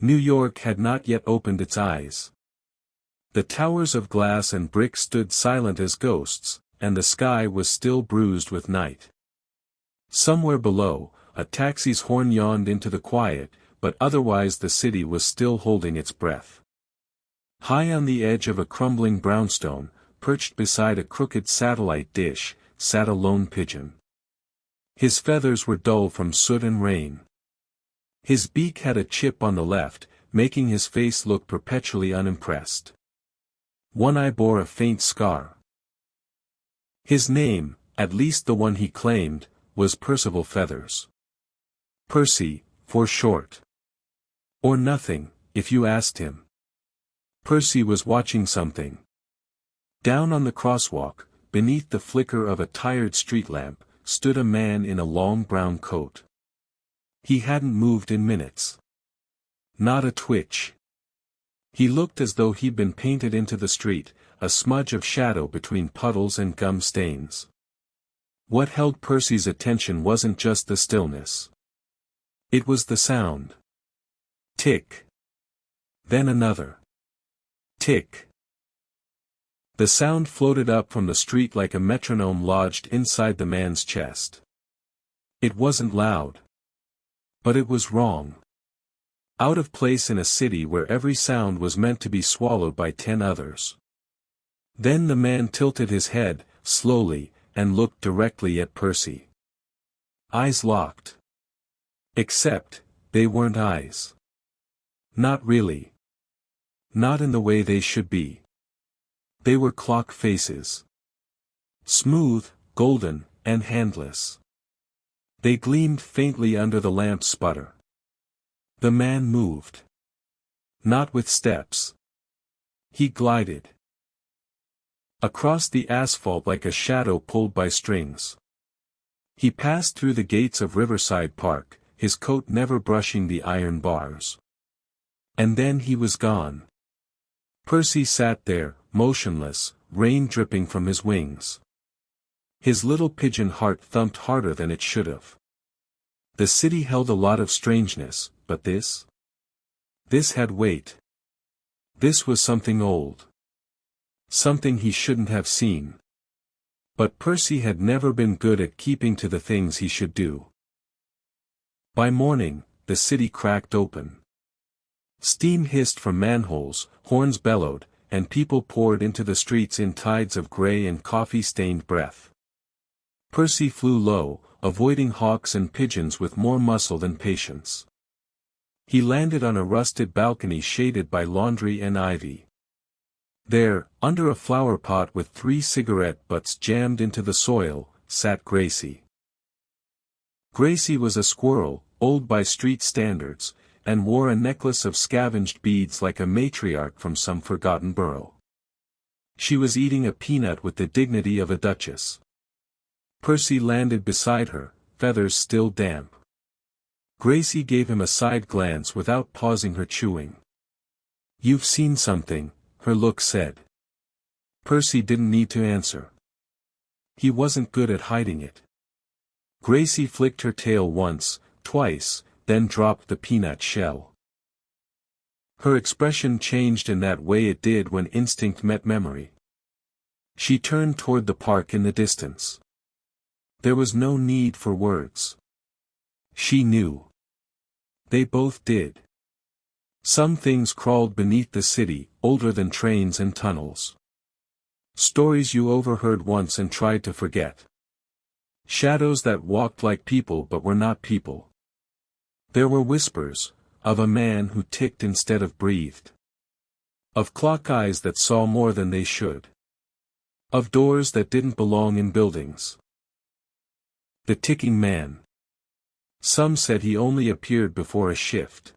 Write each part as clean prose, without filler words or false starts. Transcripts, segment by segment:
New York had not yet opened its eyes. The towers of glass and brick stood silent as ghosts, and the sky was still bruised with night. Somewhere below, a taxi's horn yawned into the quiet, but otherwise the city was still holding its breath. High on the edge of a crumbling brownstone, perched beside a crooked satellite dish, sat a lone pigeon. His feathers were dull from soot and rain. His beak had a chip on the left, making his face look perpetually unimpressed. One eye bore a faint scar. His name, at least the one he claimed, was Percival Feathers. Percy, for short. Or nothing, if you asked him. Percy was watching something. Down on the crosswalk, beneath the flicker of a tired street lamp, stood a man in a long brown coat. He hadn't moved in minutes. Not a twitch. He looked as though he'd been painted into the street, a smudge of shadow between puddles and gum stains. What held Percy's attention wasn't just the stillness. It was the sound. Tick. Then another. Tick. The sound floated up from the street like a metronome lodged inside the man's chest. It wasn't loud. But it was wrong. Out of place in a city where every sound was meant to be swallowed by 10 others. Then the man tilted his head, slowly, and looked directly at Percy. Eyes locked. Except, they weren't eyes. Not really. Not in the way they should be. They were clock faces. Smooth, golden, and handless. They gleamed faintly under the lamp's sputter. The man moved. Not with steps. He glided. Across the asphalt like a shadow pulled by strings. He passed through the gates of Riverside Park, his coat never brushing the iron bars. And then he was gone. Percy sat there, motionless, rain dripping from his wings. His little pigeon heart thumped harder than it should have. The city held a lot of strangeness, but this? This had weight. This was something old. Something he shouldn't have seen. But Percy had never been good at keeping to the things he should do. By morning, the city cracked open. Steam hissed from manholes, horns bellowed, and people poured into the streets in tides of gray and coffee-stained breath. Percy flew low, avoiding hawks and pigeons with more muscle than patience. He landed on a rusted balcony shaded by laundry and ivy. There, under a flower pot with 3 cigarette butts jammed into the soil, sat Gracie. Gracie was a squirrel, old by street standards, and wore a necklace of scavenged beads like a matriarch from some forgotten burrow. She was eating a peanut with the dignity of a duchess. Percy landed beside her, feathers still damp. Gracie gave him a side glance without pausing her chewing. "You've seen something," her look said. Percy didn't need to answer. He wasn't good at hiding it. Gracie flicked her tail once, twice, then dropped the peanut shell. Her expression changed in that way it did when instinct met memory. She turned toward the park in the distance. There was no need for words. She knew. They both did. Some things crawled beneath the city, older than trains and tunnels. Stories you overheard once and tried to forget. Shadows that walked like people but were not people. There were whispers, of a man who ticked instead of breathed. Of clock eyes that saw more than they should. Of doors that didn't belong in buildings. The ticking man. Some said he only appeared before a shift.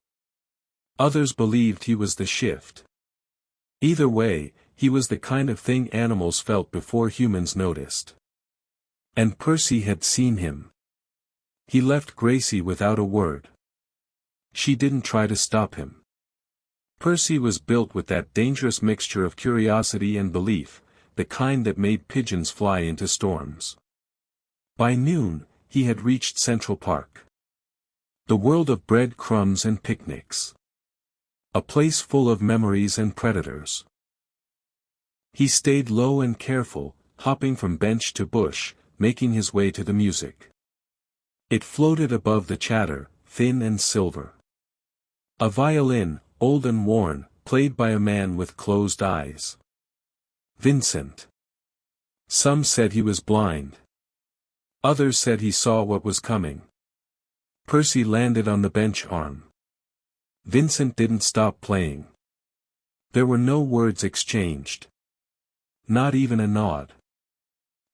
Others believed he was the shift. Either way, he was the kind of thing animals felt before humans noticed. And Percy had seen him. He left Gracie without a word. She didn't try to stop him. Percy was built with that dangerous mixture of curiosity and belief, the kind that made pigeons fly into storms. By noon, he had reached Central Park. The world of bread crumbs and picnics. A place full of memories and predators. He stayed low and careful, hopping from bench to bush, making his way to the music. It floated above the chatter, thin and silver. A violin, old and worn, played by a man with closed eyes. Vincent. Some said he was blind. Others said he saw what was coming. Percy landed on the bench arm. Vincent didn't stop playing. There were no words exchanged. Not even a nod.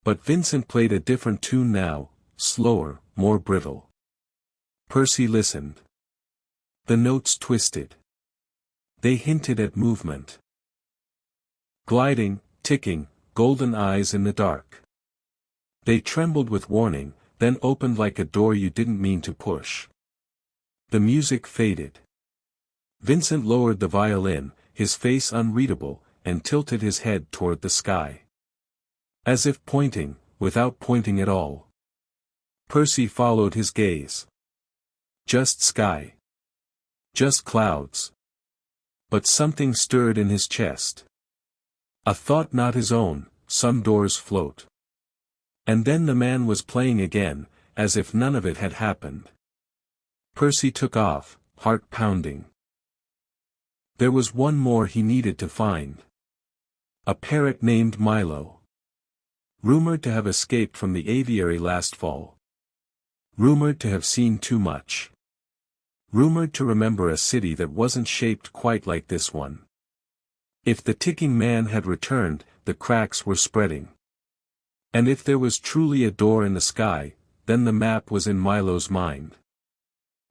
But Vincent played a different tune now, slower, more brittle. Percy listened. The notes twisted. They hinted at movement. Gliding, ticking, golden eyes in the dark. They trembled with warning, then opened like a door you didn't mean to push. The music faded. Vincent lowered the violin, his face unreadable, and tilted his head toward the sky. As if pointing, without pointing at all. Percy followed his gaze. Just sky. Just clouds. But something stirred in his chest. A thought not his own, some doors float. And then the man was playing again, as if none of it had happened. Percy took off, heart pounding. There was one more he needed to find. A parrot named Milo. Rumored to have escaped from the aviary last fall. Rumored to have seen too much. Rumored to remember a city that wasn't shaped quite like this one. If the ticking man had returned, the cracks were spreading. And if there was truly a door in the sky, then the map was in Milo's mind.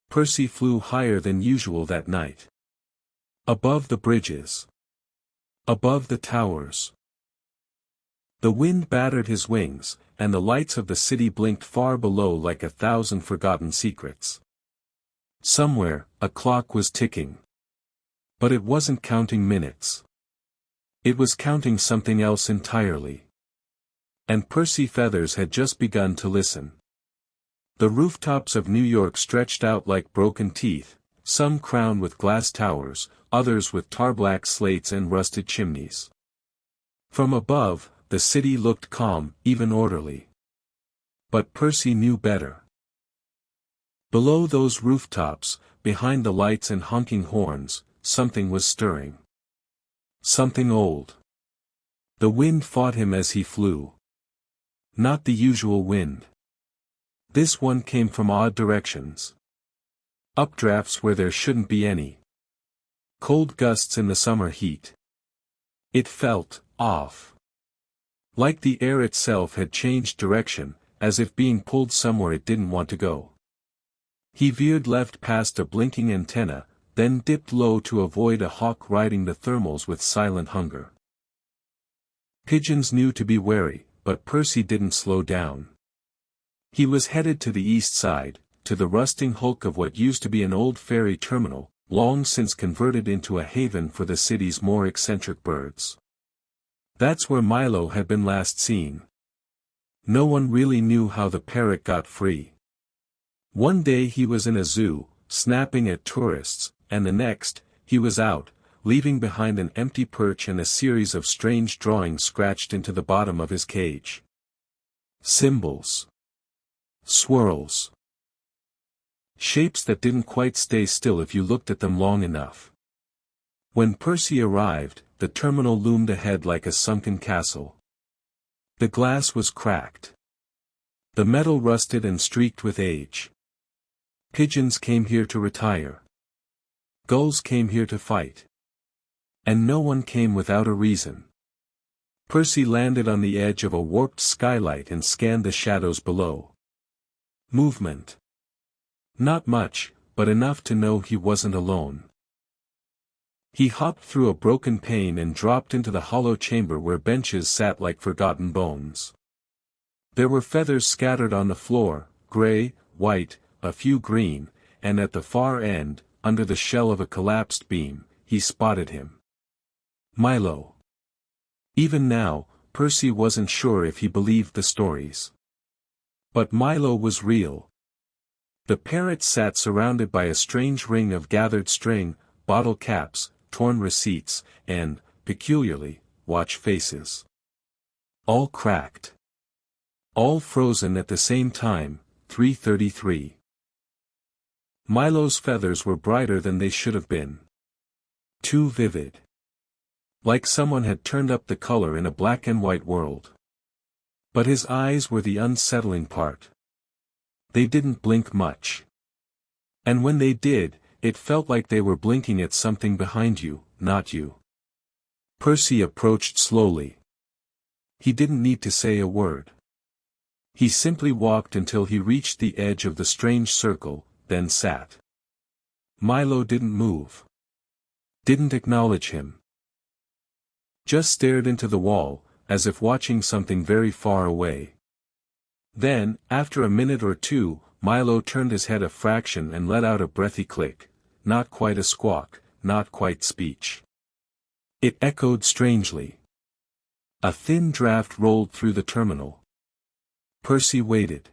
Percy flew higher than usual that night. Above the bridges. Above the towers. The wind battered his wings, and the lights of the city blinked far below like 1,000 forgotten secrets. Somewhere, a clock was ticking. But it wasn't counting minutes. It was counting something else entirely. And Percy Feathers had just begun to listen. The rooftops of New York stretched out like broken teeth, some crowned with glass towers, others with tar-black slates and rusted chimneys. From above, the city looked calm, even orderly. But Percy knew better. Below those rooftops, behind the lights and honking horns, something was stirring. Something old. The wind fought him as he flew. Not the usual wind. This one came from odd directions. Updrafts where there shouldn't be any. Cold gusts in the summer heat. It felt off. Like the air itself had changed direction, as if being pulled somewhere it didn't want to go. He veered left past a blinking antenna, then dipped low to avoid a hawk riding the thermals with silent hunger. Pigeons knew to be wary, but Percy didn't slow down. He was headed to the east side, to the rusting hulk of what used to be an old ferry terminal, long since converted into a haven for the city's more eccentric birds. That's where Milo had been last seen. No one really knew how the parrot got free. One day he was in a zoo, snapping at tourists, and the next, he was out, leaving behind an empty perch and a series of strange drawings scratched into the bottom of his cage. Symbols. Swirls. Shapes that didn't quite stay still if you looked at them long enough. When Percy arrived, the terminal loomed ahead like a sunken castle. The glass was cracked. The metal rusted and streaked with age. Pigeons came here to retire. Gulls came here to fight. And no one came without a reason. Percy landed on the edge of a warped skylight and scanned the shadows below. Movement. Not much, but enough to know he wasn't alone. He hopped through a broken pane and dropped into the hollow chamber where benches sat like forgotten bones. There were feathers scattered on the floor, gray, white, a few green, and at the far end, under the shell of a collapsed beam, he spotted him. Milo. Even now, Percy wasn't sure if he believed the stories. But Milo was real. The parrot sat surrounded by a strange ring of gathered string, bottle caps, torn receipts, and, peculiarly, watch faces. All cracked. All frozen at the same time, 3:33. Milo's feathers were brighter than they should have been. Too vivid. Like someone had turned up the color in a black and white world. But his eyes were the unsettling part. They didn't blink much. And when they did, it felt like they were blinking at something behind you, not you. Percy approached slowly. He didn't need to say a word. He simply walked until he reached the edge of the strange circle, then sat. Milo didn't move. Didn't acknowledge him. Just stared into the wall, as if watching something very far away. Then, after a minute or two, Milo turned his head a fraction and let out a breathy click, not quite a squawk, not quite speech. It echoed strangely. A thin draft rolled through the terminal. Percy waited.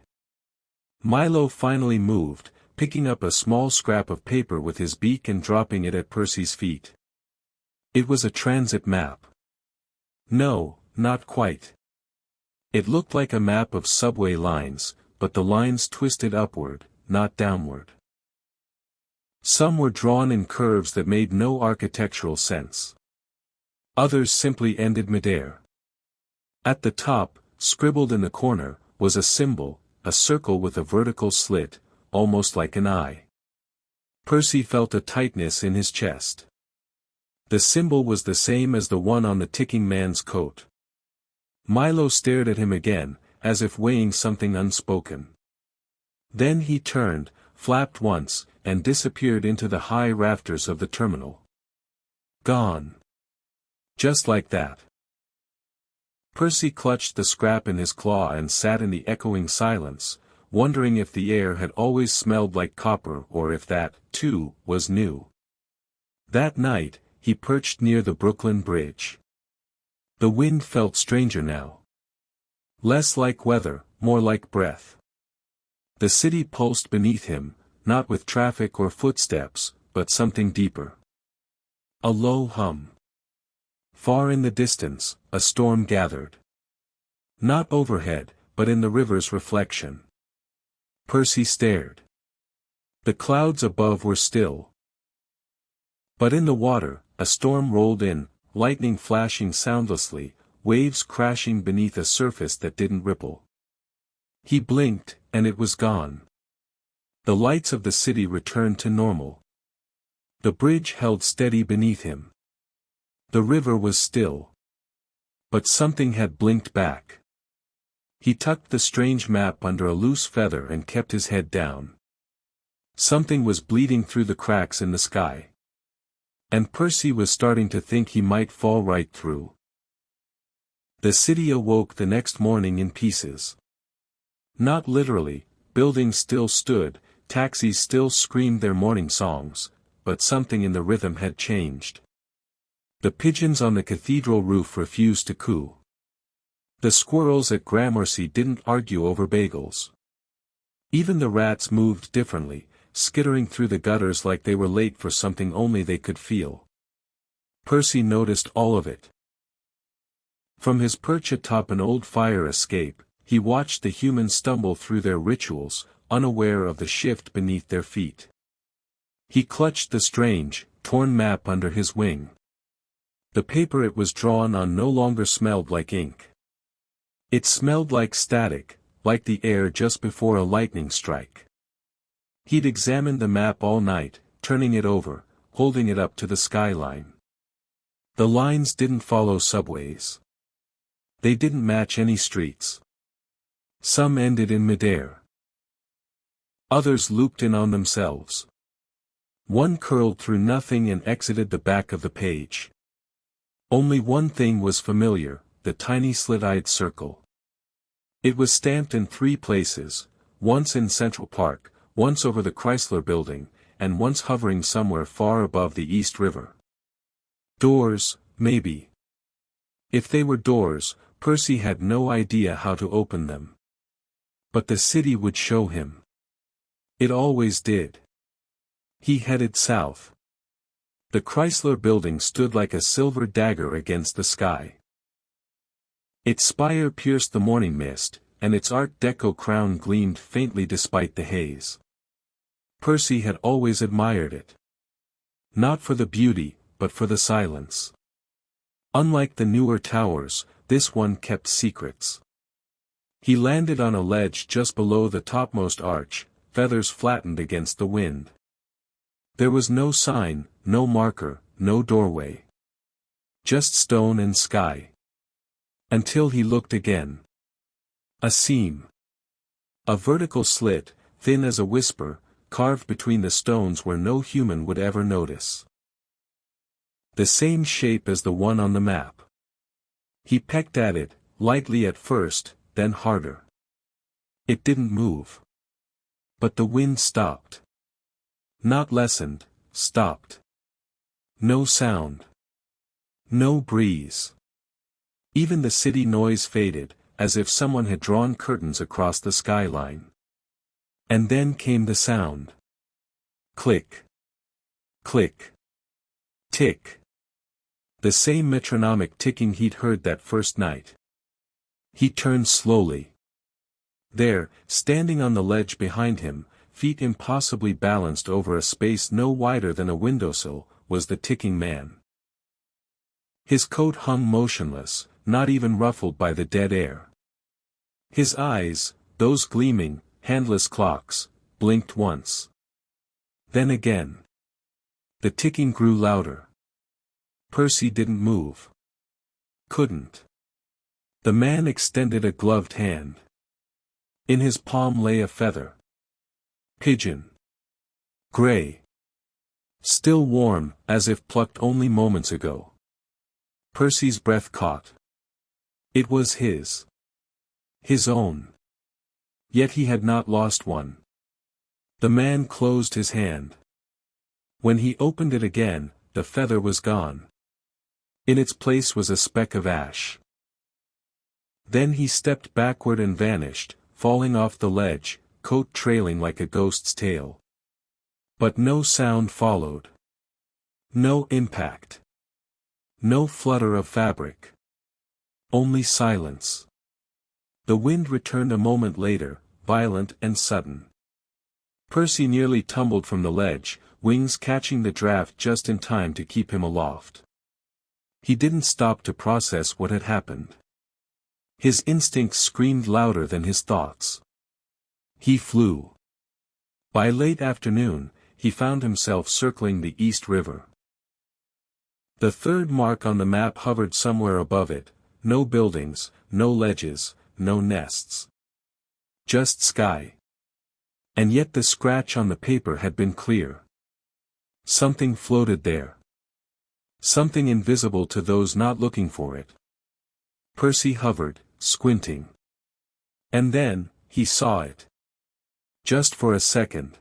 Milo finally moved, picking up a small scrap of paper with his beak and dropping it at Percy's feet. It was a transit map. No, not quite. It looked like a map of subway lines, but the lines twisted upward, not downward. Some were drawn in curves that made no architectural sense. Others simply ended midair. At the top, scribbled in the corner, was a symbol, a circle with a vertical slit, almost like an eye. Percy felt a tightness in his chest. The symbol was the same as the one on the ticking man's coat. Milo stared at him again, as if weighing something unspoken. Then he turned, flapped once, and disappeared into the high rafters of the terminal. Gone. Just like that. Percy clutched the scrap in his claw and sat in the echoing silence, wondering if the air had always smelled like copper or if that, too, was new. That night, he perched near the Brooklyn Bridge. The wind felt stranger now. Less like weather, more like breath. The city pulsed beneath him, not with traffic or footsteps, but something deeper. A low hum. Far in the distance, a storm gathered. Not overhead, but in the river's reflection. Percy stared. The clouds above were still. But in the water, a storm rolled in, lightning flashing soundlessly, waves crashing beneath a surface that didn't ripple. He blinked, and it was gone. The lights of the city returned to normal. The bridge held steady beneath him. The river was still. But something had blinked back. He tucked the strange map under a loose feather and kept his head down. Something was bleeding through the cracks in the sky. And Percy was starting to think he might fall right through. The city awoke the next morning in pieces. Not literally, buildings still stood, taxis still screamed their morning songs, but something in the rhythm had changed. The pigeons on the cathedral roof refused to coo. The squirrels at Gramercy didn't argue over bagels. Even the rats moved differently, skittering through the gutters like they were late for something only they could feel. Percy noticed all of it. From his perch atop an old fire escape, he watched the humans stumble through their rituals, unaware of the shift beneath their feet. He clutched the strange, torn map under his wing. The paper it was drawn on no longer smelled like ink. It smelled like static, like the air just before a lightning strike. He'd examined the map all night, turning it over, holding it up to the skyline. The lines didn't follow subways. They didn't match any streets. Some ended in midair. Others looped in on themselves. One curled through nothing and exited the back of the page. Only one thing was familiar, the tiny slit-eyed circle. It was stamped in 3 places, once in Central Park, once over the Chrysler Building, and once hovering somewhere far above the East River. Doors, maybe. If they were doors, Percy had no idea how to open them. But the city would show him. It always did. He headed south. The Chrysler Building stood like a silver dagger against the sky. Its spire pierced the morning mist, and its Art Deco crown gleamed faintly despite the haze. Percy had always admired it. Not for the beauty, but for the silence. Unlike the newer towers, this one kept secrets. He landed on a ledge just below the topmost arch, feathers flattened against the wind. There was no sign, no marker, no doorway. Just stone and sky. Until he looked again. A seam. A vertical slit, thin as a whisper, carved between the stones where no human would ever notice. The same shape as the one on the map. He pecked at it, lightly at first, then harder. It didn't move. But the wind stopped. Not lessened, stopped. No sound. No breeze. Even the city noise faded, as if someone had drawn curtains across the skyline. And then came the sound. Click. Click. Tick. The same metronomic ticking he'd heard that first night. He turned slowly. There, standing on the ledge behind him, feet impossibly balanced over a space no wider than a windowsill, was the ticking man. His coat hung motionless, not even ruffled by the dead air. His eyes, those gleaming, handless clocks, blinked once. Then again. The ticking grew louder. Percy didn't move. Couldn't. The man extended a gloved hand. In his palm lay a feather. Pigeon. Gray. Still warm, as if plucked only moments ago. Percy's breath caught. It was his. His own. Yet he had not lost one. The man closed his hand. When he opened it again, the feather was gone. In its place was a speck of ash. Then he stepped backward and vanished, falling off the ledge, coat trailing like a ghost's tail. But no sound followed. No impact. No flutter of fabric. Only silence. The wind returned a moment later, violent and sudden. Percy nearly tumbled from the ledge, wings catching the draft just in time to keep him aloft. He didn't stop to process what had happened. His instincts screamed louder than his thoughts. He flew. By late afternoon, he found himself circling the East River. The third mark on the map hovered somewhere above it, no buildings, no ledges, no nests. Just sky. And yet the scratch on the paper had been clear. Something floated there. Something invisible to those not looking for it. Percy hovered, squinting. And then, he saw it. Just for a second.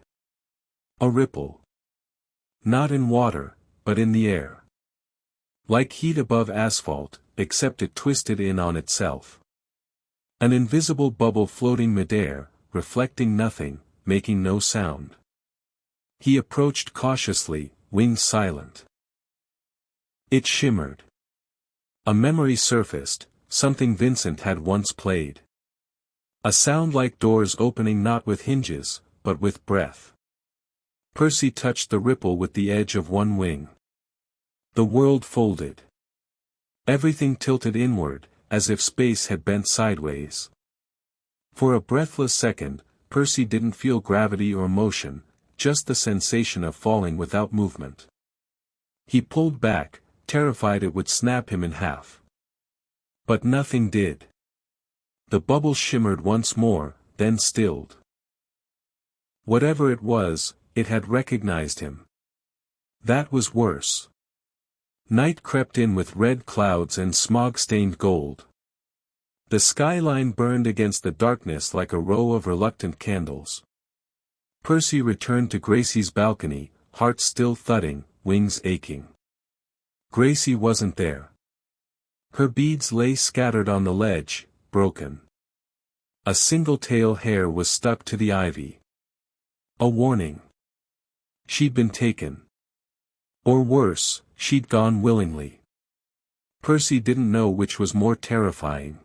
A ripple. Not in water, but in the air. Like heat above asphalt, except it twisted in on itself. An invisible bubble floating midair, reflecting nothing, making no sound. He approached cautiously, wings silent. It shimmered. A memory surfaced, something Vincent had once played. A sound like doors opening not with hinges, but with breath. Percy touched the ripple with the edge of one wing. The world folded. Everything tilted inward, as if space had bent sideways. For a breathless second, Percy didn't feel gravity or motion, just the sensation of falling without movement. He pulled back, terrified it would snap him in half. But nothing did. The bubble shimmered once more, then stilled. Whatever it was, it had recognized him. That was worse. Night crept in with red clouds and smog-stained gold. The skyline burned against the darkness like a row of reluctant candles. Percy returned to Gracie's balcony, heart still thudding, wings aching. Gracie wasn't there. Her beads lay scattered on the ledge, broken. A single tail hair was stuck to the ivy. A warning. She'd been taken. Or worse, she'd gone willingly. Percy didn't know which was more terrifying.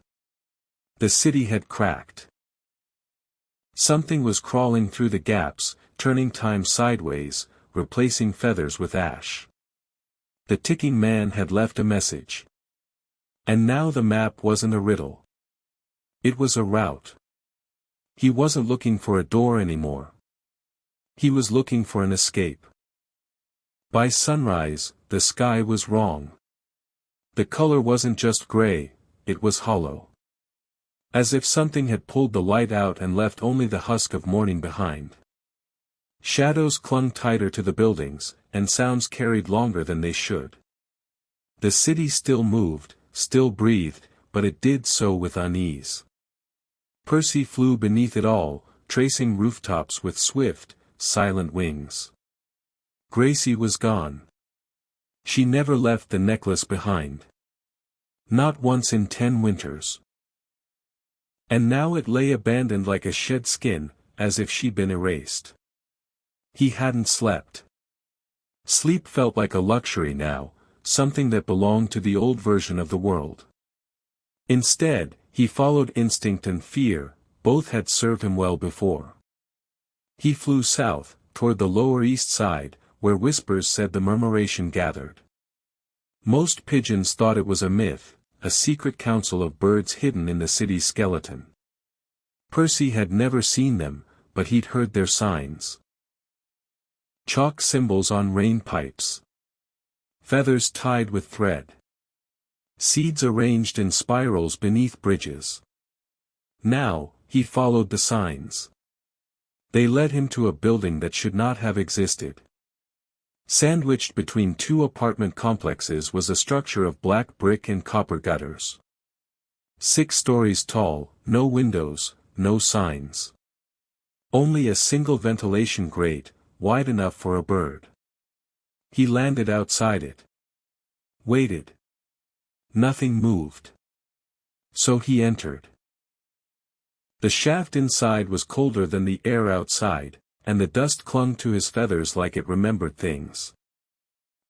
The city had cracked. Something was crawling through the gaps, turning time sideways, replacing feathers with ash. The ticking man had left a message. And now the map wasn't a riddle. It was a route. He wasn't looking for a door anymore. He was looking for an escape. By sunrise, the sky was wrong. The color wasn't just gray, it was hollow. As if something had pulled the light out and left only the husk of morning behind. Shadows clung tighter to the buildings, and sounds carried longer than they should. The city still moved, still breathed, but it did so with unease. Percy flew beneath it all, tracing rooftops with swift, silent wings. Gracie was gone. She never left the necklace behind. Not once in 10 winters. And now it lay abandoned like a shed skin, as if she'd been erased. He hadn't slept. Sleep felt like a luxury now, something that belonged to the old version of the world. Instead, he followed instinct and fear, both had served him well before. He flew south, toward the Lower East Side, where whispers said the murmuration gathered. Most pigeons thought it was a myth, a secret council of birds hidden in the city's skeleton. Percy had never seen them, but he'd heard their signs. Chalk symbols on rain pipes. Feathers tied with thread. Seeds arranged in spirals beneath bridges. Now, he followed the signs. They led him to a building that should not have existed. Sandwiched between 2 apartment complexes was a structure of black brick and copper gutters. 6 stories tall, no windows, no signs. Only a single ventilation grate, wide enough for a bird. He landed outside it. Waited. Nothing moved. So he entered. The shaft inside was colder than the air outside, and the dust clung to his feathers like it remembered things.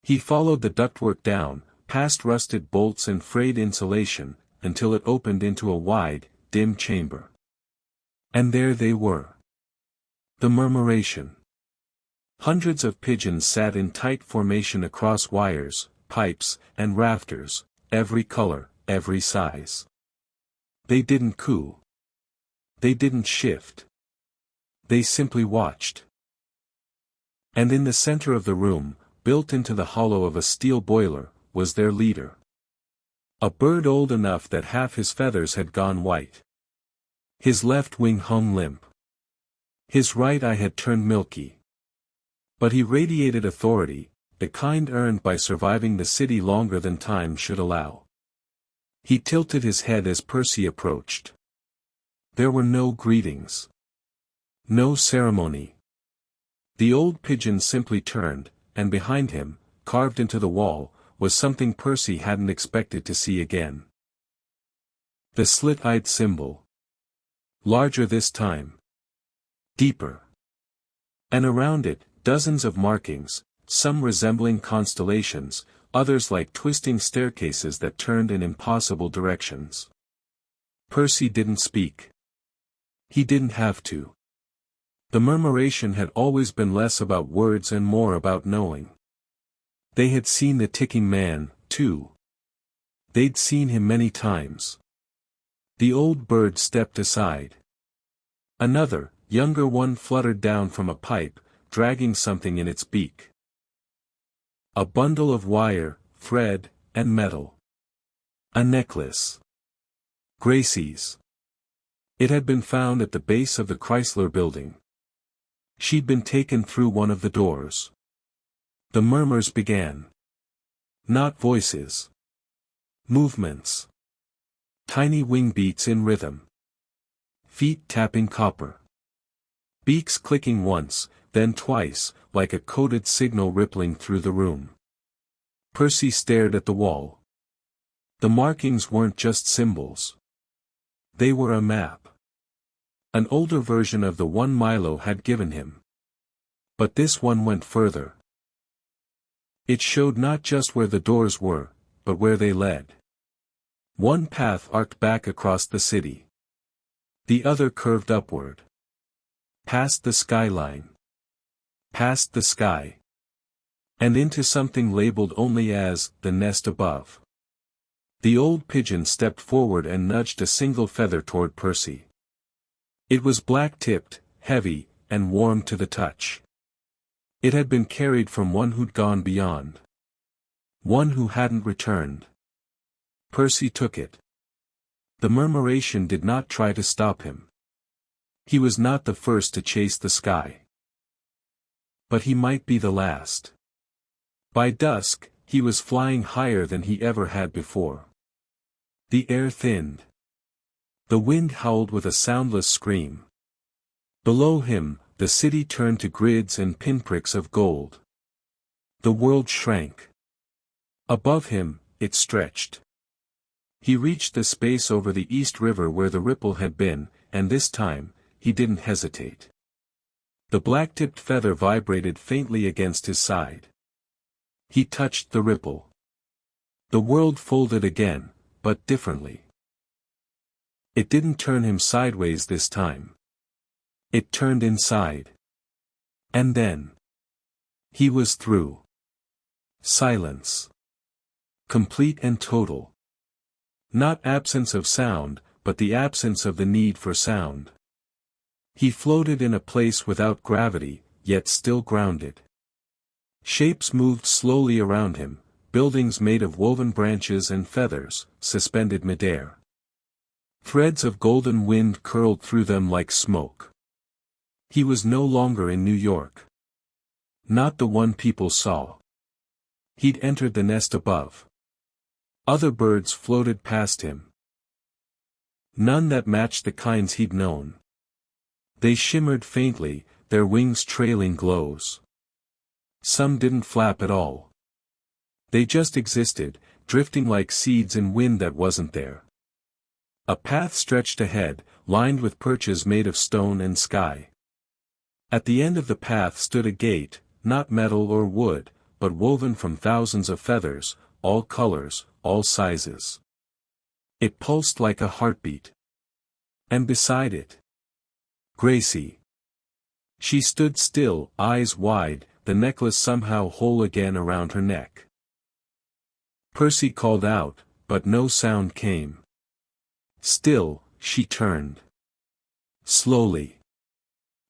He followed the ductwork down, past rusted bolts and frayed insulation, until it opened into a wide, dim chamber. And there they were. The murmuration. Hundreds of pigeons sat in tight formation across wires, pipes, and rafters, every color, every size. They didn't coo. They didn't shift. They simply watched. And in the center of the room, built into the hollow of a steel boiler, was their leader. A bird old enough that half his feathers had gone white. His left wing hung limp. His right eye had turned milky. But he radiated authority, the kind earned by surviving the city longer than time should allow. He tilted his head as Percy approached. There were no greetings. No ceremony. The old pigeon simply turned, and behind him, carved into the wall, was something Percy hadn't expected to see again. The slit-eyed symbol. Larger this time. Deeper. And around it, dozens of markings, some resembling constellations, others like twisting staircases that turned in impossible directions. Percy didn't speak. He didn't have to. The murmuration had always been less about words and more about knowing. They had seen the ticking man, too. They'd seen him many times. The old bird stepped aside. Another, younger one fluttered down from a pipe, dragging something in its beak. A bundle of wire, thread, and metal. A necklace. Gracie's. It had been found at the base of the Chrysler building. She'd been taken through one of the doors. The murmurs began. Not voices. Movements. Tiny wing beats in rhythm. Feet tapping copper. Beaks clicking once, then twice, like a coded signal rippling through the room. Percy stared at the wall. The markings weren't just symbols. They were a map. An older version of the one Milo had given him. But this one went further. It showed not just where the doors were, but where they led. One path arced back across the city. The other curved upward. Past the skyline. Past the sky. And into something labeled only as, the nest above. The old pigeon stepped forward and nudged a single feather toward Percy. It was black-tipped, heavy, and warm to the touch. It had been carried from one who'd gone beyond. One who hadn't returned. Percy took it. The murmuration did not try to stop him. He was not the first to chase the sky. But he might be the last. By dusk, he was flying higher than he ever had before. The air thinned. The wind howled with a soundless scream. Below him, the city turned to grids and pinpricks of gold. The world shrank. Above him, it stretched. He reached the space over the East River where the ripple had been, and this time, he didn't hesitate. The black-tipped feather vibrated faintly against his side. He touched the ripple. The world folded again, but differently. It didn't turn him sideways this time. It turned inside. And then. He was through. Silence. Complete and total. Not absence of sound, but the absence of the need for sound. He floated in a place without gravity, yet still grounded. Shapes moved slowly around him, buildings made of woven branches and feathers, suspended midair. Threads of golden wind curled through them like smoke. He was no longer in New York. Not the one people saw. He'd entered the nest above. Other birds floated past him. None that matched the kinds he'd known. They shimmered faintly, their wings trailing glows. Some didn't flap at all. They just existed, drifting like seeds in wind that wasn't there. A path stretched ahead, lined with perches made of stone and sky. At the end of the path stood a gate, not metal or wood, but woven from thousands of feathers, all colors, all sizes. It pulsed like a heartbeat. And beside it, Gracie. She stood still, eyes wide, the necklace somehow whole again around her neck. Percy called out, but no sound came. Still, she turned. Slowly.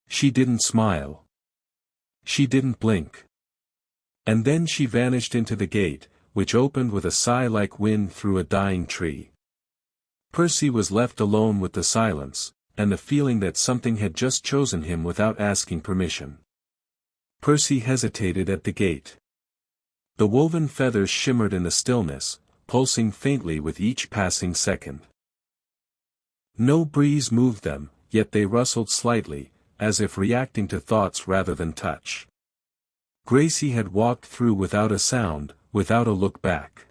She didn't smile. She didn't blink. And then she vanished into the gate, which opened with a sigh like wind through a dying tree. Percy was left alone with the silence, and the feeling that something had just chosen him without asking permission. Percy hesitated at the gate. The woven feathers shimmered in the stillness, pulsing faintly with each passing second. No breeze moved them, yet they rustled slightly, as if reacting to thoughts rather than touch. Gracie had walked through without a sound, without a look back.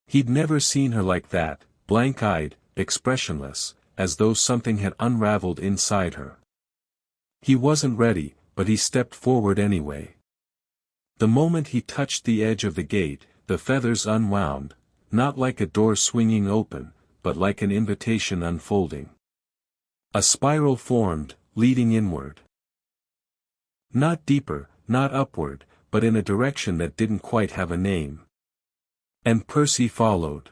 He'd never seen her like that, blank-eyed, expressionless, as though something had unraveled inside her. He wasn't ready, but he stepped forward anyway. The moment he touched the edge of the gate, the feathers unwound, not like a door swinging open, but like an invitation unfolding. A spiral formed, leading inward. Not deeper, not upward, but in a direction that didn't quite have a name. And Percy followed.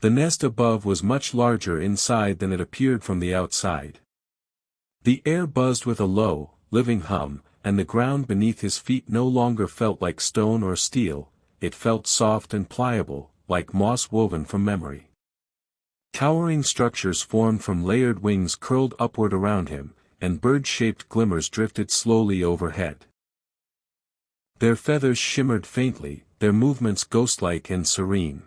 The nest above was much larger inside than it appeared from the outside. The air buzzed with a low, living hum, and the ground beneath his feet no longer felt like stone or steel, it felt soft and pliable, like moss woven from memory. Towering structures formed from layered wings curled upward around him, and bird-shaped glimmers drifted slowly overhead. Their feathers shimmered faintly, their movements ghostlike and serene.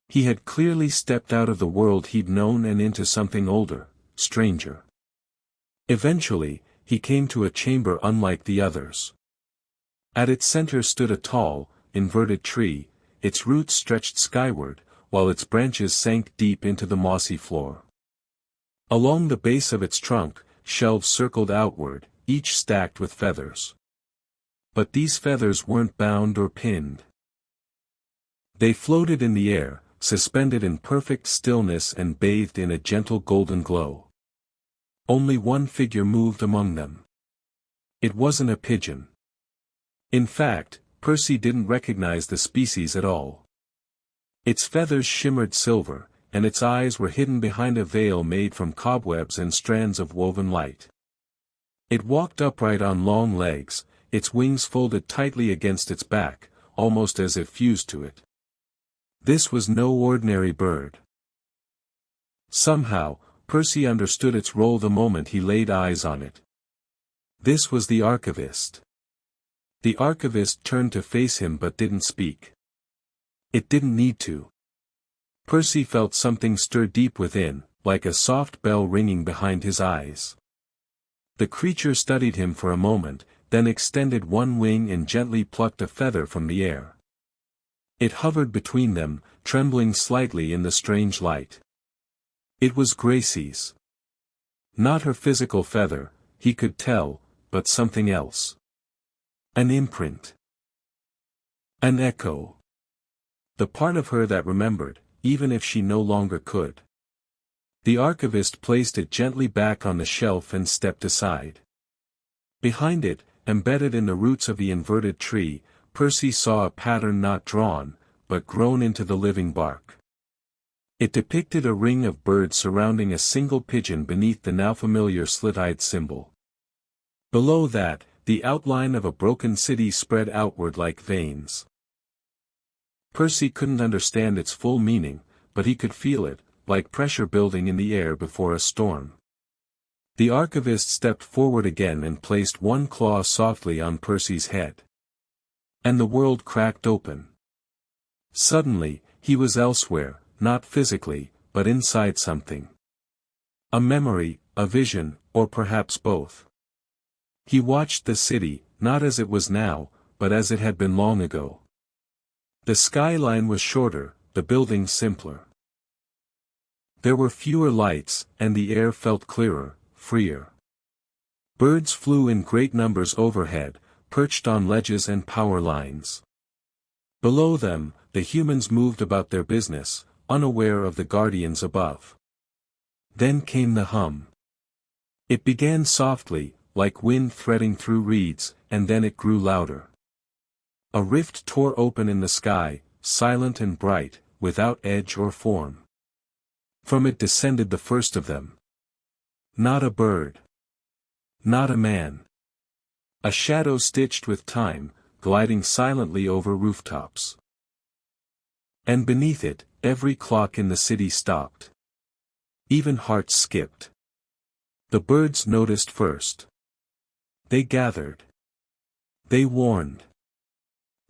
He had clearly stepped out of the world he'd known and into something older, stranger. Eventually, he came to a chamber unlike the others. At its center stood a tall, inverted tree, its roots stretched skyward, while its branches sank deep into the mossy floor. Along the base of its trunk, shelves circled outward, each stacked with feathers. But these feathers weren't bound or pinned. They floated in the air, suspended in perfect stillness and bathed in a gentle golden glow. Only one figure moved among them. It wasn't a pigeon. In fact, Percy didn't recognize the species at all. Its feathers shimmered silver, and its eyes were hidden behind a veil made from cobwebs and strands of woven light. It walked upright on long legs, its wings folded tightly against its back, almost as if fused to it. This was no ordinary bird. Somehow, Percy understood its role the moment he laid eyes on it. This was the archivist. The archivist turned to face him but didn't speak. It didn't need to. Percy felt something stir deep within, like a soft bell ringing behind his eyes. The creature studied him for a moment, then extended one wing and gently plucked a feather from the air. It hovered between them, trembling slightly in the strange light. It was Gracie's. Not her physical feather, he could tell, but something else. An imprint. An echo. The part of her that remembered, even if she no longer could. The archivist placed it gently back on the shelf and stepped aside. Behind it, embedded in the roots of the inverted tree, Percy saw a pattern not drawn, but grown into the living bark. It depicted a ring of birds surrounding a single pigeon beneath the now familiar slit-eyed symbol. Below that, the outline of a broken city spread outward like veins. Percy couldn't understand its full meaning, but he could feel it, like pressure building in the air before a storm. The archivist stepped forward again and placed one claw softly on Percy's head. And the world cracked open. Suddenly, he was elsewhere, not physically, but inside something. A memory, a vision, or perhaps both. He watched the city, not as it was now, but as it had been long ago. The skyline was shorter, the buildings simpler. There were fewer lights, and the air felt clearer, freer. Birds flew in great numbers overhead, perched on ledges and power lines. Below them, the humans moved about their business, unaware of the guardians above. Then came the hum. It began softly, like wind threading through reeds, and then it grew louder. A rift tore open in the sky, silent and bright, without edge or form. From it descended the first of them. Not a bird. Not a man. A shadow stitched with time, gliding silently over rooftops. And beneath it, every clock in the city stopped. Even hearts skipped. The birds noticed first. They gathered. They warned.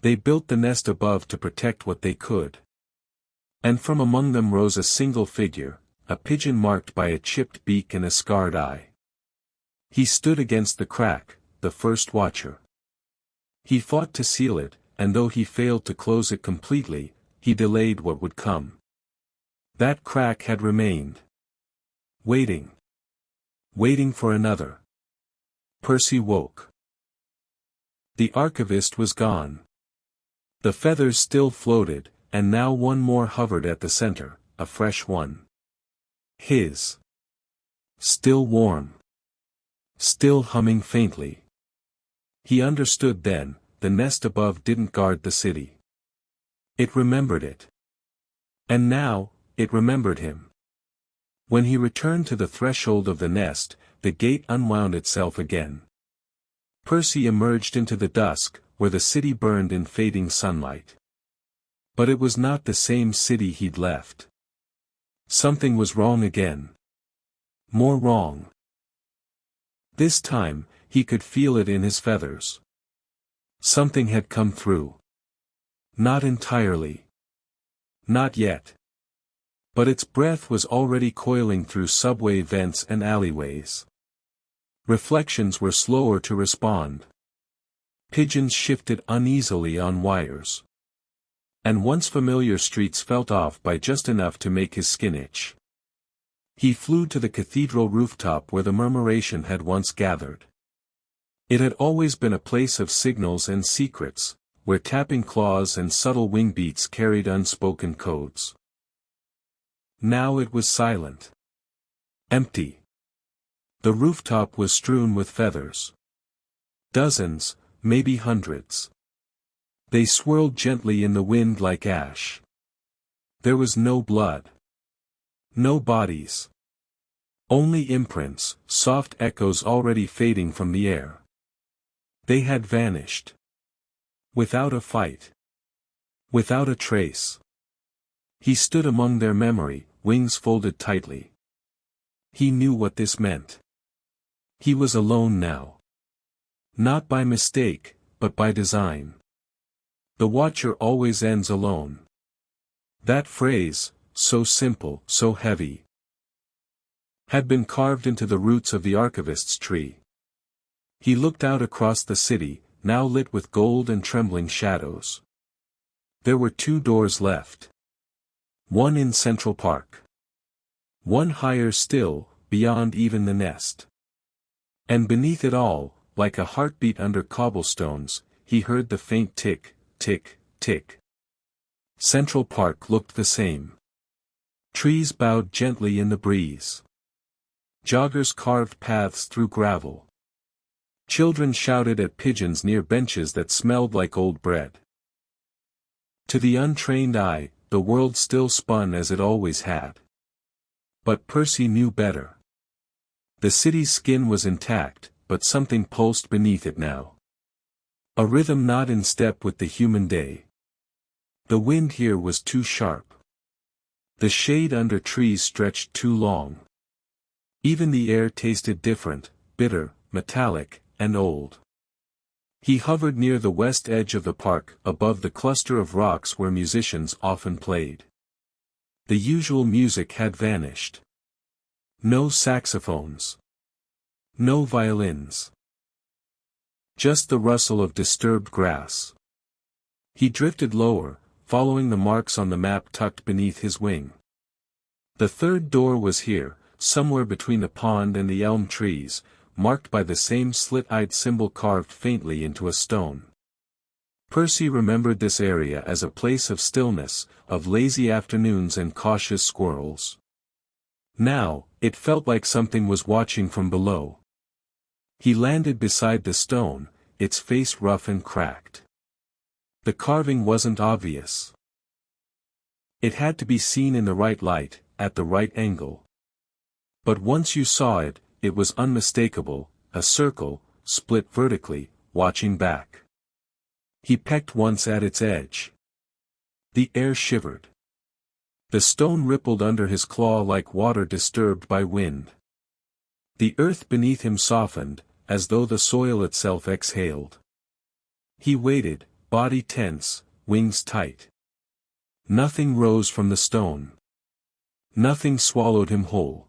They built the nest above to protect what they could. And from among them rose a single figure, a pigeon marked by a chipped beak and a scarred eye. He stood against the crack, the first watcher. He fought to seal it, and though he failed to close it completely, he delayed what would come. That crack had remained. Waiting. Waiting for another. Percy woke. The archivist was gone. The feathers still floated, and now one more hovered at the center, a fresh one. His. Still warm. Still humming faintly. He understood then, the nest above didn't guard the city. It remembered it. And now, it remembered him. When he returned to the threshold of the nest, the gate unwound itself again. Percy emerged into the dusk, where the city burned in fading sunlight. But it was not the same city he'd left. Something was wrong again. More wrong. This time, he could feel it in his feathers. Something had come through. Not entirely. Not yet. But its breath was already coiling through subway vents and alleyways. Reflections were slower to respond. Pigeons shifted uneasily on wires. And once familiar streets felt off by just enough to make his skin itch. He flew to the cathedral rooftop where the murmuration had once gathered. It had always been a place of signals and secrets, where tapping claws and subtle wing beats carried unspoken codes. Now it was silent. Empty. The rooftop was strewn with feathers. Dozens, maybe hundreds. They swirled gently in the wind like ash. There was no blood. No bodies. Only imprints, soft echoes already fading from the air. They had vanished. Without a fight. Without a trace. He stood among their memory, wings folded tightly. He knew what this meant. He was alone now. Not by mistake, but by design. The watcher always ends alone. That phrase, so simple, so heavy, had been carved into the roots of the archivist's tree. He looked out across the city, now lit with gold and trembling shadows. There were 2 doors left. One in Central Park. One higher still, beyond even the nest. And beneath it all, like a heartbeat under cobblestones, he heard the faint tick, tick, tick. Central Park looked the same. Trees bowed gently in the breeze. Joggers carved paths through gravel. Children shouted at pigeons near benches that smelled like old bread. To the untrained eye, the world still spun as it always had. But Percy knew better. The city's skin was intact, but something pulsed beneath it now. A rhythm not in step with the human day. The wind here was too sharp. The shade under trees stretched too long. Even the air tasted different, bitter, metallic, and old. He hovered near the west edge of the park, above the cluster of rocks where musicians often played. The usual music had vanished. No saxophones. No violins. Just the rustle of disturbed grass. He drifted lower, following the marks on the map tucked beneath his wing. The 3rd door was here, somewhere between the pond and the elm trees, marked by the same slit-eyed symbol carved faintly into a stone. Percy remembered this area as a place of stillness, of lazy afternoons and cautious squirrels. Now, it felt like something was watching from below. He landed beside the stone, its face rough and cracked. The carving wasn't obvious. It had to be seen in the right light, at the right angle. But once you saw it, it was unmistakable, a circle, split vertically, watching back. He pecked once at its edge. The air shivered. The stone rippled under his claw like water disturbed by wind. The earth beneath him softened, as though the soil itself exhaled. He waited, body tense, wings tight. Nothing rose from the stone. Nothing swallowed him whole.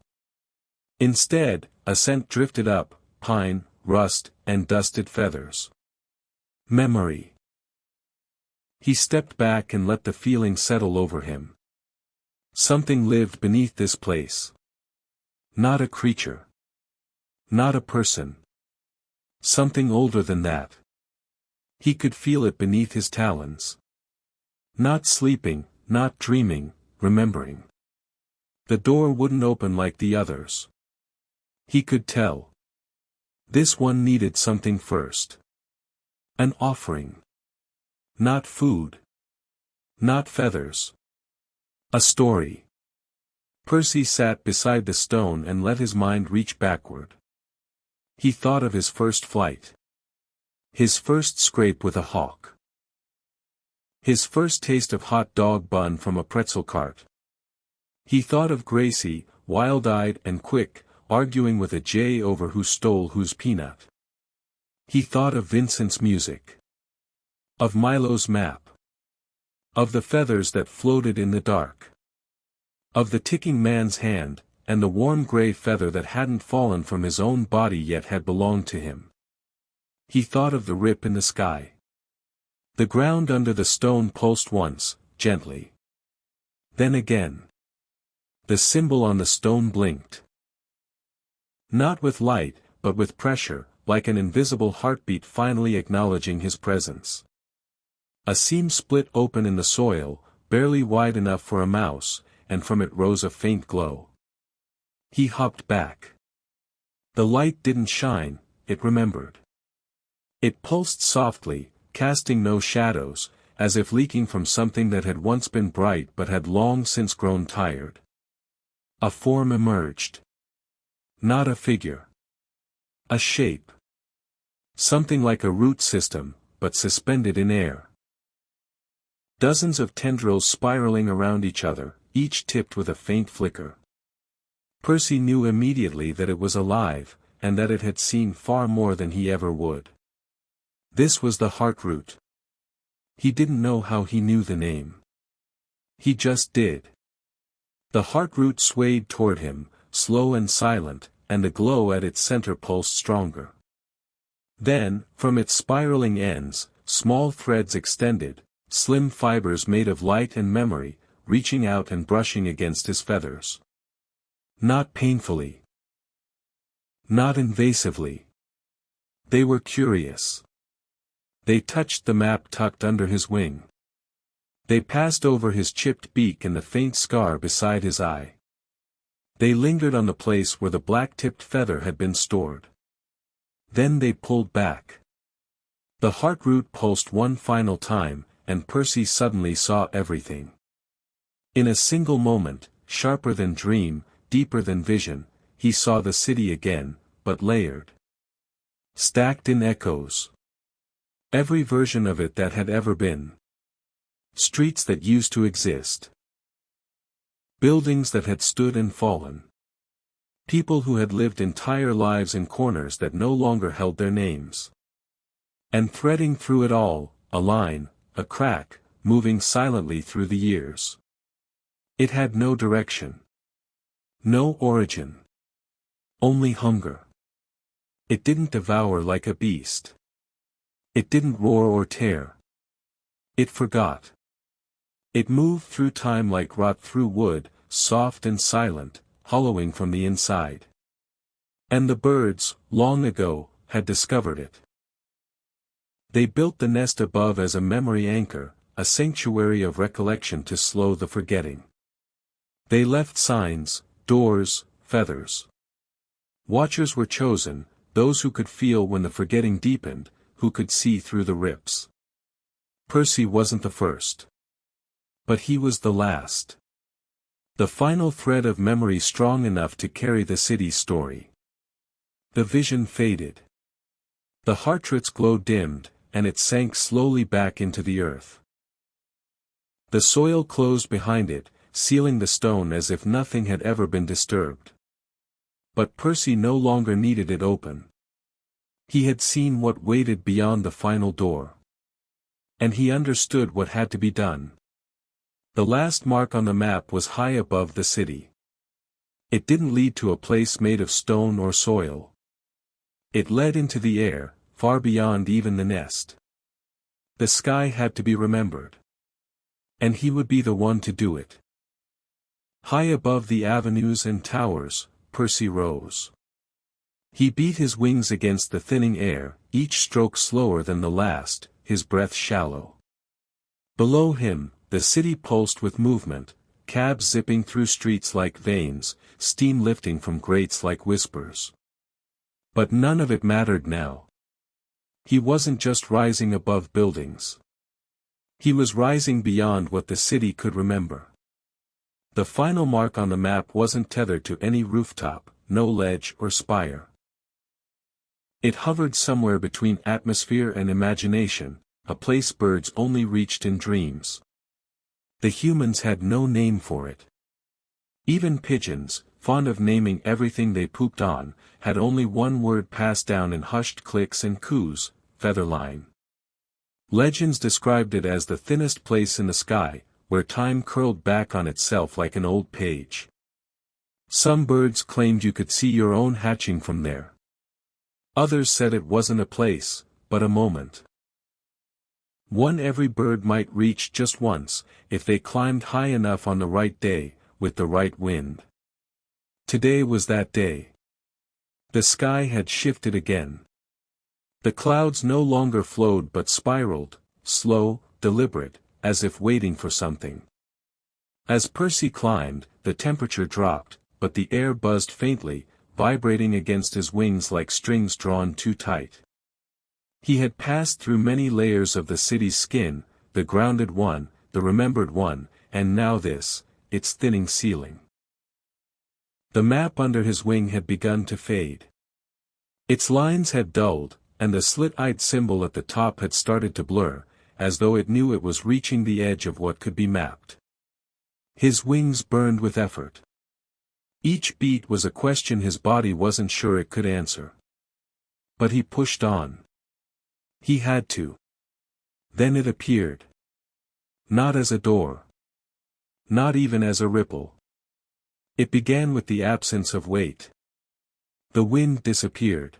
Instead, a scent drifted up, pine, rust, and dusted feathers. Memory. He stepped back and let the feeling settle over him. Something lived beneath this place. Not a creature. Not a person. Something older than that. He could feel it beneath his talons. Not sleeping, not dreaming, remembering. The door wouldn't open like the others. He could tell. This one needed something first. An offering. Not food. Not feathers. A story. Percy sat beside the stone and let his mind reach backward. He thought of his first flight. His first scrape with a hawk. His first taste of hot dog bun from a pretzel cart. He thought of Gracie, wild-eyed and quick, arguing with a jay over who stole whose peanut. He thought of Vincent's music. Of Milo's map. Of the feathers that floated in the dark. Of the ticking man's hand, and the warm gray feather that hadn't fallen from his own body yet had belonged to him. He thought of the rip in the sky. The ground under the stone pulsed once, gently. Then again. The symbol on the stone blinked. Not with light, but with pressure, like an invisible heartbeat finally acknowledging his presence. A seam split open in the soil, barely wide enough for a mouse, and from it rose a faint glow. He hopped back. The light didn't shine, it remembered. It pulsed softly, casting no shadows, as if leaking from something that had once been bright but had long since grown tired. A form emerged. Not a figure. A shape. Something like a root system, but suspended in air. Dozens of tendrils spiraling around each other, each tipped with a faint flicker. Percy knew immediately that it was alive, and that it had seen far more than he ever would. This was the heartroot. He didn't know how he knew the name. He just did. The heartroot swayed toward him, slow and silent, and the glow at its center pulsed stronger. Then, from its spiraling ends, small threads extended, slim fibers made of light and memory, reaching out and brushing against his feathers. Not painfully. Not invasively. They were curious. They touched the map tucked under his wing. They passed over his chipped beak and the faint scar beside his eye. They lingered on the place where the black-tipped feather had been stored. Then they pulled back. The heartroot pulsed one final time, and Percy suddenly saw everything. In a single moment, sharper than dream, deeper than vision, he saw the city again, but layered. Stacked in echoes. Every version of it that had ever been. Streets that used to exist. Buildings that had stood and fallen. People who had lived entire lives in corners that no longer held their names. And threading through it all, a line, a crack, moving silently through the years. It had no direction. No origin. Only hunger. It didn't devour like a beast. It didn't roar or tear. It forgot. It moved through time like rot through wood, soft and silent, hollowing from the inside. And the birds, long ago, had discovered it. They built the nest above as a memory anchor, a sanctuary of recollection to slow the forgetting. They left signs, doors, feathers. Watchers were chosen, those who could feel when the forgetting deepened, who could see through the rips. Percy wasn't the first. But he was the last. The final thread of memory strong enough to carry the city's story. The vision faded. The heartroot's glow dimmed, and it sank slowly back into the earth. The soil closed behind it, sealing the stone as if nothing had ever been disturbed. But Percy no longer needed it open. He had seen what waited beyond the final door. And he understood what had to be done. The last mark on the map was high above the city. It didn't lead to a place made of stone or soil. It led into the air, far beyond even the nest. The sky had to be remembered. And he would be the one to do it. High above the avenues and towers, Percy rose. He beat his wings against the thinning air, each stroke slower than the last, his breath shallow. Below him, the city pulsed with movement, cabs zipping through streets like veins, steam lifting from grates like whispers. But none of it mattered now. He wasn't just rising above buildings. He was rising beyond what the city could remember. The final mark on the map wasn't tethered to any rooftop, no ledge or spire. It hovered somewhere between atmosphere and imagination, a place birds only reached in dreams. The humans had no name for it. Even pigeons, fond of naming everything they pooped on, had only one word passed down in hushed clicks and coos: featherline. Legends described it as the thinnest place in the sky, where time curled back on itself like an old page. Some birds claimed you could see your own hatching from there. Others said it wasn't a place, but a moment. One every bird might reach just once, if they climbed high enough on the right day, with the right wind. Today was that day. The sky had shifted again. The clouds no longer flowed but spiraled, slow, deliberate, as if waiting for something. As Percy climbed, the temperature dropped, but the air buzzed faintly, vibrating against his wings like strings drawn too tight. He had passed through many layers of the city's skin, the grounded one, the remembered one, and now this, its thinning ceiling. The map under his wing had begun to fade. Its lines had dulled, and the slit-eyed symbol at the top had started to blur, as though it knew it was reaching the edge of what could be mapped. His wings burned with effort. Each beat was a question his body wasn't sure it could answer. But he pushed on. He had to. Then it appeared. Not as a door. Not even as a ripple. It began with the absence of weight. The wind disappeared.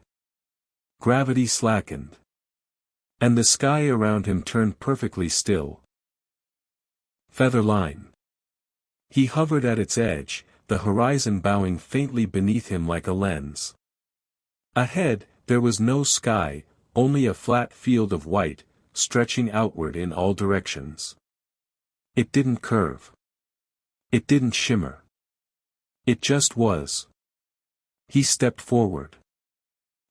Gravity slackened. And the sky around him turned perfectly still. Feather line. He hovered at its edge, the horizon bowing faintly beneath him like a lens. Ahead, there was no sky, only a flat field of white, stretching outward in all directions. It didn't curve. It didn't shimmer. It just was. He stepped forward.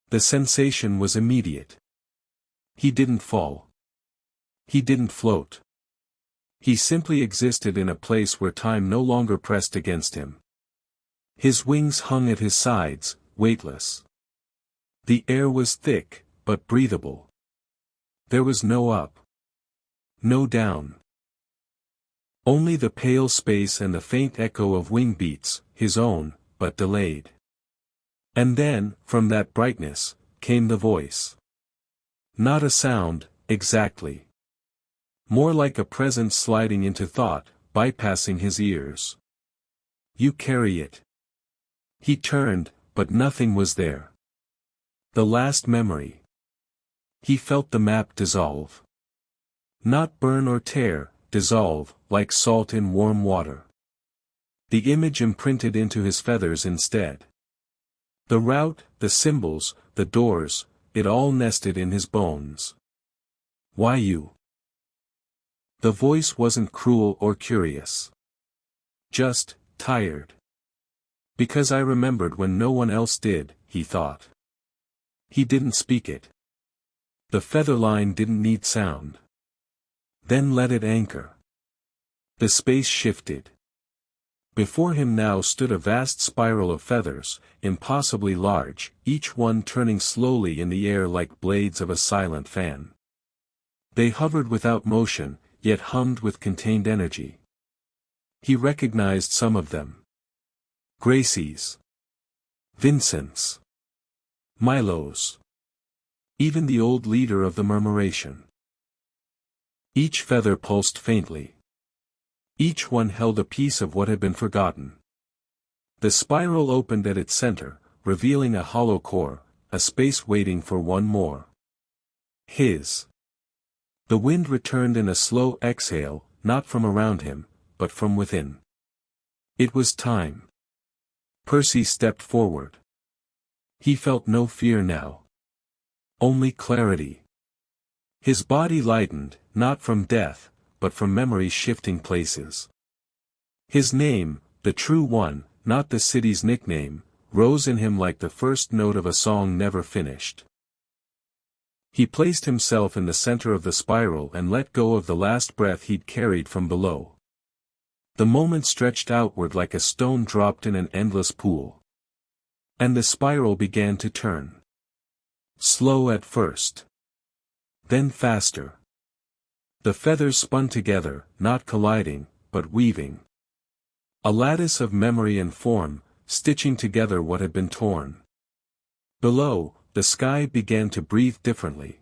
The sensation was immediate. He didn't fall. He didn't float. He simply existed in a place where time no longer pressed against him. His wings hung at his sides, weightless. The air was thick, but breathable. There was no up. No down. Only the pale space and the faint echo of wing beats, his own, but delayed. And then, from that brightness, came the voice. Not a sound, exactly. More like a presence sliding into thought, bypassing his ears. You carry it. He turned, but nothing was there. The last memory. He felt the map dissolve. Not burn or tear, dissolve, like salt in warm water. The image imprinted into his feathers instead. The route, the symbols, the doors, it all nested in his bones. Why you? The voice wasn't cruel or curious. Just, tired. Because I remembered when no one else did, he thought. He didn't speak it. The feather line didn't need sound. Then let it anchor. The space shifted. Before him now stood a vast spiral of feathers, impossibly large, each one turning slowly in the air like blades of a silent fan. They hovered without motion, yet hummed with contained energy. He recognized some of them. Gracie's. Vincent's. Milo's. Even the old leader of the murmuration. Each feather pulsed faintly. Each one held a piece of what had been forgotten. The spiral opened at its center, revealing a hollow core, a space waiting for one more. His. The wind returned in a slow exhale, not from around him, but from within. It was time. Percy stepped forward. He felt no fear now. Only clarity. His body lightened, not from death, but from memory's shifting places. His name, the true one, not the city's nickname, rose in him like the first note of a song never finished. He placed himself in the center of the spiral and let go of the last breath he'd carried from below. The moment stretched outward like a stone dropped in an endless pool. And the spiral began to turn. Slow at first. Then faster. The feathers spun together, not colliding, but weaving. A lattice of memory and form, stitching together what had been torn. Below, the sky began to breathe differently.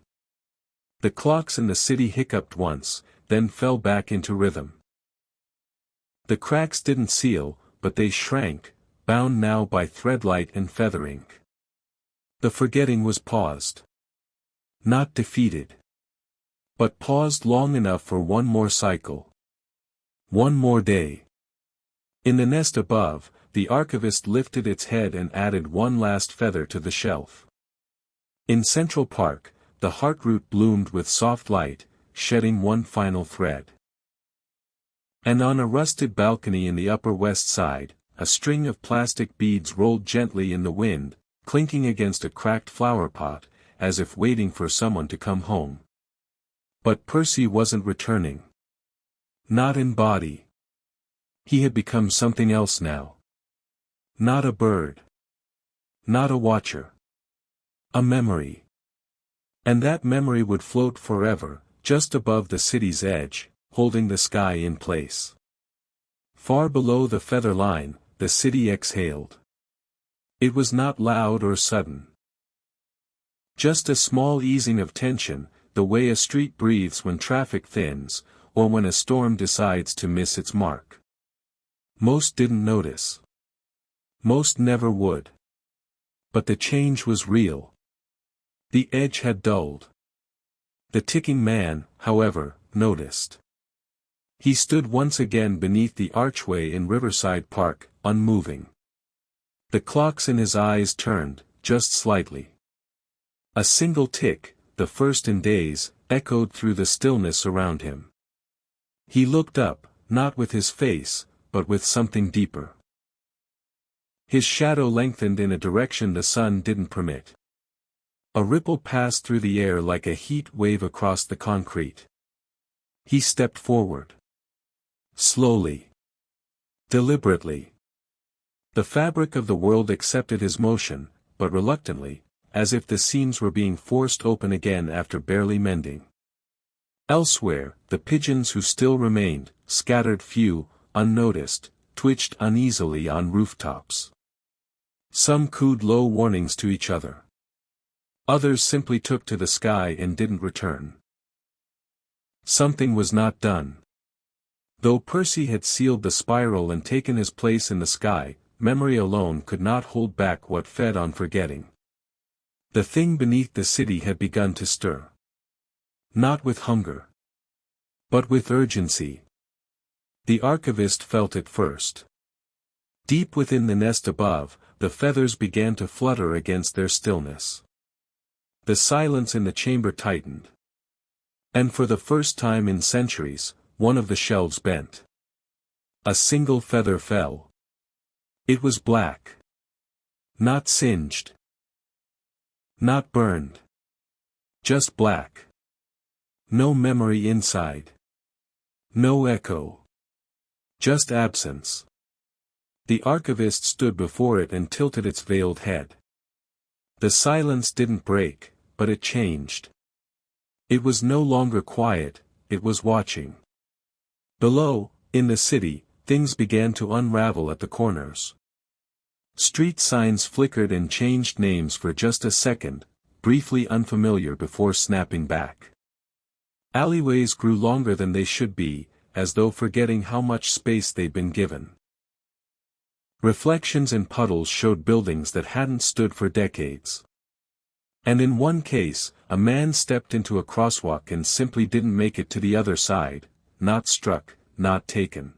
The clocks in the city hiccuped once, then fell back into rhythm. The cracks didn't seal, but they shrank, bound now by threadlight and feathering. The forgetting was paused. Not defeated. But paused long enough for one more cycle. One more day. In the nest above, the archivist lifted its head and added one last feather to the shelf. In Central Park, the heartroot bloomed with soft light, shedding one final thread. And on a rusted balcony in the Upper West Side, a string of plastic beads rolled gently in the wind, clinking against a cracked flower pot, as if waiting for someone to come home. But Percy wasn't returning. Not in body. He had become something else now. Not a bird. Not a watcher. A memory. And that memory would float forever, just above the city's edge, holding the sky in place. Far below the feather line, the city exhaled. It was not loud or sudden. Just a small easing of tension, the way a street breathes when traffic thins, or when a storm decides to miss its mark. Most didn't notice. Most never would. But the change was real. The edge had dulled. The ticking man, however, noticed. He stood once again beneath the archway in Riverside Park, unmoving. The clocks in his eyes turned, just slightly. A single tick, the first in days, echoed through the stillness around him. He looked up, not with his face, but with something deeper. His shadow lengthened in a direction the sun didn't permit. A ripple passed through the air like a heat wave across the concrete. He stepped forward. Slowly. Deliberately. The fabric of the world accepted his motion, but reluctantly, as if the seams were being forced open again after barely mending. Elsewhere, the pigeons who still remained, scattered few, unnoticed, twitched uneasily on rooftops. Some cooed low warnings to each other. Others simply took to the sky and didn't return. Something was not done. Though Percy had sealed the spiral and taken his place in the sky, memory alone could not hold back what fed on forgetting. The thing beneath the city had begun to stir. Not with hunger. But with urgency. The archivist felt it first. Deep within the nest above, the feathers began to flutter against their stillness. The silence in the chamber tightened. And for the first time in centuries, one of the shelves bent. A single feather fell. It was black. Not singed. Not burned. Just black. No memory inside. No echo. Just absence. The archivist stood before it and tilted its veiled head. The silence didn't break, but it changed. It was no longer quiet, it was watching. Below, in the city, things began to unravel at the corners. Street signs flickered and changed names for just a second, briefly unfamiliar before snapping back. Alleyways grew longer than they should be, as though forgetting how much space they'd been given. Reflections in puddles showed buildings that hadn't stood for decades. And in one case, a man stepped into a crosswalk and simply didn't make it to the other side, not struck, not taken.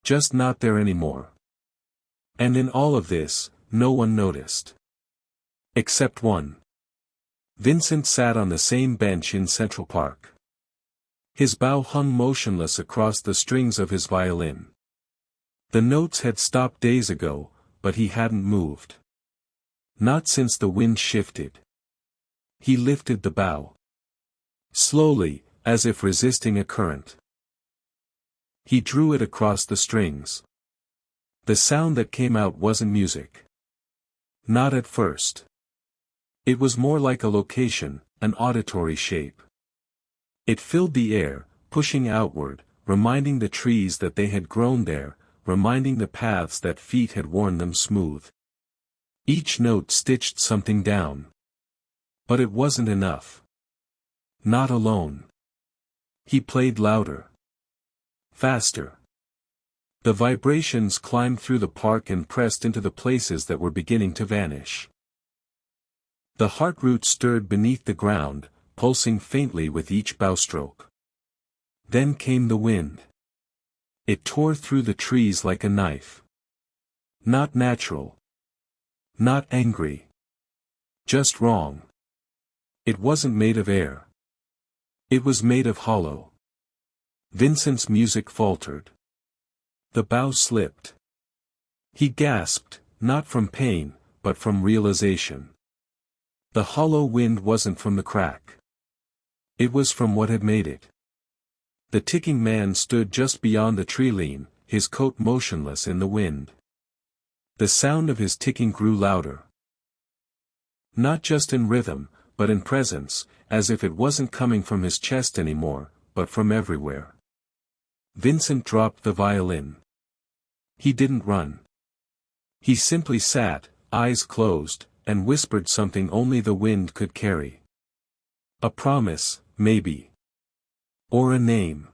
Just not there anymore. And in all of this, no one noticed. Except one. Vincent sat on the same bench in Central Park. His bow hung motionless across the strings of his violin. The notes had stopped days ago, but he hadn't moved. Not since the wind shifted. He lifted the bow. Slowly, as if resisting a current. He drew it across the strings. The sound that came out wasn't music. Not at first. It was more like a location, an auditory shape. It filled the air, pushing outward, reminding the trees that they had grown there, reminding the paths that feet had worn them smooth. Each note stitched something down. But it wasn't enough. Not alone. He played louder. Faster. The vibrations climbed through the park and pressed into the places that were beginning to vanish. The heartroot stirred beneath the ground, pulsing faintly with each bowstroke. Then came the wind. It tore through the trees like a knife. Not natural. Not angry. Just wrong. It wasn't made of air. It was made of hollow. Vincent's music faltered. The bow slipped. He gasped, not from pain, but from realization. The hollow wind wasn't from the crack. It was from what had made it. The ticking man stood just beyond the tree line, his coat motionless in the wind. The sound of his ticking grew louder. Not just in rhythm, but in presence, as if it wasn't coming from his chest anymore, but from everywhere. Vincent dropped the violin. He didn't run. He simply sat, eyes closed, and whispered something only the wind could carry. A promise, maybe. Or a name.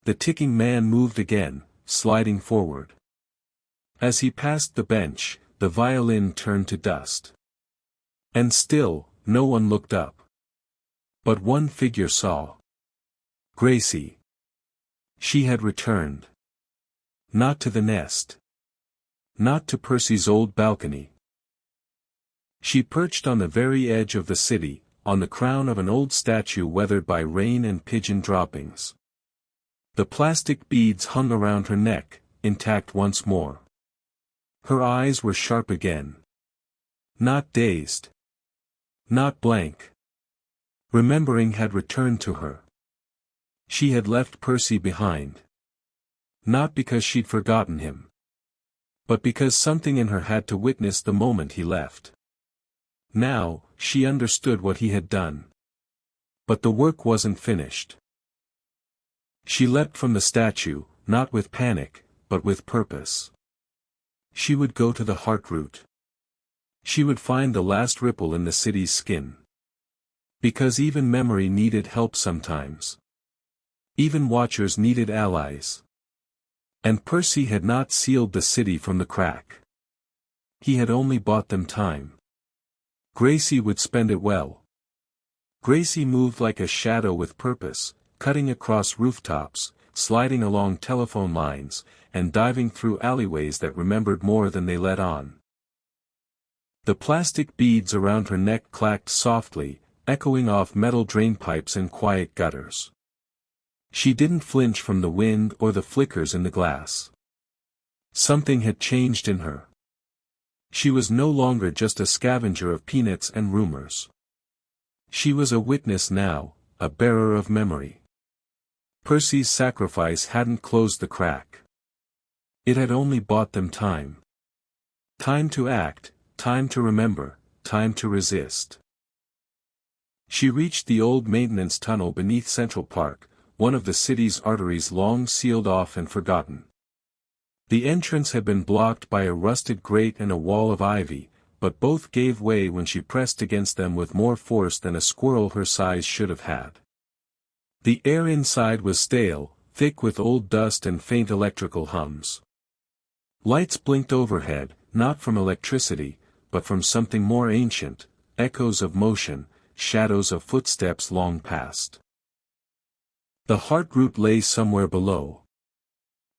The ticking man moved again, sliding forward. As he passed the bench, the violin turned to dust. And still, no one looked up. But one figure saw. Gracie. She had returned. Not to the nest. Not to Percy's old balcony. She perched on the very edge of the city, on the crown of an old statue weathered by rain and pigeon droppings. The plastic beads hung around her neck, intact once more. Her eyes were sharp again. Not dazed. Not blank. Remembering had returned to her. She had left Percy behind. Not because she'd forgotten him. But because something in her had to witness the moment he left. Now, she understood what he had done. But the work wasn't finished. She leapt from the statue, not with panic, but with purpose. She would go to the heart root. She would find the last ripple in the city's skin. Because even memory needed help sometimes. Even watchers needed allies. And Percy had not sealed the city from the crack. He had only bought them time. Gracie would spend it well. Gracie moved like a shadow with purpose, cutting across rooftops, sliding along telephone lines, and diving through alleyways that remembered more than they let on. The plastic beads around her neck clacked softly, echoing off metal drainpipes and quiet gutters. She didn't flinch from the wind or the flickers in the glass. Something had changed in her. She was no longer just a scavenger of peanuts and rumors. She was a witness now, a bearer of memory. Percy's sacrifice hadn't closed the crack. It had only bought them time. Time to act, time to remember, time to resist. She reached the old maintenance tunnel beneath Central Park, one of the city's arteries long sealed off and forgotten. The entrance had been blocked by a rusted grate and a wall of ivy, but both gave way when she pressed against them with more force than a squirrel her size should have had. The air inside was stale, thick with old dust and faint electrical hums. Lights blinked overhead, not from electricity, but from something more ancient, echoes of motion, shadows of footsteps long past. The heart root lay somewhere below.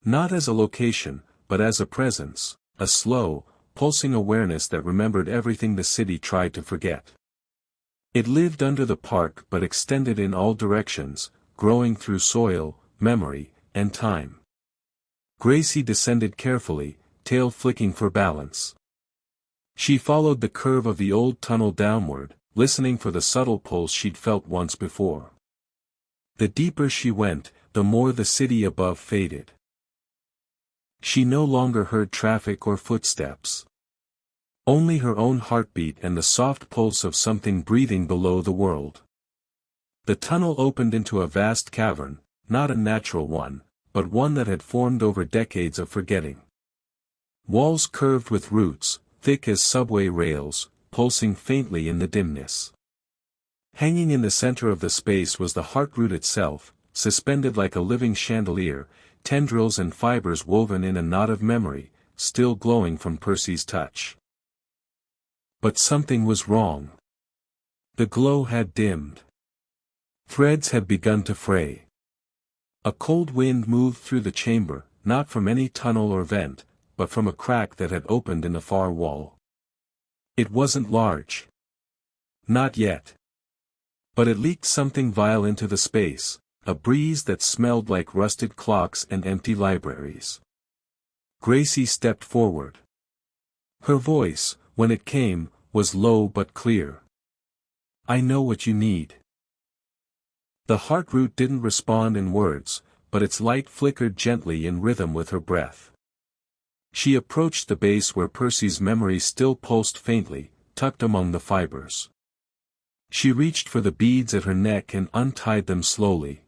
Not as a location, but as a presence, a slow, pulsing awareness that remembered everything the city tried to forget. It lived under the park but extended in all directions, growing through soil, memory, and time. Gracie descended carefully, tail flicking for balance. She followed the curve of the old tunnel downward, listening for the subtle pulse she'd felt once before. The deeper she went, the more the city above faded. She no longer heard traffic or footsteps. Only her own heartbeat and the soft pulse of something breathing below the world. The tunnel opened into a vast cavern, not a natural one, but one that had formed over decades of forgetting. Walls curved with roots, thick as subway rails, pulsing faintly in the dimness. Hanging in the center of the space was the heart root itself, suspended like a living chandelier, tendrils and fibers woven in a knot of memory, still glowing from Percy's touch. But something was wrong. The glow had dimmed. Threads had begun to fray. A cold wind moved through the chamber, not from any tunnel or vent, but from a crack that had opened in the far wall. It wasn't large. Not yet. But it leaked something vile into the space, a breeze that smelled like rusted clocks and empty libraries. Gracie stepped forward. Her voice, when it came, was low but clear. "I know what you need." The heartroot didn't respond in words, but its light flickered gently in rhythm with her breath. She approached the base where Percy's memory still pulsed faintly, tucked among the fibers. She reached for the beads at her neck and untied them slowly.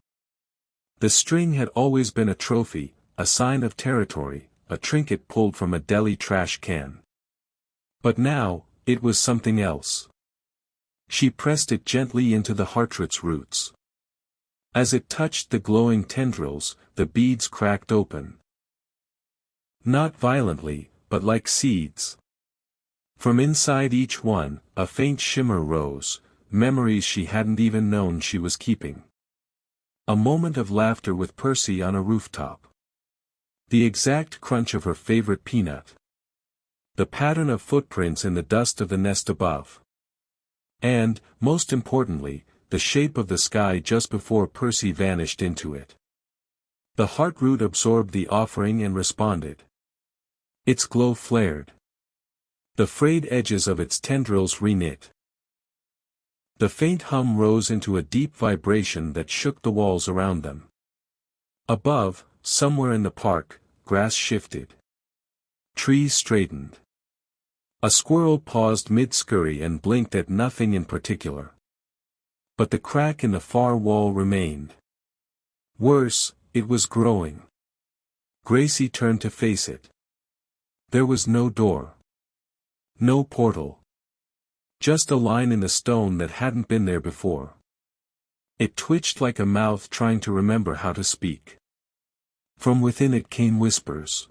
The string had always been a trophy, a sign of territory, a trinket pulled from a deli trash can. But now, it was something else. She pressed it gently into the heartroot's roots. As it touched the glowing tendrils, the beads cracked open. Not violently, but like seeds. From inside each one, a faint shimmer rose, memories she hadn't even known she was keeping. A moment of laughter with Percy on a rooftop. The exact crunch of her favorite peanut. The pattern of footprints in the dust of the nest above. And, most importantly, the shape of the sky just before Percy vanished into it. The heartroot absorbed the offering and responded. Its glow flared. The frayed edges of its tendrils reknit. The faint hum rose into a deep vibration that shook the walls around them. Above, somewhere in the park, grass shifted. Trees straightened. A squirrel paused mid-scurry and blinked at nothing in particular. But the crack in the far wall remained. Worse, it was growing. Gracie turned to face it. There was no door. No portal. Just a line in the stone that hadn't been there before. It twitched like a mouth trying to remember how to speak. From within it came whispers.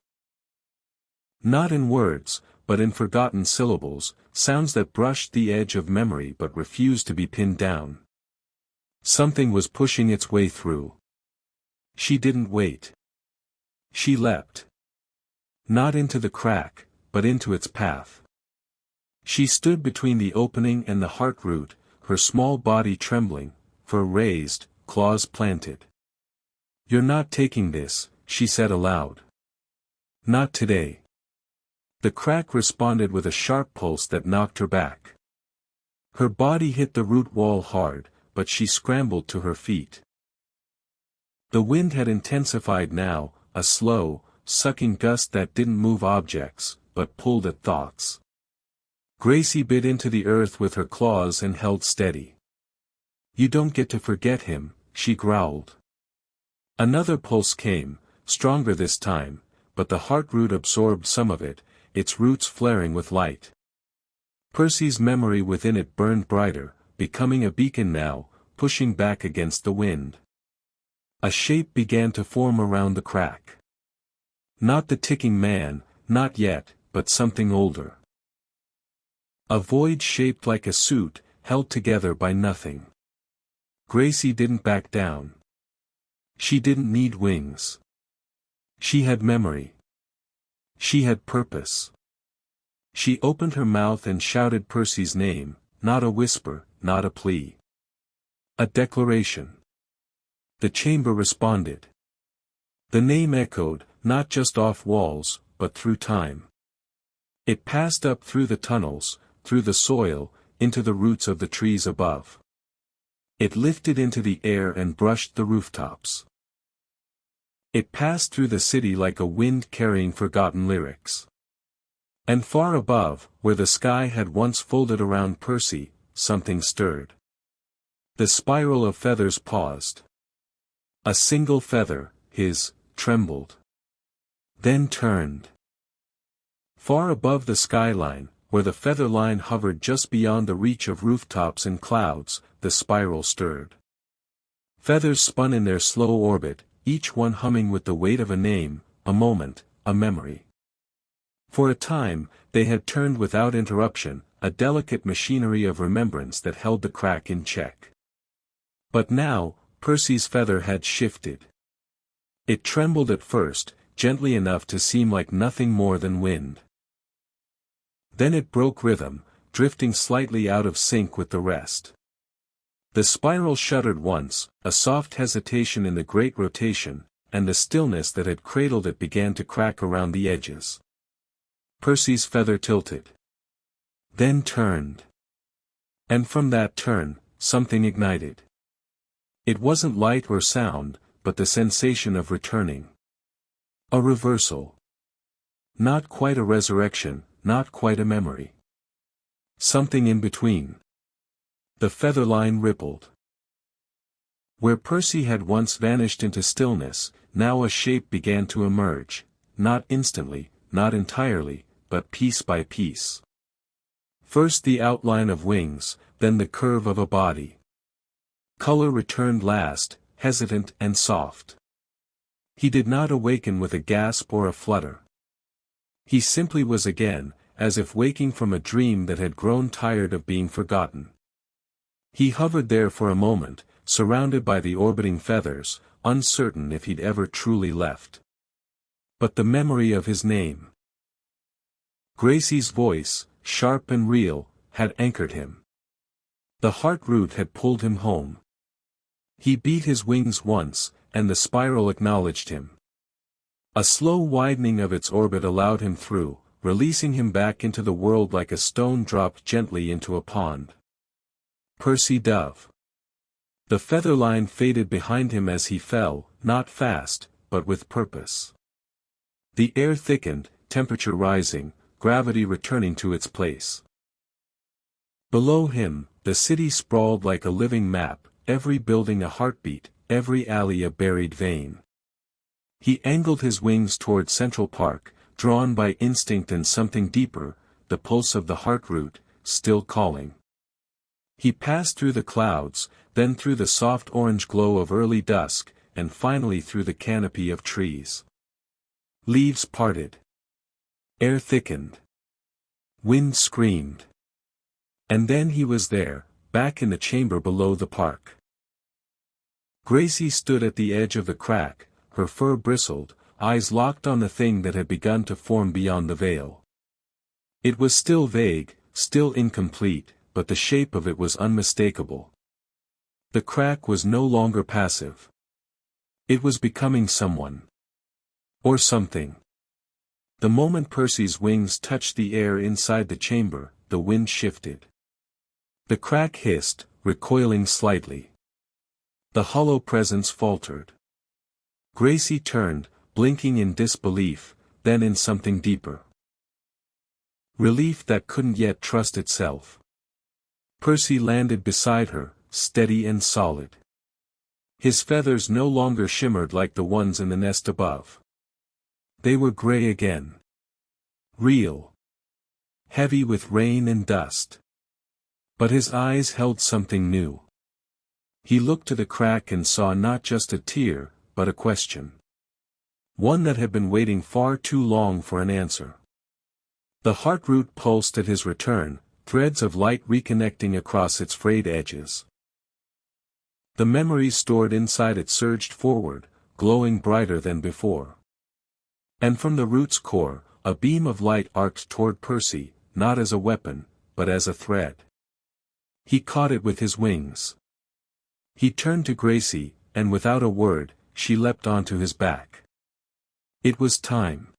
Not in words, but in forgotten syllables, sounds that brushed the edge of memory but refused to be pinned down. Something was pushing its way through. She didn't wait. She leapt. Not into the crack, but into its path. She stood between the opening and the heartroot, her small body trembling, fur raised, claws planted. "You're not taking this," she said aloud. "Not today." The crack responded with a sharp pulse that knocked her back. Her body hit the root wall hard, but she scrambled to her feet. The wind had intensified now, a slow, sucking gust that didn't move objects, but pulled at thoughts. Gracie bit into the earth with her claws and held steady. "You don't get to forget him," she growled. Another pulse came, stronger this time, but the heartroot absorbed some of it, its roots flaring with light. Percy's memory within it burned brighter, becoming a beacon now, pushing back against the wind. A shape began to form around the crack. Not the ticking man, not yet, but something older. A void shaped like a suit, held together by nothing. Gracie didn't back down. She didn't need wings. She had memory. She had purpose. She opened her mouth and shouted Percy's name, not a whisper, not a plea. A declaration. The chamber responded. The name echoed, not just off walls, but through time. It passed up through the tunnels, through the soil, into the roots of the trees above. It lifted into the air and brushed the rooftops. It passed through the city like a wind carrying forgotten lyrics. And far above, where the sky had once folded around Percy, something stirred. The spiral of feathers paused. A single feather, his, trembled. Then turned. Far above the skyline, where the feather line hovered just beyond the reach of rooftops and clouds, the spiral stirred. Feathers spun in their slow orbit, each one humming with the weight of a name, a moment, a memory. For a time, they had turned without interruption, a delicate machinery of remembrance that held the crack in check. But now, Percy's feather had shifted. It trembled at first, gently enough to seem like nothing more than wind. Then it broke rhythm, drifting slightly out of sync with the rest. The spiral shuddered once, a soft hesitation in the great rotation, and the stillness that had cradled it began to crack around the edges. Percy's feather tilted. Then turned. And from that turn, something ignited. It wasn't light or sound, but the sensation of returning. A reversal. Not quite a resurrection, not quite a memory. Something in between. The feather line rippled. Where Percy had once vanished into stillness, now a shape began to emerge, not instantly, not entirely, but piece by piece. First the outline of wings, then the curve of a body. Color returned last, hesitant and soft. He did not awaken with a gasp or a flutter. He simply was again, as if waking from a dream that had grown tired of being forgotten. He hovered there for a moment, surrounded by the orbiting feathers, uncertain if he'd ever truly left. But the memory of his name. Gracie's voice, sharp and real, had anchored him. The heart root had pulled him home. He beat his wings once, and the spiral acknowledged him. A slow widening of its orbit allowed him through, releasing him back into the world like a stone dropped gently into a pond. Percy Dove. The feather line faded behind him as he fell, not fast, but with purpose. The air thickened, temperature rising, gravity returning to its place. Below him, the city sprawled like a living map, every building a heartbeat, every alley a buried vein. He angled his wings toward Central Park, drawn by instinct and something deeper, the pulse of the heart root, still calling. He passed through the clouds, then through the soft orange glow of early dusk, and finally through the canopy of trees. Leaves parted. Air thickened. Wind screamed. And then he was there, back in the chamber below the park. Gracie stood at the edge of the crack, her fur bristled, eyes locked on the thing that had begun to form beyond the veil. It was still vague, still incomplete, but the shape of it was unmistakable. The crack was no longer passive. It was becoming someone. Or something. The moment Percy's wings touched the air inside the chamber, the wind shifted. The crack hissed, recoiling slightly. The hollow presence faltered. Gracie turned, blinking in disbelief, then in something deeper. Relief that couldn't yet trust itself. Percy landed beside her, steady and solid. His feathers no longer shimmered like the ones in the nest above. They were gray again. Real. Heavy with rain and dust. But his eyes held something new. He looked to the crack and saw not just a tear, but a question. One that had been waiting far too long for an answer. The heart root pulsed at his return, threads of light reconnecting across its frayed edges. The memories stored inside it surged forward, glowing brighter than before. And from the root's core, a beam of light arced toward Percy, not as a weapon, but as a thread. He caught it with his wings. He turned to Gracie, and without a word, she leapt onto his back. It was time.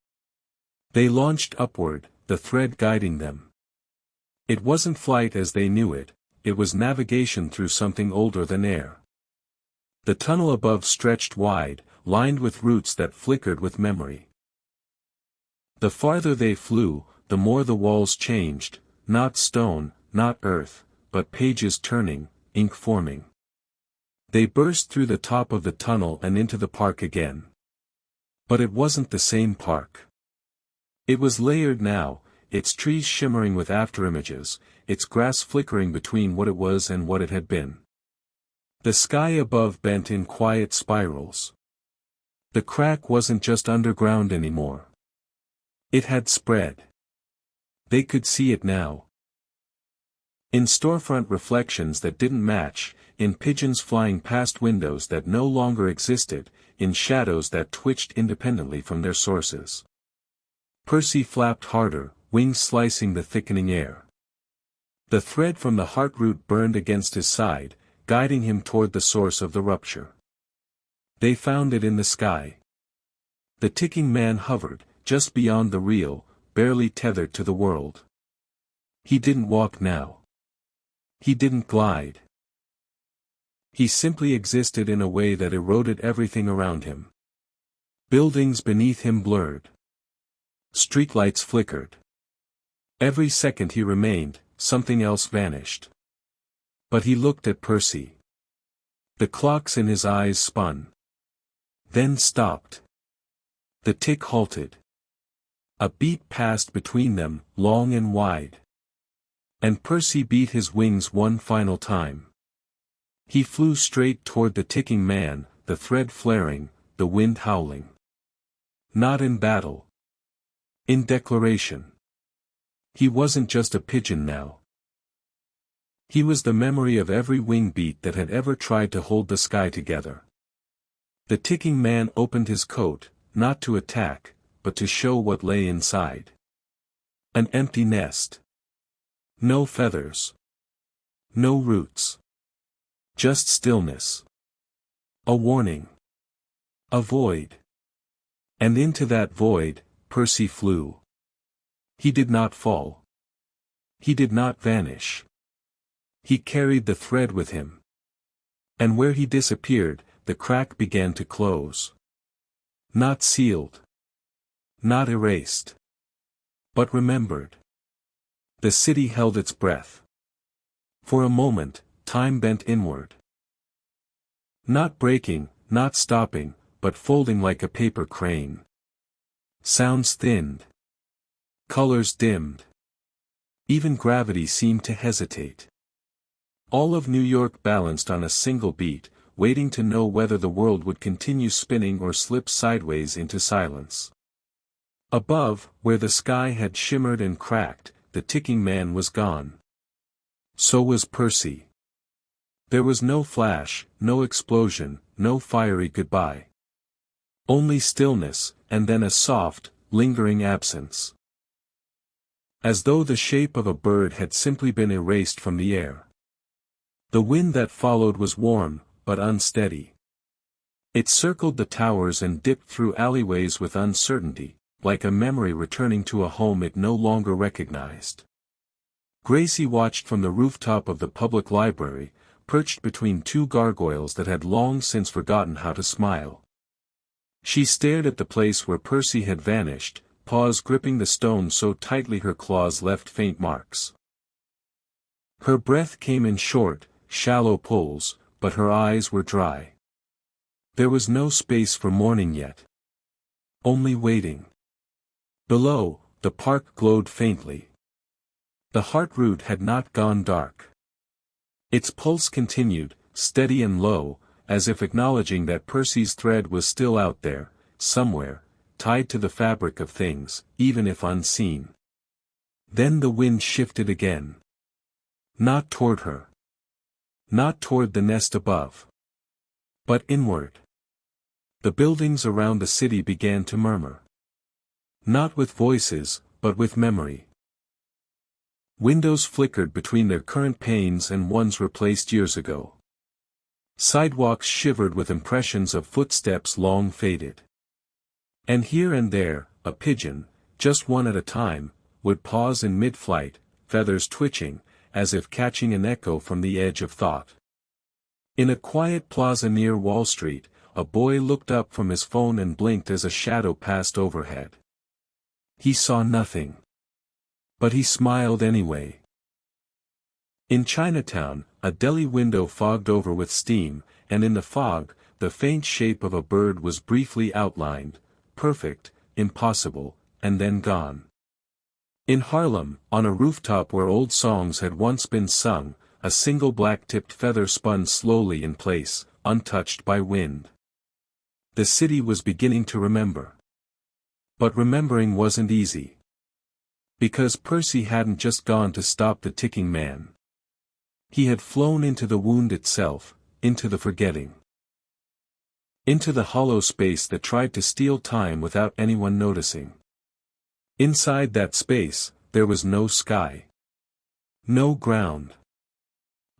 They launched upward, the thread guiding them. It wasn't flight as they knew it, it was navigation through something older than air. The tunnel above stretched wide, lined with roots that flickered with memory. The farther they flew, the more the walls changed, not stone, not earth, but pages turning, ink forming. They burst through the top of the tunnel and into the park again. But it wasn't the same park. It was layered now, its trees shimmering with afterimages, its grass flickering between what it was and what it had been. The sky above bent in quiet spirals. The crack wasn't just underground anymore. It had spread. They could see it now. In storefront reflections that didn't match, in pigeons flying past windows that no longer existed, in shadows that twitched independently from their sources. Percy flapped harder, wings slicing the thickening air. The thread from the heart root burned against his side, guiding him toward the source of the rupture. They found it in the sky. The ticking man hovered, just beyond the real, barely tethered to the world. He didn't walk now. He didn't glide. He simply existed in a way that eroded everything around him. Buildings beneath him blurred. Streetlights flickered. Every second he remained, something else vanished. But he looked at Percy. The clocks in his eyes spun. Then stopped. The tick halted. A beat passed between them, long and wide. And Percy beat his wings one final time. He flew straight toward the ticking man, the thread flaring, the wind howling. Not in battle. In declaration. He wasn't just a pigeon now. He was the memory of every wing beat that had ever tried to hold the sky together. The ticking man opened his coat, not to attack, but to show what lay inside. An empty nest. No feathers. No roots. Just stillness. A warning. A void. And into that void, Percy flew. He did not fall. He did not vanish. He carried the thread with him. And where he disappeared, the crack began to close. Not sealed. Not erased. But remembered. The city held its breath. For a moment, time bent inward. Not breaking, not stopping, but folding like a paper crane. Sounds thinned. Colors dimmed. Even gravity seemed to hesitate. All of New York balanced on a single beat, waiting to know whether the world would continue spinning or slip sideways into silence. Above, where the sky had shimmered and cracked, the ticking man was gone. So was Percy. There was no flash, no explosion, no fiery goodbye. Only stillness, and then a soft, lingering absence. As though the shape of a bird had simply been erased from the air. The wind that followed was warm, but unsteady. It circled the towers and dipped through alleyways with uncertainty, like a memory returning to a home it no longer recognized. Gracie watched from the rooftop of the public library, perched between two gargoyles that had long since forgotten how to smile. She stared at the place where Percy had vanished, paws gripping the stone so tightly her claws left faint marks. Her breath came in short, shallow pulls, but her eyes were dry. There was no space for mourning yet. Only waiting. Below, the park glowed faintly. The heart root had not gone dark. Its pulse continued, steady and low, as if acknowledging that Percy's thread was still out there, somewhere, tied to the fabric of things, even if unseen. Then the wind shifted again. Not toward her. Not toward the nest above. But inward. The buildings around the city began to murmur. Not with voices, but with memory. Windows flickered between their current panes and ones replaced years ago. Sidewalks shivered with impressions of footsteps long faded. And here and there, a pigeon, just one at a time, would pause in mid-flight, feathers twitching, as if catching an echo from the edge of thought. In a quiet plaza near Wall Street, a boy looked up from his phone and blinked as a shadow passed overhead. He saw nothing. But he smiled anyway. In Chinatown, a deli window fogged over with steam, and in the fog, the faint shape of a bird was briefly outlined, perfect, impossible, and then gone. In Harlem, on a rooftop where old songs had once been sung, a single black-tipped feather spun slowly in place, untouched by wind. The city was beginning to remember. But remembering wasn't easy. Because Percy hadn't just gone to stop the ticking man. He had flown into the wound itself, into the forgetting. Into the hollow space that tried to steal time without anyone noticing. Inside that space, there was no sky. No ground.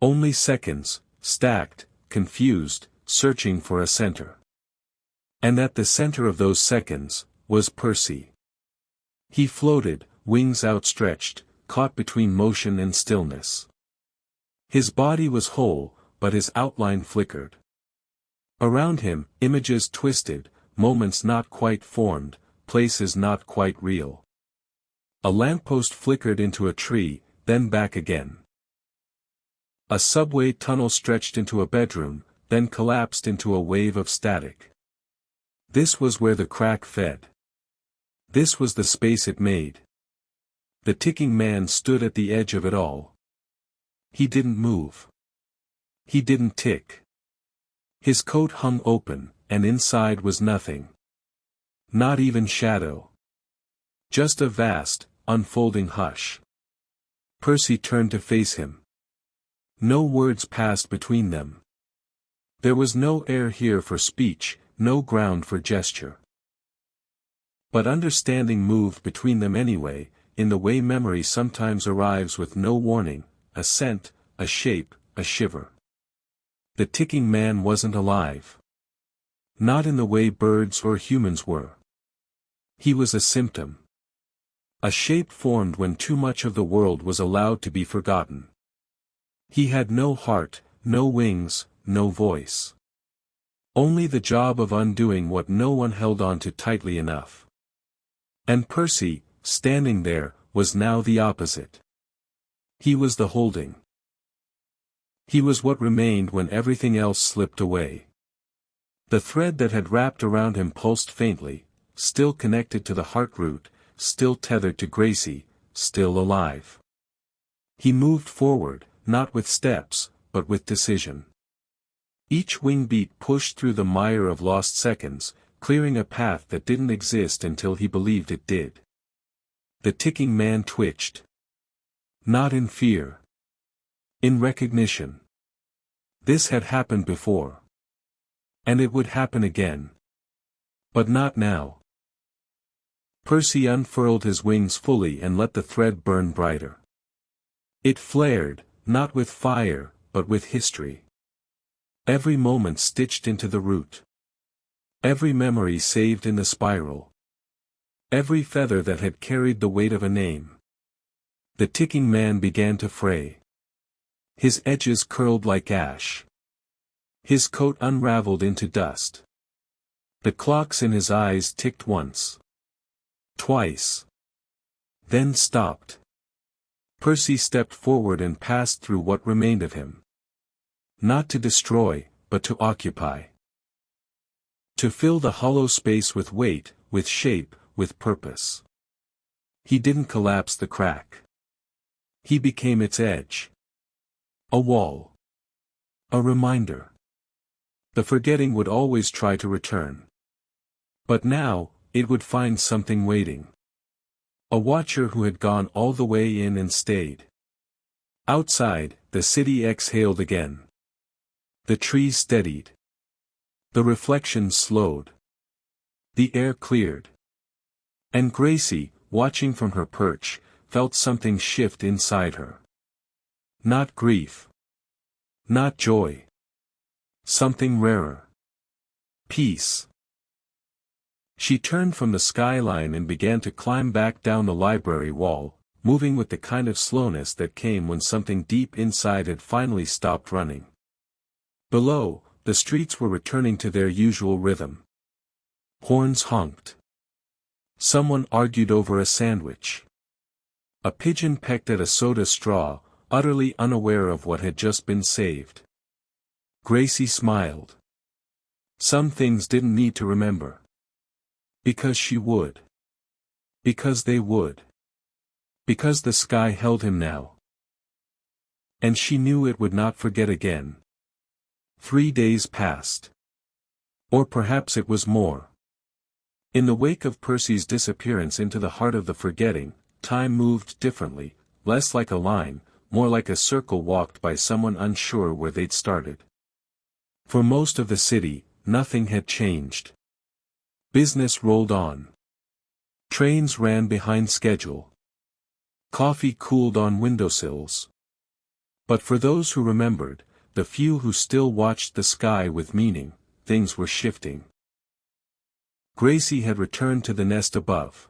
Only seconds, stacked, confused, searching for a center. And at the center of those seconds, was Percy. He floated, wings outstretched, caught between motion and stillness. His body was whole, but his outline flickered. Around him, images twisted, moments not quite formed, places not quite real. A lamppost flickered into a tree, then back again. A subway tunnel stretched into a bedroom, then collapsed into a wave of static. This was where the crack fed. This was the space it made. The ticking man stood at the edge of it all. He didn't move. He didn't tick. His coat hung open, and inside was nothing. Not even shadow. Just a vast, unfolding hush. Percy turned to face him. No words passed between them. There was no air here for speech, no ground for gesture. But understanding moved between them anyway, in the way memory sometimes arrives with no warning, a scent, a shape, a shiver. The ticking man wasn't alive. Not in the way birds or humans were. He was a symptom. A shape formed when too much of the world was allowed to be forgotten. He had no heart, no wings, no voice. Only the job of undoing what no one held on to tightly enough. And Percy, standing there, was now the opposite. He was the holding. He was what remained when everything else slipped away. The thread that had wrapped around him pulsed faintly, still connected to the heart root, still tethered to Gracie, still alive. He moved forward, not with steps, but with decision. Each wing beat pushed through the mire of lost seconds, clearing a path that didn't exist until he believed it did. The ticking man twitched. Not in fear. In recognition. This had happened before. And it would happen again. But not now. Percy unfurled his wings fully and let the thread burn brighter. It flared, not with fire, but with history. Every moment stitched into the root. Every memory saved in the spiral. Every feather that had carried the weight of a name. The ticking man began to fray. His edges curled like ash. His coat unraveled into dust. The clocks in his eyes ticked once. Twice. Then stopped. Percy stepped forward and passed through what remained of him. Not to destroy, but to occupy. To fill the hollow space with weight, with shape, with purpose. He didn't collapse the crack. He became its edge. A wall. A reminder. The forgetting would always try to return. But now, it would find something waiting. A watcher who had gone all the way in and stayed. Outside, the city exhaled again. The trees steadied. The reflections slowed. The air cleared. And Gracie, watching from her perch, felt something shift inside her. Not grief. Not joy. Something rarer. Peace. She turned from the skyline and began to climb back down the library wall, moving with the kind of slowness that came when something deep inside had finally stopped running. Below, the streets were returning to their usual rhythm. Horns honked. Someone argued over a sandwich. A pigeon pecked at a soda straw, utterly unaware of what had just been saved. Gracie smiled. Some things didn't need to remember. Because she would. Because they would. Because the sky held him now. And she knew it would not forget again. 3 days passed. Or perhaps it was more. In the wake of Percy's disappearance into the heart of the forgetting, time moved differently, less like a line, more like a circle walked by someone unsure where they'd started. For most of the city, nothing had changed. Business rolled on. Trains ran behind schedule. Coffee cooled on windowsills. But for those who remembered, the few who still watched the sky with meaning, things were shifting. Gracie had returned to the nest above.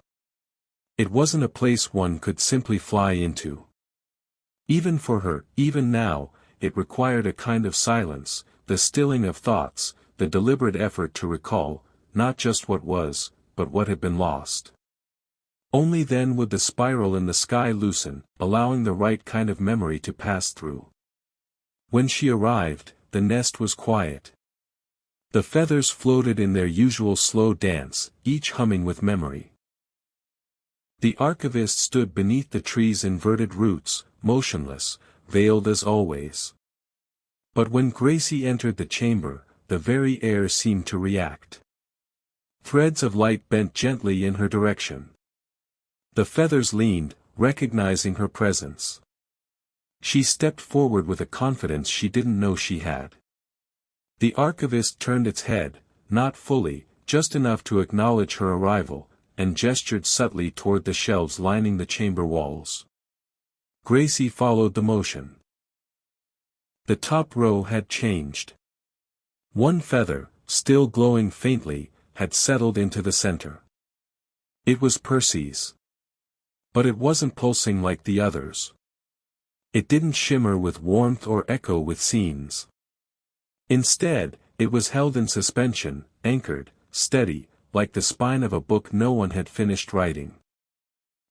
It wasn't a place one could simply fly into. Even for her, even now, it required a kind of silence, the stilling of thoughts, the deliberate effort to recall, not just what was, but what had been lost. Only then would the spiral in the sky loosen, allowing the right kind of memory to pass through. When she arrived, the nest was quiet. The feathers floated in their usual slow dance, each humming with memory. The archivist stood beneath the tree's inverted roots, motionless, veiled as always. But when Gracie entered the chamber, the very air seemed to react. Threads of light bent gently in her direction. The feathers leaned, recognizing her presence. She stepped forward with a confidence she didn't know she had. The archivist turned its head, not fully, just enough to acknowledge her arrival, and gestured subtly toward the shelves lining the chamber walls. Gracie followed the motion. The top row had changed. One feather, still glowing faintly, had settled into the center. It was Percy's. But it wasn't pulsing like the others. It didn't shimmer with warmth or echo with scenes. Instead, it was held in suspension, anchored, steady, like the spine of a book no one had finished writing.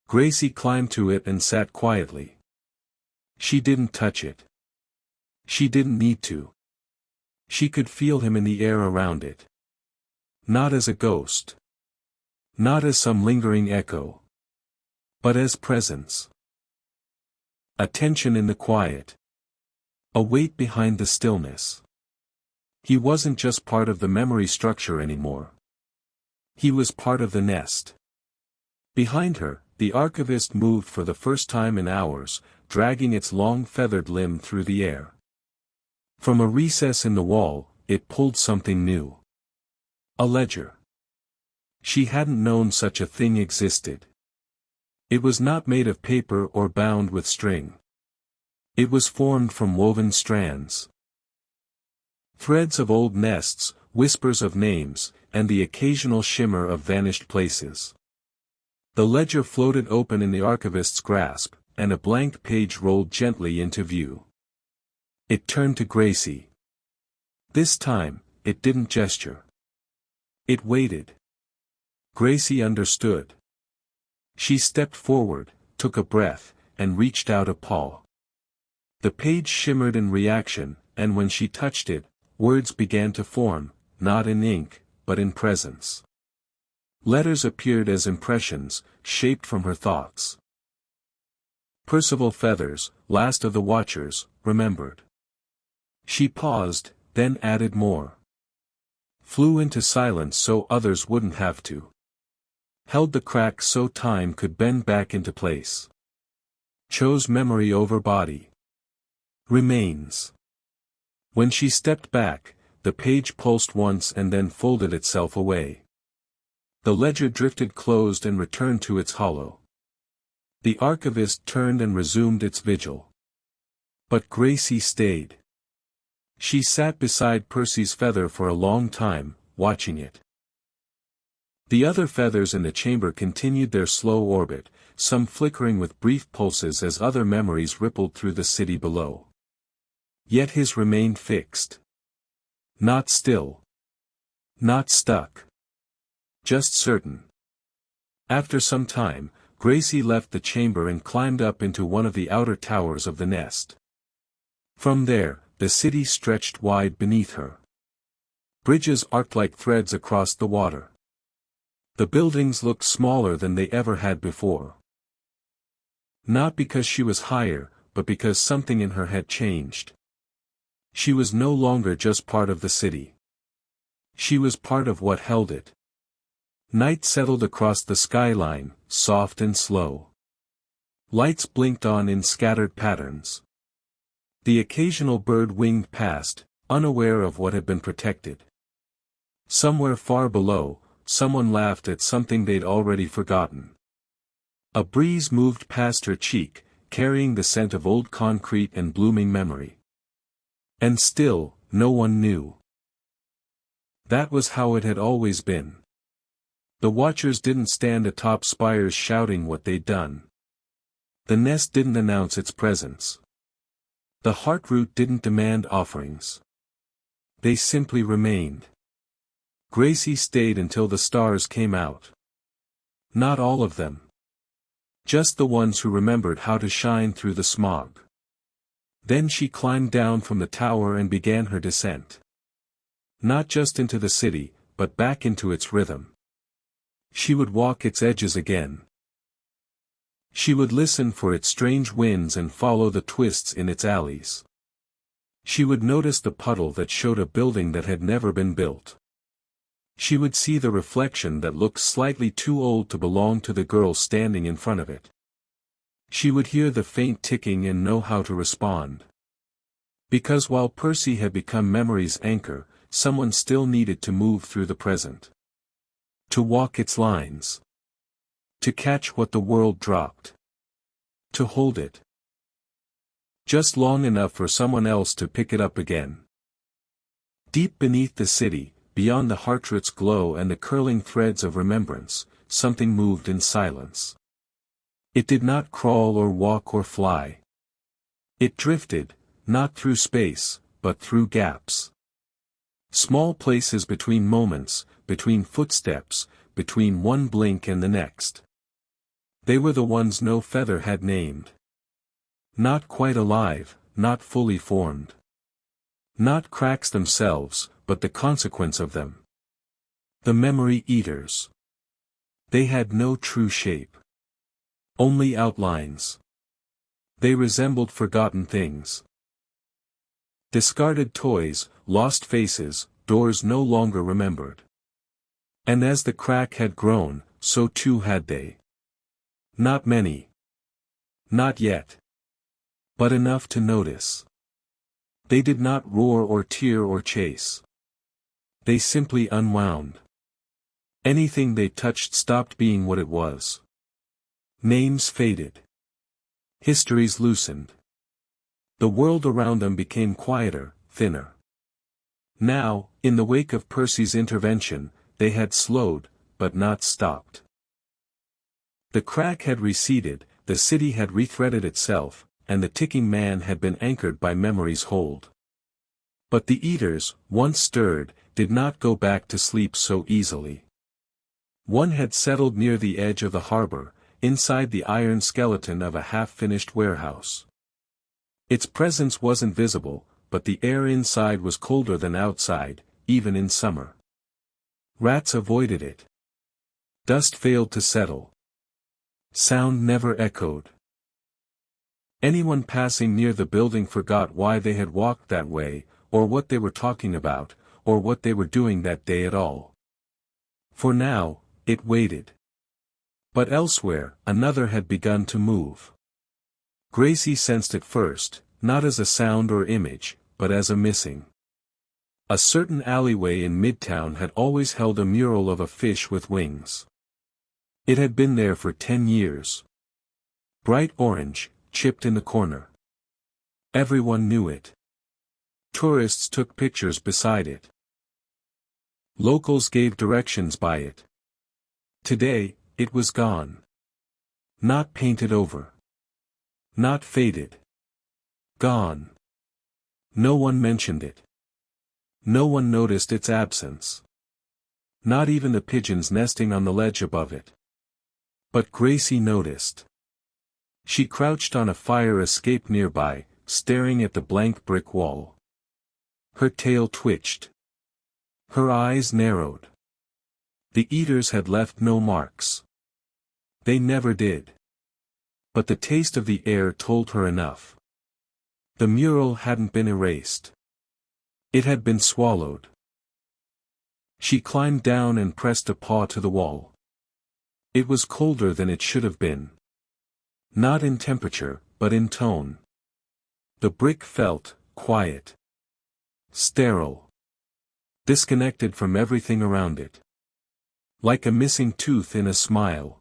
Gracie climbed to it and sat quietly. She didn't touch it. She didn't need to. She could feel him in the air around it. Not as a ghost. Not as some lingering echo. But as presence. A tension in the quiet. A weight behind the stillness. He wasn't just part of the memory structure anymore. He was part of the nest. Behind her, the archivist moved for the first time in hours, dragging its long feathered limb through the air. From a recess in the wall, it pulled something new. A ledger. She hadn't known such a thing existed. It was not made of paper or bound with string. It was formed from woven strands. Threads of old nests, whispers of names, and the occasional shimmer of vanished places. The ledger floated open in the archivist's grasp, and a blank page rolled gently into view. It turned to Gracie. This time, it didn't gesture. It waited. Gracie understood. She stepped forward, took a breath, and reached out a paw. The page shimmered in reaction, and when she touched it, words began to form, not in ink, but in presence. Letters appeared as impressions, shaped from her thoughts. Percival Feathers, last of the Watchers, remembered. She paused, then added more. Flew into silence so others wouldn't have to. Held the crack so time could bend back into place. Chose memory over body. Remains. When she stepped back, the page pulsed once and then folded itself away. The ledger drifted closed and returned to its hollow. The archivist turned and resumed its vigil. But Gracie stayed. She sat beside Percy's feather for a long time, watching it. The other feathers in the chamber continued their slow orbit, some flickering with brief pulses as other memories rippled through the city below. Yet his remained fixed. Not still. Not stuck. Just certain. After some time, Gracie left the chamber and climbed up into one of the outer towers of the nest. From there, the city stretched wide beneath her. Bridges arced like threads across the water. The buildings looked smaller than they ever had before. Not because she was higher, but because something in her had changed. She was no longer just part of the city. She was part of what held it. Night settled across the skyline, soft and slow. Lights blinked on in scattered patterns. The occasional bird winged past, unaware of what had been protected. Somewhere far below, someone laughed at something they'd already forgotten. A breeze moved past her cheek, carrying the scent of old concrete and blooming memory. And still, no one knew. That was how it had always been. The watchers didn't stand atop spires shouting what they'd done. The nest didn't announce its presence. The heartroot didn't demand offerings. They simply remained. Gracie stayed until the stars came out. Not all of them. Just the ones who remembered how to shine through the smog. Then she climbed down from the tower and began her descent. Not just into the city, but back into its rhythm. She would walk its edges again. She would listen for its strange winds and follow the twists in its alleys. She would notice the puddle that showed a building that had never been built. She would see the reflection that looked slightly too old to belong to the girl standing in front of it. She would hear the faint ticking and know how to respond. Because while Percy had become memory's anchor, someone still needed to move through the present. To walk its lines. To catch what the world dropped. To hold it. Just long enough for someone else to pick it up again. Deep beneath the city, beyond the heartroot's glow and the curling threads of remembrance, something moved in silence. It did not crawl or walk or fly. It drifted, not through space, but through gaps. Small places between moments, between footsteps, between one blink and the next. They were the ones no feather had named. Not quite alive, not fully formed. Not cracks themselves, but the consequence of them. The memory eaters. They had no true shape. Only outlines. They resembled forgotten things. Discarded toys, lost faces, doors no longer remembered. And as the crack had grown, so too had they. Not many. Not yet. But enough to notice. They did not roar or tear or chase. They simply unwound. Anything they touched stopped being what it was. Names faded. Histories loosened. The world around them became quieter, thinner. Now, in the wake of Percy's intervention, they had slowed, but not stopped. The crack had receded, the city had rethreaded itself, and the ticking man had been anchored by memory's hold. But the eaters, once stirred, did not go back to sleep so easily. One had settled near the edge of the harbor, inside the iron skeleton of a half-finished warehouse. Its presence wasn't visible, but the air inside was colder than outside, even in summer. Rats avoided it. Dust failed to settle. Sound never echoed. Anyone passing near the building forgot why they had walked that way, or what they were talking about, or what they were doing that day at all. For now, it waited. But elsewhere, another had begun to move. Gracie sensed it first, not as a sound or image, but as a missing. A certain alleyway in Midtown had always held a mural of a fish with wings. It had been there for 10 years. Bright orange, chipped in the corner. Everyone knew it. Tourists took pictures beside it. Locals gave directions by it. Today, it was gone. Not painted over. Not faded. Gone. No one mentioned it. No one noticed its absence. Not even the pigeons nesting on the ledge above it. But Gracie noticed. She crouched on a fire escape nearby, staring at the blank brick wall. Her tail twitched. Her eyes narrowed. The eaters had left no marks. They never did. But the taste of the air told her enough. The mural hadn't been erased. It had been swallowed. She climbed down and pressed a paw to the wall. It was colder than it should have been. Not in temperature, but in tone. The brick felt quiet. Sterile. Disconnected from everything around it. Like a missing tooth in a smile.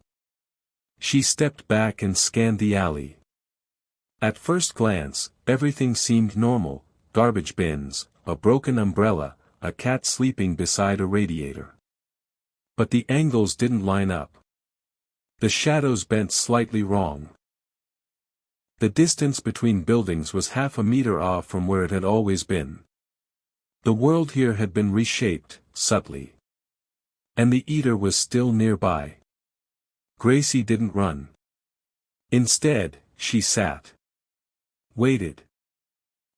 She stepped back and scanned the alley. At first glance, everything seemed normal, garbage bins, a broken umbrella, a cat sleeping beside a radiator. But the angles didn't line up. The shadows bent slightly wrong. The distance between buildings was half a meter off from where it had always been. The world here had been reshaped, subtly. And the eater was still nearby. Gracie didn't run. Instead, she sat. Waited.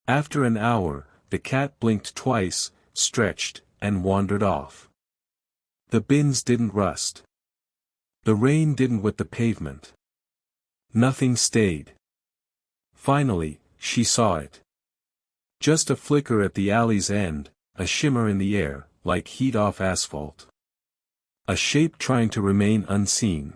After an hour, the cat blinked twice, stretched, and wandered off. The bins didn't rust. The rain didn't wet the pavement. Nothing stayed. Finally, she saw it. Just a flicker at the alley's end, a shimmer in the air, like heat off asphalt. A shape trying to remain unseen.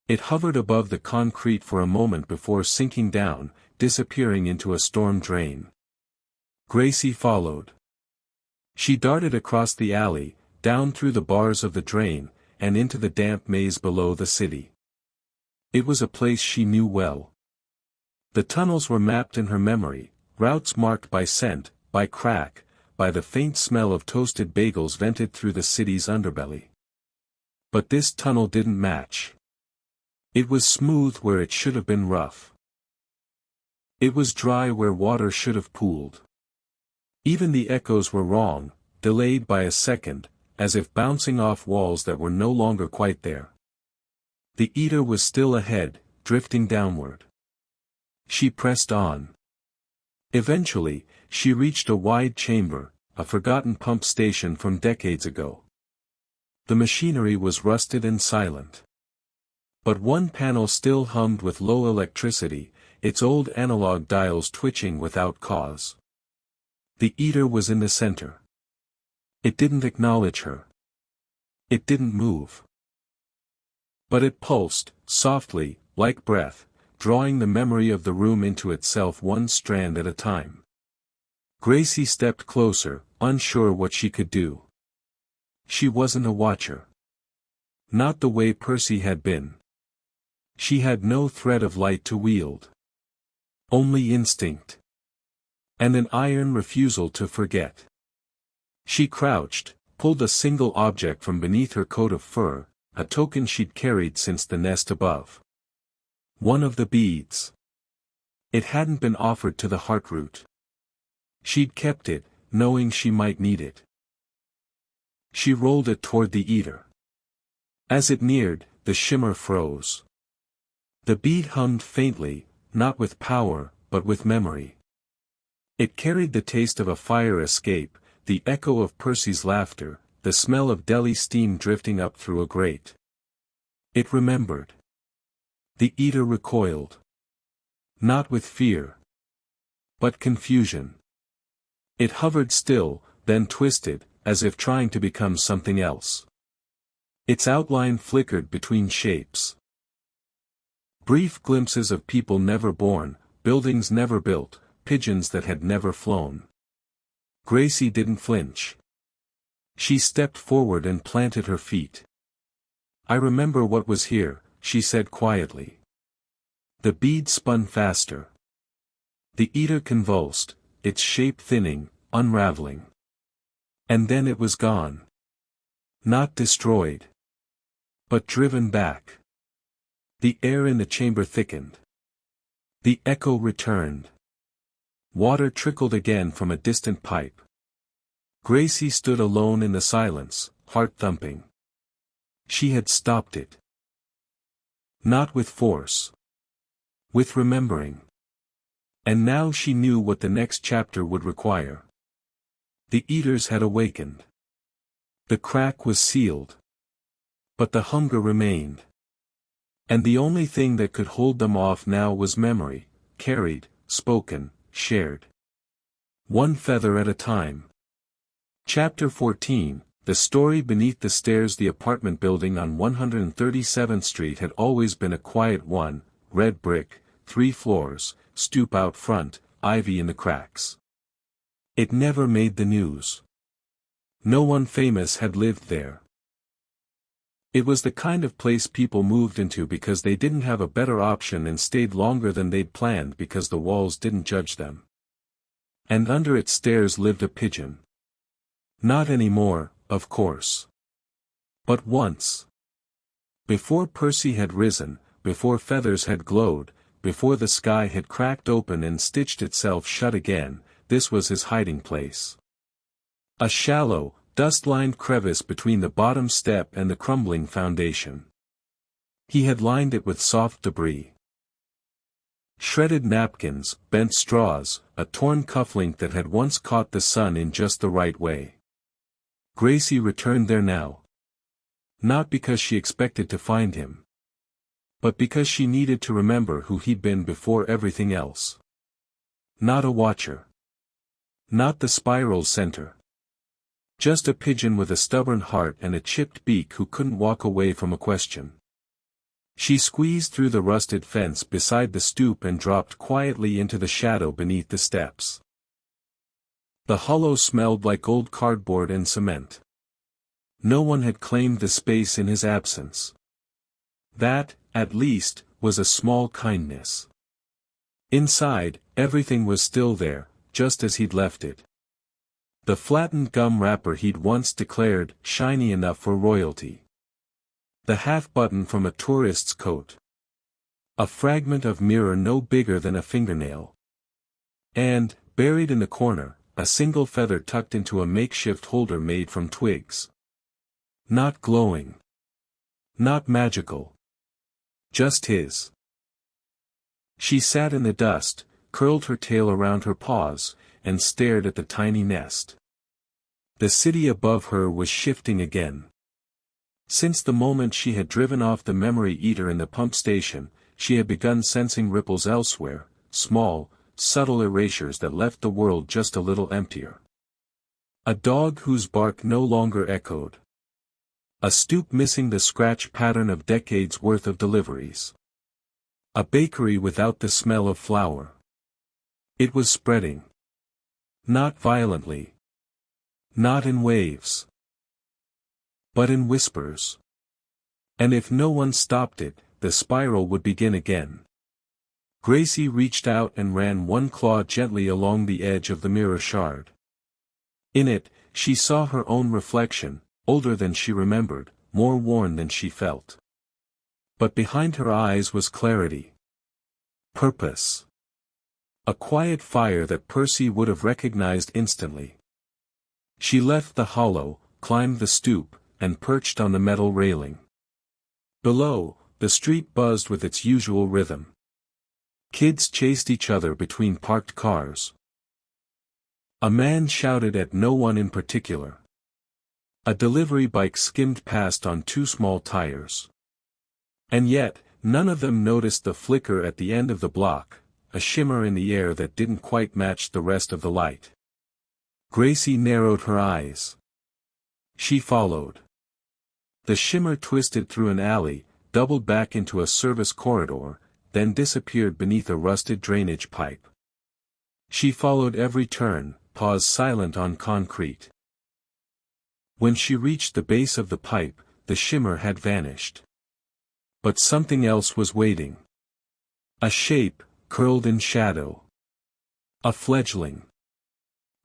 It hovered above the concrete for a moment before sinking down, disappearing into a storm drain. Gracie followed. She darted across the alley, down through the bars of the drain, and into the damp maze below the city. It was a place she knew well. The tunnels were mapped in her memory, routes marked by scent, by crack, by the faint smell of toasted bagels vented through the city's underbelly. But this tunnel didn't match. It was smooth where it should have been rough. It was dry where water should have pooled. Even the echoes were wrong, delayed by a second, as if bouncing off walls that were no longer quite there. The eater was still ahead, drifting downward. She pressed on. Eventually, she reached a wide chamber, a forgotten pump station from decades ago. The machinery was rusted and silent. But one panel still hummed with low electricity, its old analog dials twitching without cause. The eater was in the center. It didn't acknowledge her. It didn't move. But it pulsed, softly, like breath, drawing the memory of the room into itself one strand at a time. Gracie stepped closer, unsure what she could do. She wasn't a watcher. Not the way Percy had been. She had no thread of light to wield. Only instinct. And an iron refusal to forget. She crouched, pulled a single object from beneath her coat of fur, a token she'd carried since the nest above. One of the beads. It hadn't been offered to the heartroot. She'd kept it, knowing she might need it. She rolled it toward the eater. As it neared, the shimmer froze. The bead hummed faintly, not with power, but with memory. It carried the taste of a fire escape, the echo of Percy's laughter, the smell of deli steam drifting up through a grate. It remembered. The eater recoiled. Not with fear. But confusion. It hovered still, then twisted, as if trying to become something else. Its outline flickered between shapes. Brief glimpses of people never born, buildings never built, pigeons that had never flown. Gracie didn't flinch. She stepped forward and planted her feet. "I remember what was here," she said quietly. The bead spun faster. The eater convulsed, its shape thinning, unraveling. And then it was gone. Not destroyed. But driven back. The air in the chamber thickened. The echo returned. Water trickled again from a distant pipe. Gracie stood alone in the silence, heart thumping. She had stopped it. Not with force. With remembering. And now she knew what the next chapter would require. The eaters had awakened. The crack was sealed. But the hunger remained. And the only thing that could hold them off now was memory, carried, spoken, shared. One feather at a time. Chapter 14, The Story Beneath the Stairs. The apartment building on 137th Street had always been a quiet one, red brick, 3 floors, stoop out front, ivy in the cracks. It never made the news. No one famous had lived there. It was the kind of place people moved into because they didn't have a better option and stayed longer than they'd planned because the walls didn't judge them. And under its stairs lived a pigeon. Not anymore, of course. But once. Before Percy had risen, before feathers had glowed, before the sky had cracked open and stitched itself shut again, this was his hiding place. A shallow, dust-lined crevice between the bottom step and the crumbling foundation. He had lined it with soft debris. Shredded napkins, bent straws, a torn cufflink that had once caught the sun in just the right way. Gracie returned there now. Not because she expected to find him. But because she needed to remember who he'd been before everything else. Not a watcher. Not the spiral center. Just a pigeon with a stubborn heart and a chipped beak who couldn't walk away from a question. She squeezed through the rusted fence beside the stoop and dropped quietly into the shadow beneath the steps. The hollow smelled like old cardboard and cement. No one had claimed the space in his absence. That, at least, was a small kindness. Inside, everything was still there, just as he'd left it. The flattened gum wrapper he'd once declared shiny enough for royalty. The half-button from a tourist's coat. A fragment of mirror no bigger than a fingernail. And, buried in the corner, a single feather tucked into a makeshift holder made from twigs. Not glowing. Not magical. Just his. She sat in the dust, curled her tail around her paws, and stared at the tiny nest. The city above her was shifting again. Since the moment she had driven off the memory eater in the pump station, she had begun sensing ripples elsewhere, small, subtle erasures that left the world just a little emptier. A dog whose bark no longer echoed. A stoop missing the scratch pattern of decades worth of deliveries. A bakery without the smell of flour. It was spreading. Not violently. Not in waves. But in whispers. And if no one stopped it, the spiral would begin again. Gracie reached out and ran one claw gently along the edge of the mirror shard. In it, she saw her own reflection, older than she remembered, more worn than she felt. But behind her eyes was clarity. Purpose. A quiet fire that Percy would have recognized instantly. She left the hollow, climbed the stoop, and perched on the metal railing. Below, the street buzzed with its usual rhythm. Kids chased each other between parked cars. A man shouted at no one in particular. A delivery bike skimmed past on two small tires. And yet, none of them noticed the flicker at the end of the block, a shimmer in the air that didn't quite match the rest of the light. Gracie narrowed her eyes. She followed. The shimmer twisted through an alley, doubled back into a service corridor, then disappeared beneath a rusted drainage pipe. She followed every turn, paused silent on concrete. When she reached the base of the pipe, the shimmer had vanished. But something else was waiting. A shape, curled in shadow. A fledgling.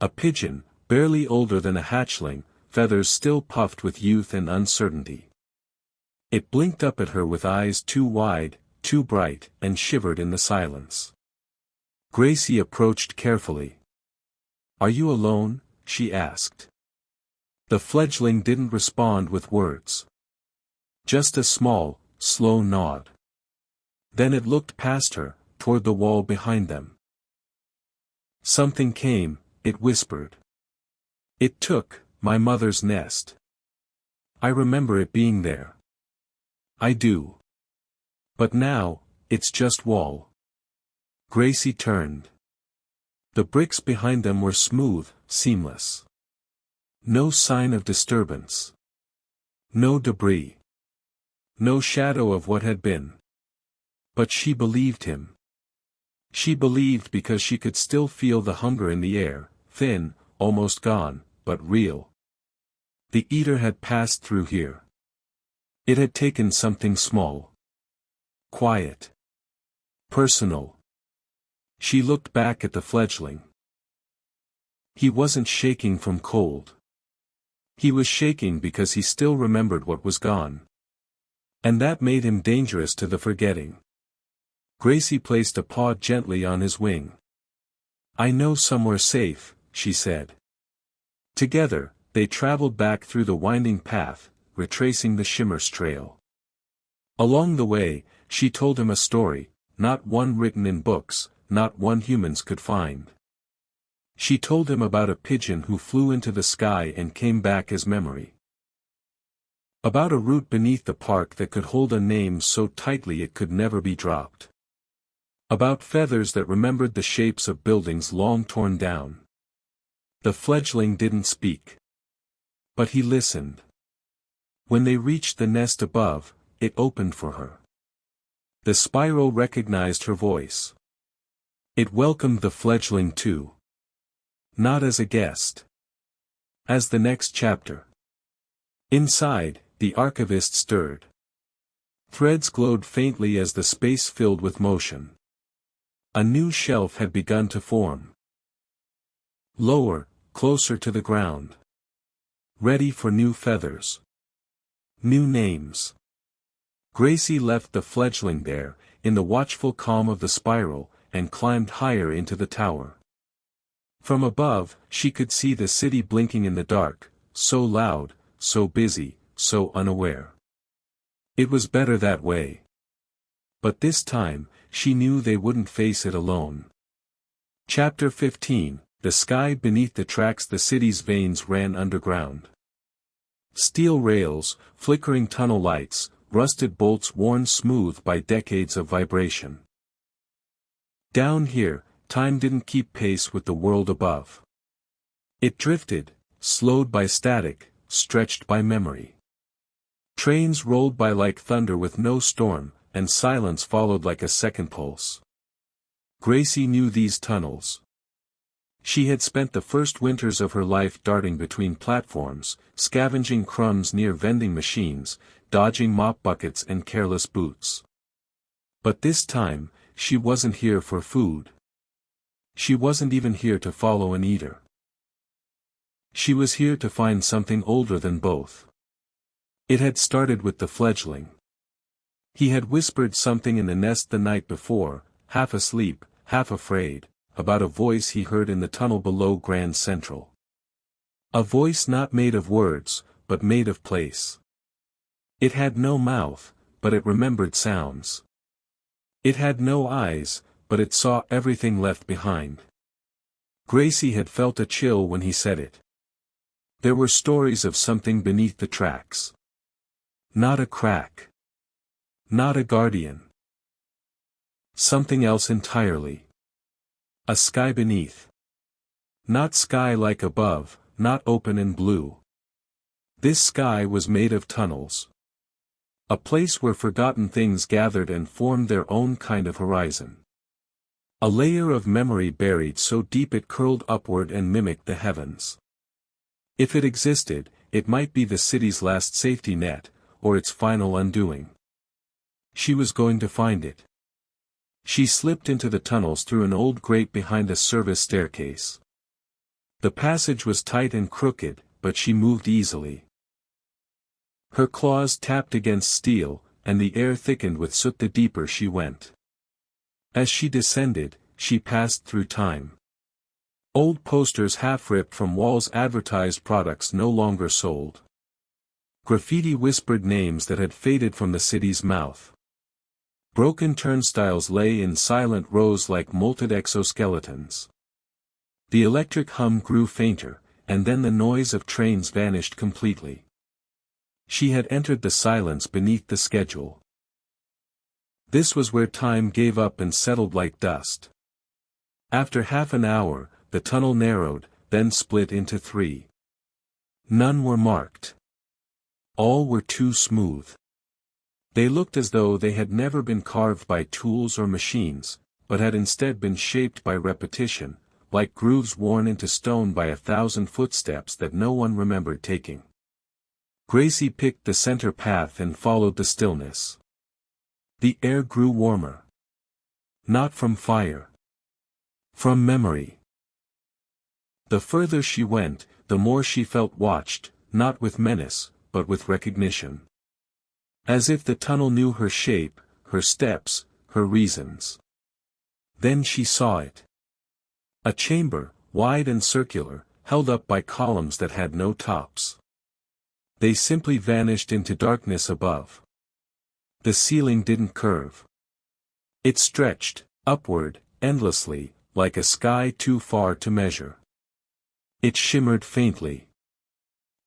A pigeon, barely older than a hatchling, feathers still puffed with youth and uncertainty. It blinked up at her with eyes too wide, too bright, and shivered in the silence. Gracie approached carefully. "Are you alone?" she asked. The fledgling didn't respond with words. Just a small, slow nod. Then it looked past her, toward the wall behind them. "Something came," it whispered. "It took my mother's nest. I remember it being there. I do. But now, it's just wall." Gracie turned. The bricks behind them were smooth, seamless. No sign of disturbance. No debris. No shadow of what had been. But she believed him. She believed because she could still feel the hunger in the air, thin, almost gone, but real. The eater had passed through here. It had taken something small. Quiet. Personal. She looked back at the fledgling. He wasn't shaking from cold. He was shaking because he still remembered what was gone. And that made him dangerous to the forgetting. Gracie placed a paw gently on his wing. "I know somewhere safe," she said. Together, they traveled back through the winding path, retracing the Shimmer's trail. Along the way, she told him a story, not one written in books, not one humans could find. She told him about a pigeon who flew into the sky and came back as memory. About a root beneath the park that could hold a name so tightly it could never be dropped. About feathers that remembered the shapes of buildings long torn down. The fledgling didn't speak. But he listened. When they reached the nest above, it opened for her. The spiral recognized her voice. It welcomed the fledgling too. Not as a guest. As the next chapter. Inside, the archivist stirred. Threads glowed faintly as the space filled with motion. A new shelf had begun to form. Lower, closer to the ground. Ready for new feathers. New names. Gracie left the fledgling there, in the watchful calm of the spiral, and climbed higher into the tower. From above, she could see the city blinking in the dark, so loud, so busy, so unaware. It was better that way. But this time, she knew they wouldn't face it alone. Chapter 15, The sky beneath the tracks. The city's veins ran underground. Steel rails, flickering tunnel lights, rusted bolts worn smooth by decades of vibration. Down here, time didn't keep pace with the world above. It drifted, slowed by static, stretched by memory. Trains rolled by like thunder with no storm, and silence followed like a second pulse. Gracie knew these tunnels. She had spent the first winters of her life darting between platforms, scavenging crumbs near vending machines, dodging mop buckets and careless boots. But this time, she wasn't here for food. She wasn't even here to follow an eater. She was here to find something older than both. It had started with the fledgling. He had whispered something in the nest the night before, half asleep, half afraid, about a voice he heard in the tunnel below Grand Central. A voice not made of words, but made of place. It had no mouth, but it remembered sounds. It had no eyes, but it saw everything left behind. Gracie had felt a chill when he said it. There were stories of something beneath the tracks. Not a crack. Not a guardian. Something else entirely. A sky beneath. Not sky like above, not open and blue. This sky was made of tunnels. A place where forgotten things gathered and formed their own kind of horizon. A layer of memory buried so deep it curled upward and mimicked the heavens. If it existed, it might be the city's last safety net, or its final undoing. She was going to find it. She slipped into the tunnels through an old grate behind a service staircase. The passage was tight and crooked, but she moved easily. Her claws tapped against steel, and the air thickened with soot the deeper she went. As she descended, she passed through time. Old posters half ripped from walls advertised products no longer sold. Graffiti whispered names that had faded from the city's mouth. Broken turnstiles lay in silent rows like molted exoskeletons. The electric hum grew fainter, and then the noise of trains vanished completely. She had entered the silence beneath the schedule. This was where time gave up and settled like dust. After half an hour, the tunnel narrowed, then split into three. None were marked. All were too smooth. They looked as though they had never been carved by tools or machines, but had instead been shaped by repetition, like grooves worn into stone by 1,000 footsteps that no one remembered taking. Gracie picked the center path and followed the stillness. The air grew warmer. Not from fire. From memory. The further she went, the more she felt watched, not with menace, but with recognition. As if the tunnel knew her shape, her steps, her reasons. Then she saw it. A chamber, wide and circular, held up by columns that had no tops. They simply vanished into darkness above. The ceiling didn't curve. It stretched, upward, endlessly, like a sky too far to measure. It shimmered faintly.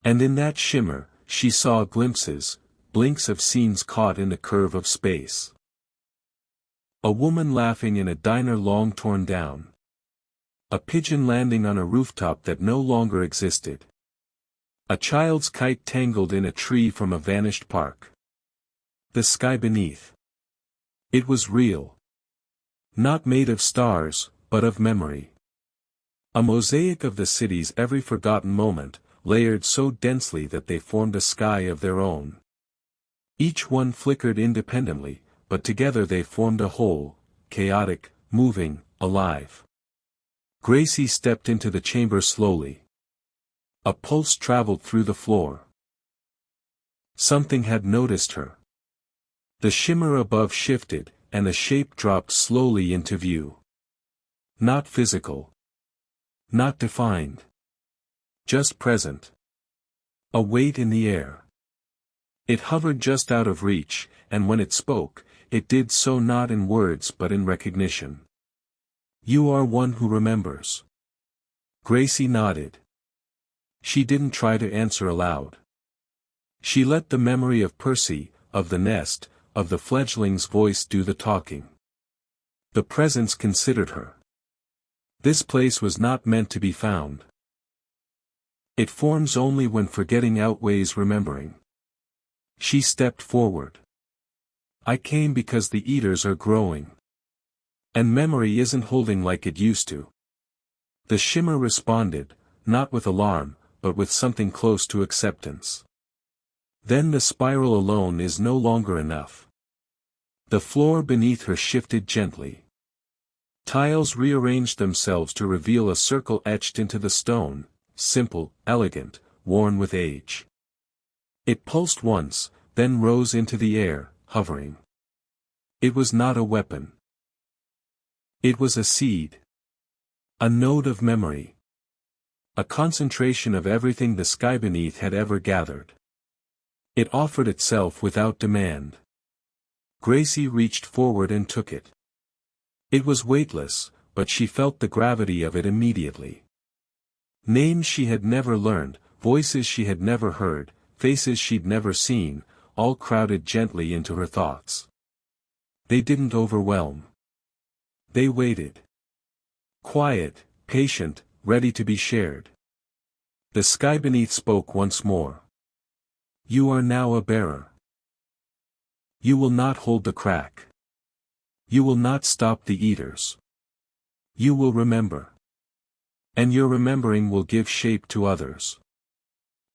And in that shimmer, she saw glimpses, blinks of scenes caught in the curve of space. A woman laughing in a diner long torn down. A pigeon landing on a rooftop that no longer existed. A child's kite tangled in a tree from a vanished park. The sky beneath. It was real. Not made of stars, but of memory. A mosaic of the city's every forgotten moment, layered so densely that they formed a sky of their own. Each one flickered independently, but together they formed a whole, chaotic, moving, alive. Gracie stepped into the chamber slowly. A pulse traveled through the floor. Something had noticed her. The shimmer above shifted, and the shape dropped slowly into view. Not physical. Not defined. Just present. A weight in the air. It hovered just out of reach, and when it spoke, it did so not in words but in recognition. You are one who remembers. Gracie nodded. She didn't try to answer aloud. She let the memory of Percy, of the nest, of the fledgling's voice do the talking. The presence considered her. This place was not meant to be found. It forms only when forgetting outweighs remembering. She stepped forward. I came because the eaters are growing. And memory isn't holding like it used to. The shimmer responded, not with alarm, but with something close to acceptance. Then the spiral alone is no longer enough. The floor beneath her shifted gently. Tiles rearranged themselves to reveal a circle etched into the stone, simple, elegant, worn with age. It pulsed once, then rose into the air, hovering. It was not a weapon. It was a seed. A node of memory. A concentration of everything the sky beneath had ever gathered. It offered itself without demand. Gracie reached forward and took it. It was weightless, but she felt the gravity of it immediately. Names she had never learned, voices she had never heard, faces she'd never seen, all crowded gently into her thoughts. They didn't overwhelm. They waited. Quiet, patient, ready to be shared. The sky beneath spoke once more. You are now a bearer. You will not hold the crack. You will not stop the eaters. You will remember. And your remembering will give shape to others.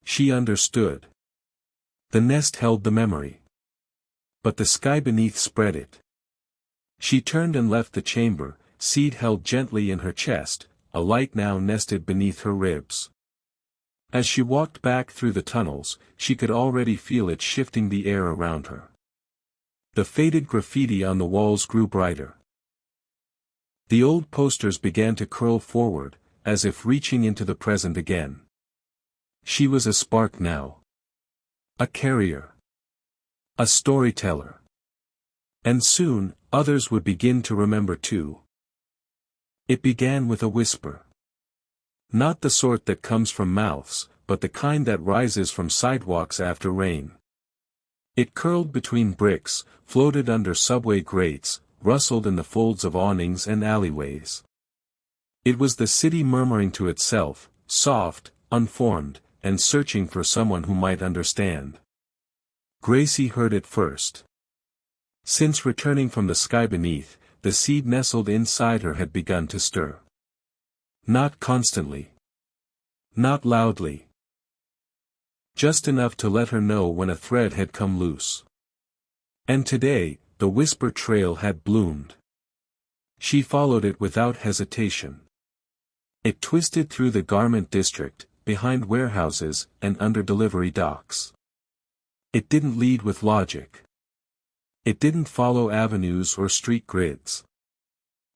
She understood. The nest held the memory. But the sky beneath spread it. She turned and left the chamber, seed held gently in her chest, a light now nested beneath her ribs. As she walked back through the tunnels, she could already feel it shifting the air around her. The faded graffiti on the walls grew brighter. The old posters began to curl forward, as if reaching into the present again. She was a spark now. A carrier. A storyteller. And soon, others would begin to remember too. It began with a whisper. Not the sort that comes from mouths, but the kind that rises from sidewalks after rain. It curled between bricks, floated under subway grates, rustled in the folds of awnings and alleyways. It was the city murmuring to itself, soft, unformed, and searching for someone who might understand. Gracie heard it first. Since returning from the sky beneath, the seed nestled inside her had begun to stir. Not constantly. Not loudly. Just enough to let her know when a thread had come loose. And today, the whisper trail had bloomed. She followed it without hesitation. It twisted through the garment district, behind warehouses and under delivery docks. It didn't lead with logic. It didn't follow avenues or street grids.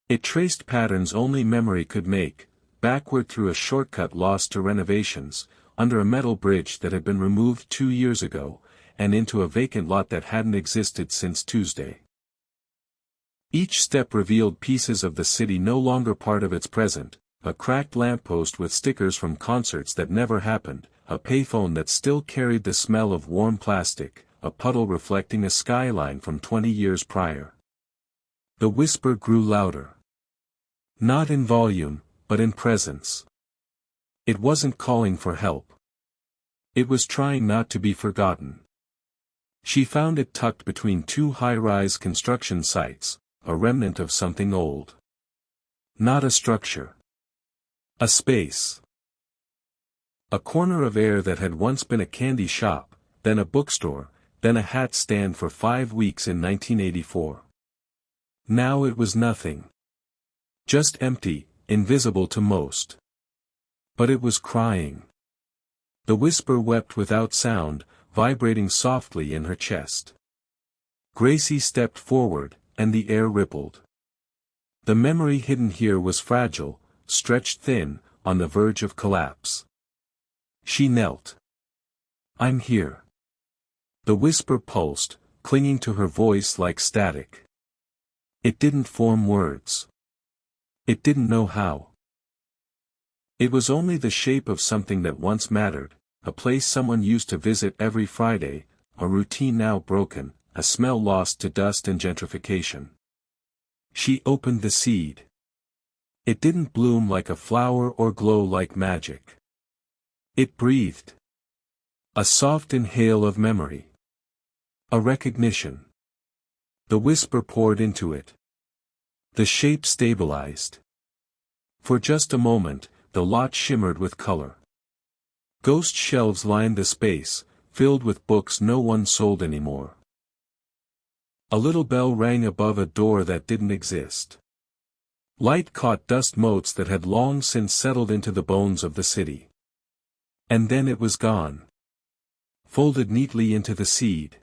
It traced patterns only memory could make, backward through a shortcut lost to renovations, under a metal bridge that had been removed 2 years ago, and into a vacant lot that hadn't existed since Tuesday. Each step revealed pieces of the city no longer part of its present, a cracked lamppost with stickers from concerts that never happened, a payphone that still carried the smell of warm plastic, a puddle reflecting a skyline from 20 years prior. The whisper grew louder. Not in volume, but in presence. It wasn't calling for help. It was trying not to be forgotten. She found it tucked between 2 high-rise construction sites, a remnant of something old. Not a structure. A space. A corner of air that had once been a candy shop, then a bookstore, then a hat stand for 5 weeks in 1984. Now it was nothing. Just empty, invisible to most. But it was crying. The whisper wept without sound, vibrating softly in her chest. Gracie stepped forward, and the air rippled. The memory hidden here was fragile, stretched thin, on the verge of collapse. She knelt. "I'm here." The whisper pulsed, clinging to her voice like static. It didn't form words. It didn't know how. It was only the shape of something that once mattered, a place someone used to visit every Friday, a routine now broken, a smell lost to dust and gentrification. She opened the seed. It didn't bloom like a flower or glow like magic. It breathed. A soft inhale of memory. A recognition. The whisper poured into it. The shape stabilized. For just a moment, the lot shimmered with color. Ghost shelves lined the space, filled with books no one sold anymore. A little bell rang above a door that didn't exist. Light caught dust motes that had long since settled into the bones of the city. And then it was gone. Folded neatly into the seed.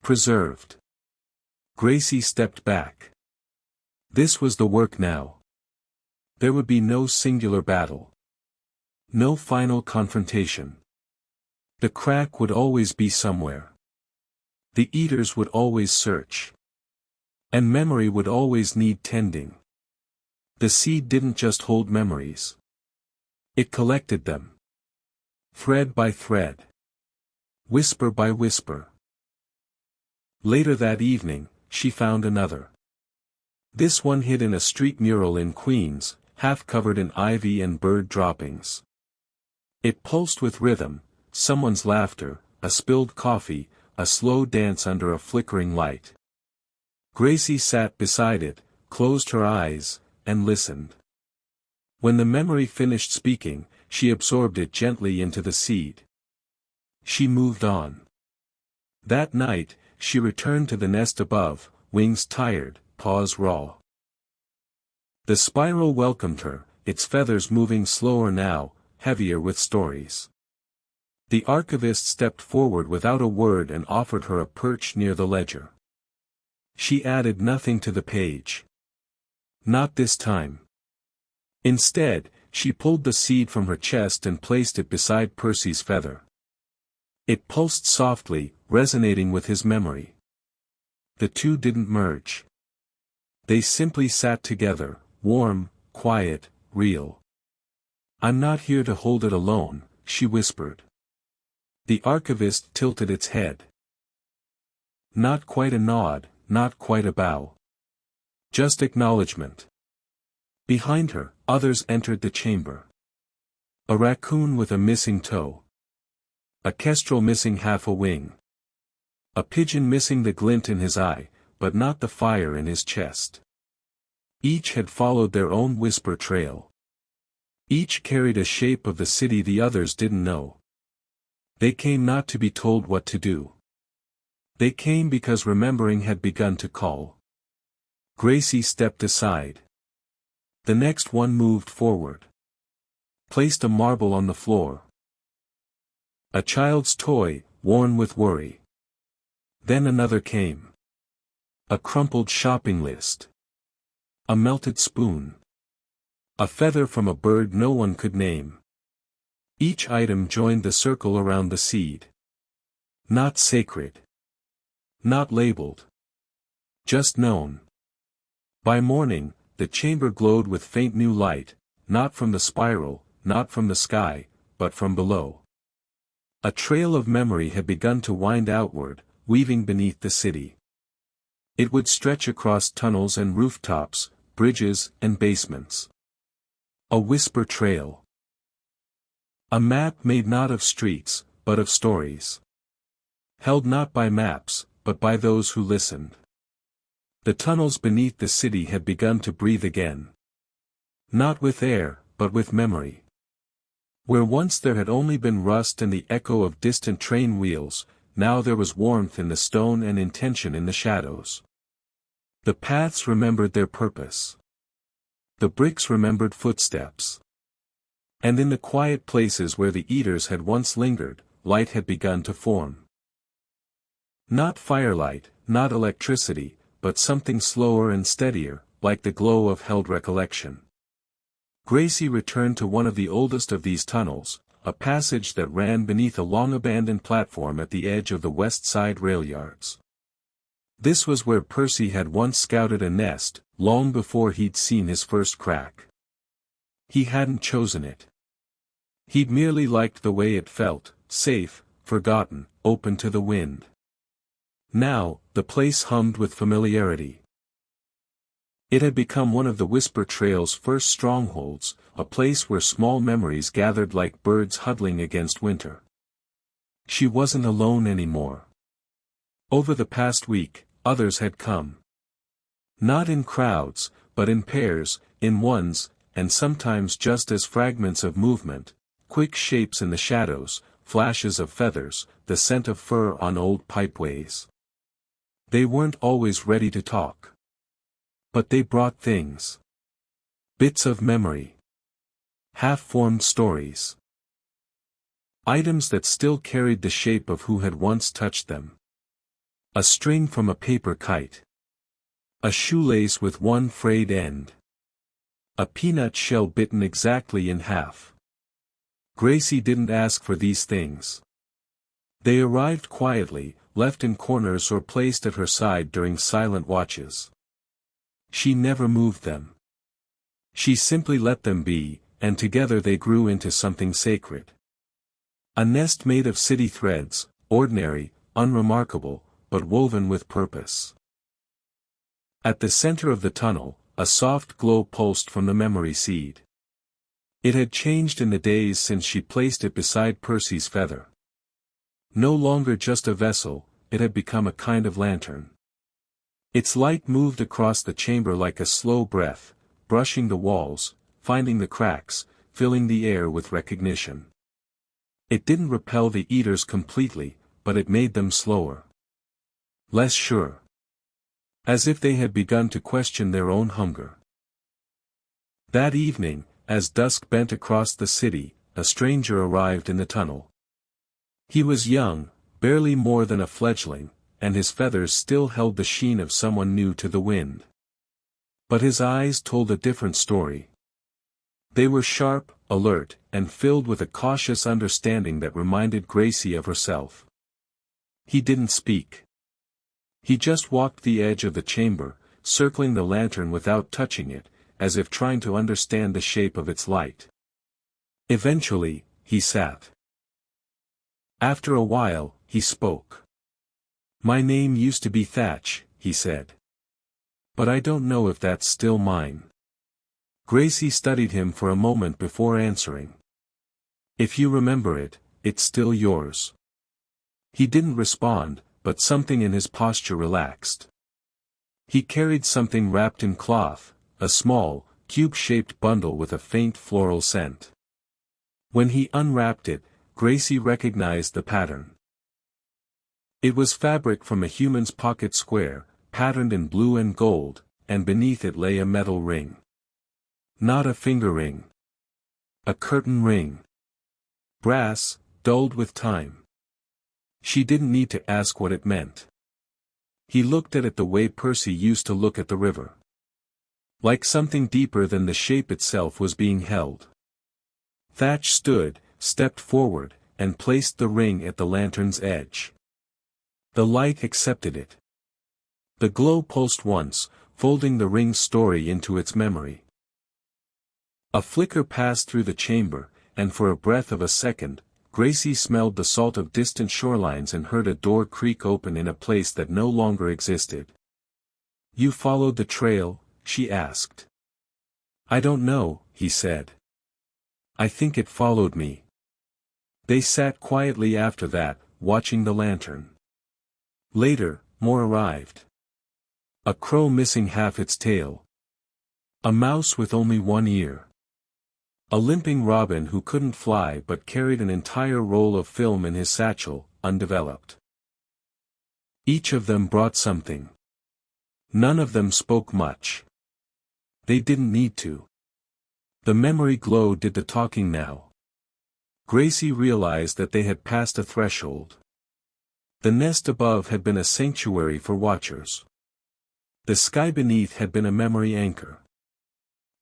Preserved. Gracie stepped back. This was the work now. There would be no singular battle. No final confrontation. The crack would always be somewhere. The eaters would always search. And memory would always need tending. The seed didn't just hold memories. It collected them. Thread by thread. Whisper by whisper. Later that evening, she found another. This one hid in a street mural in Queens, half covered in ivy and bird droppings. It pulsed with rhythm, someone's laughter, a spilled coffee, a slow dance under a flickering light. Gracie sat beside it, closed her eyes, and listened. When the memory finished speaking, she absorbed it gently into the seed. She moved on. That night, she returned to the nest above, wings tired, paws raw. The spiral welcomed her, its feathers moving slower now, heavier with stories. The archivist stepped forward without a word and offered her a perch near the ledger. She added nothing to the page. Not this time. Instead, she pulled the seed from her chest and placed it beside Percy's feather. It pulsed softly, resonating with his memory. The two didn't merge. They simply sat together, warm, quiet, real. "I'm not here to hold it alone," she whispered. The archivist tilted its head. Not quite a nod, not quite a bow. Just acknowledgement. Behind her, others entered the chamber. A raccoon with a missing toe. A kestrel missing half a wing. A pigeon missing the glint in his eye, but not the fire in his chest. Each had followed their own whisper trail. Each carried a shape of the city the others didn't know. They came not to be told what to do. They came because remembering had begun to call. Gracie stepped aside. The next one moved forward. Placed a marble on the floor. A child's toy, worn with worry. Then another came. A crumpled shopping list. A melted spoon. A feather from a bird no one could name. Each item joined the circle around the seed. Not sacred. Not labeled. Just known. By morning, the chamber glowed with faint new light, not from the spiral, not from the sky, but from below. A trail of memory had begun to wind outward, weaving beneath the city. It would stretch across tunnels and rooftops, bridges and basements. A whisper trail. A map made not of streets, but of stories. Held not by maps, but by those who listened. The tunnels beneath the city had begun to breathe again. Not with air, but with memory. Where once there had only been rust and the echo of distant train wheels, now there was warmth in the stone and intention in the shadows. The paths remembered their purpose. The bricks remembered footsteps. And in the quiet places where the eaters had once lingered, light had begun to form. Not firelight, not electricity, but something slower and steadier, like the glow of held recollection. Gracie returned to one of the oldest of these tunnels, a passage that ran beneath a long-abandoned platform at the edge of the west side rail yards. This was where Percy had once scouted a nest, long before he'd seen his first crack. He hadn't chosen it. He'd merely liked the way it felt, safe, forgotten, open to the wind. Now, the place hummed with familiarity. It had become one of the Whisper Trail's first strongholds, a place where small memories gathered like birds huddling against winter. She wasn't alone anymore. Over the past week, others had come. Not in crowds, but in pairs, in ones, and sometimes just as fragments of movement, quick shapes in the shadows, flashes of feathers, the scent of fur on old pipeways. They weren't always ready to talk. But they brought things. Bits of memory. Half-formed stories. Items that still carried the shape of who had once touched them. A string from a paper kite. A shoelace with one frayed end. A peanut shell bitten exactly in half. Gracie didn't ask for these things. They arrived quietly, left in corners or placed at her side during silent watches. She never moved them. She simply let them be, and together they grew into something sacred. A nest made of city threads, ordinary, unremarkable, but woven with purpose. At the center of the tunnel, a soft glow pulsed from the memory seed. It had changed in the days since she placed it beside Percy's feather. No longer just a vessel, it had become a kind of lantern. Its light moved across the chamber like a slow breath, brushing the walls, finding the cracks, filling the air with recognition. It didn't repel the eaters completely, but it made them slower. Less sure. As if they had begun to question their own hunger. That evening, as dusk bent across the city, a stranger arrived in the tunnel. He was young, barely more than a fledgling, and his feathers still held the sheen of someone new to the wind. But his eyes told a different story. They were sharp, alert, and filled with a cautious understanding that reminded Gracie of herself. He didn't speak. He just walked the edge of the chamber, circling the lantern without touching it, as if trying to understand the shape of its light. Eventually, he sat. After a while, he spoke. "My name used to be Thatch," he said. "But I don't know if that's still mine." Gracie studied him for a moment before answering. "If you remember it, it's still yours." He didn't respond, but something in his posture relaxed. He carried something wrapped in cloth, a small, cube-shaped bundle with a faint floral scent. When he unwrapped it, Gracie recognized the pattern. It was fabric from a human's pocket square, patterned in blue and gold, and beneath it lay a metal ring. Not a finger ring. A curtain ring. Brass, dulled with time. She didn't need to ask what it meant. He looked at it the way Percy used to look at the river. Like something deeper than the shape itself was being held. Thatch stood, stepped forward, and placed the ring at the lantern's edge. The light accepted it. The glow pulsed once, folding the ring's story into its memory. A flicker passed through the chamber, and for a breath of a second, Gracie smelled the salt of distant shorelines and heard a door creak open in a place that no longer existed. "You followed the trail?" she asked. "I don't know," he said. "I think it followed me." They sat quietly after that, watching the lantern. Later, more arrived. A crow missing half its tail. A mouse with only one ear. A limping robin who couldn't fly but carried an entire roll of film in his satchel, undeveloped. Each of them brought something. None of them spoke much. They didn't need to. The memory glow did the talking now. Gracie realized that they had passed a threshold. The nest above had been a sanctuary for watchers. The sky beneath had been a memory anchor.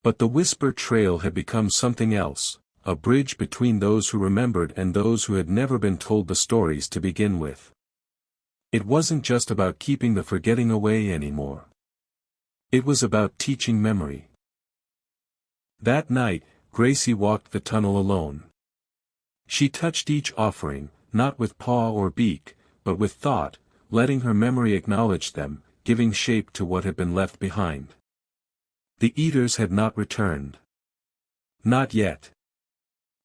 But the whisper trail had become something else, a bridge between those who remembered and those who had never been told the stories to begin with. It wasn't just about keeping the forgetting away anymore. It was about teaching memory. That night, Gracie walked the tunnel alone. She touched each offering, not with paw or beak, but with thought, letting her memory acknowledge them, giving shape to what had been left behind. The eaters had not returned. Not yet.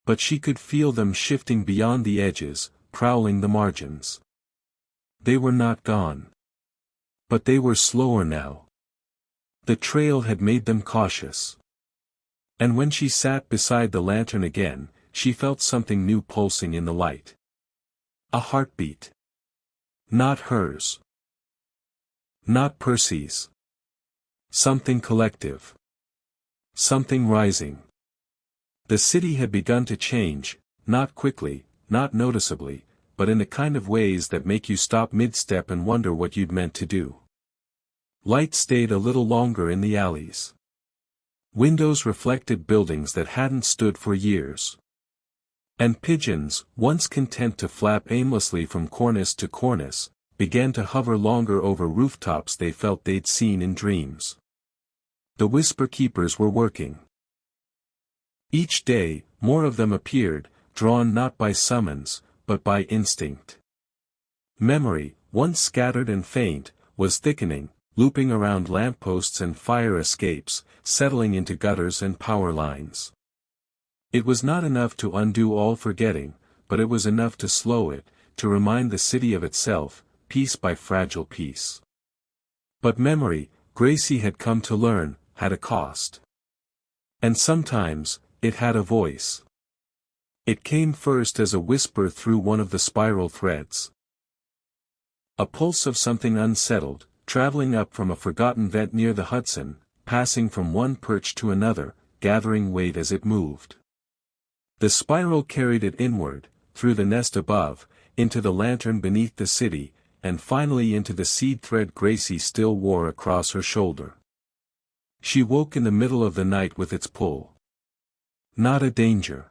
But she could feel them shifting beyond the edges, prowling the margins. They were not gone. But they were slower now. The trail had made them cautious. And when she sat beside the lantern again, she felt something new pulsing in the light. A heartbeat. Not hers. Not Percy's. Something collective. Something rising. The city had begun to change, not quickly, not noticeably, but in the kind of ways that make you stop mid-step and wonder what you'd meant to do. Light stayed a little longer in the alleys. Windows reflected buildings that hadn't stood for years. And pigeons, once content to flap aimlessly from cornice to cornice, began to hover longer over rooftops they felt they'd seen in dreams. The whisper keepers were working. Each day, more of them appeared, drawn not by summons, but by instinct. Memory, once scattered and faint, was thickening, looping around lampposts and fire escapes, settling into gutters and power lines. It was not enough to undo all forgetting, but it was enough to slow it, to remind the city of itself, piece by fragile piece. But memory, Gracie had come to learn, had a cost. And sometimes, it had a voice. It came first as a whisper through one of the spiral threads. A pulse of something unsettled, traveling up from a forgotten vent near the Hudson, passing from one perch to another, gathering weight as it moved. The spiral carried it inward, through the nest above, into the lantern beneath the city, and finally into the seed thread Gracie still wore across her shoulder. She woke in the middle of the night with its pull. Not a danger.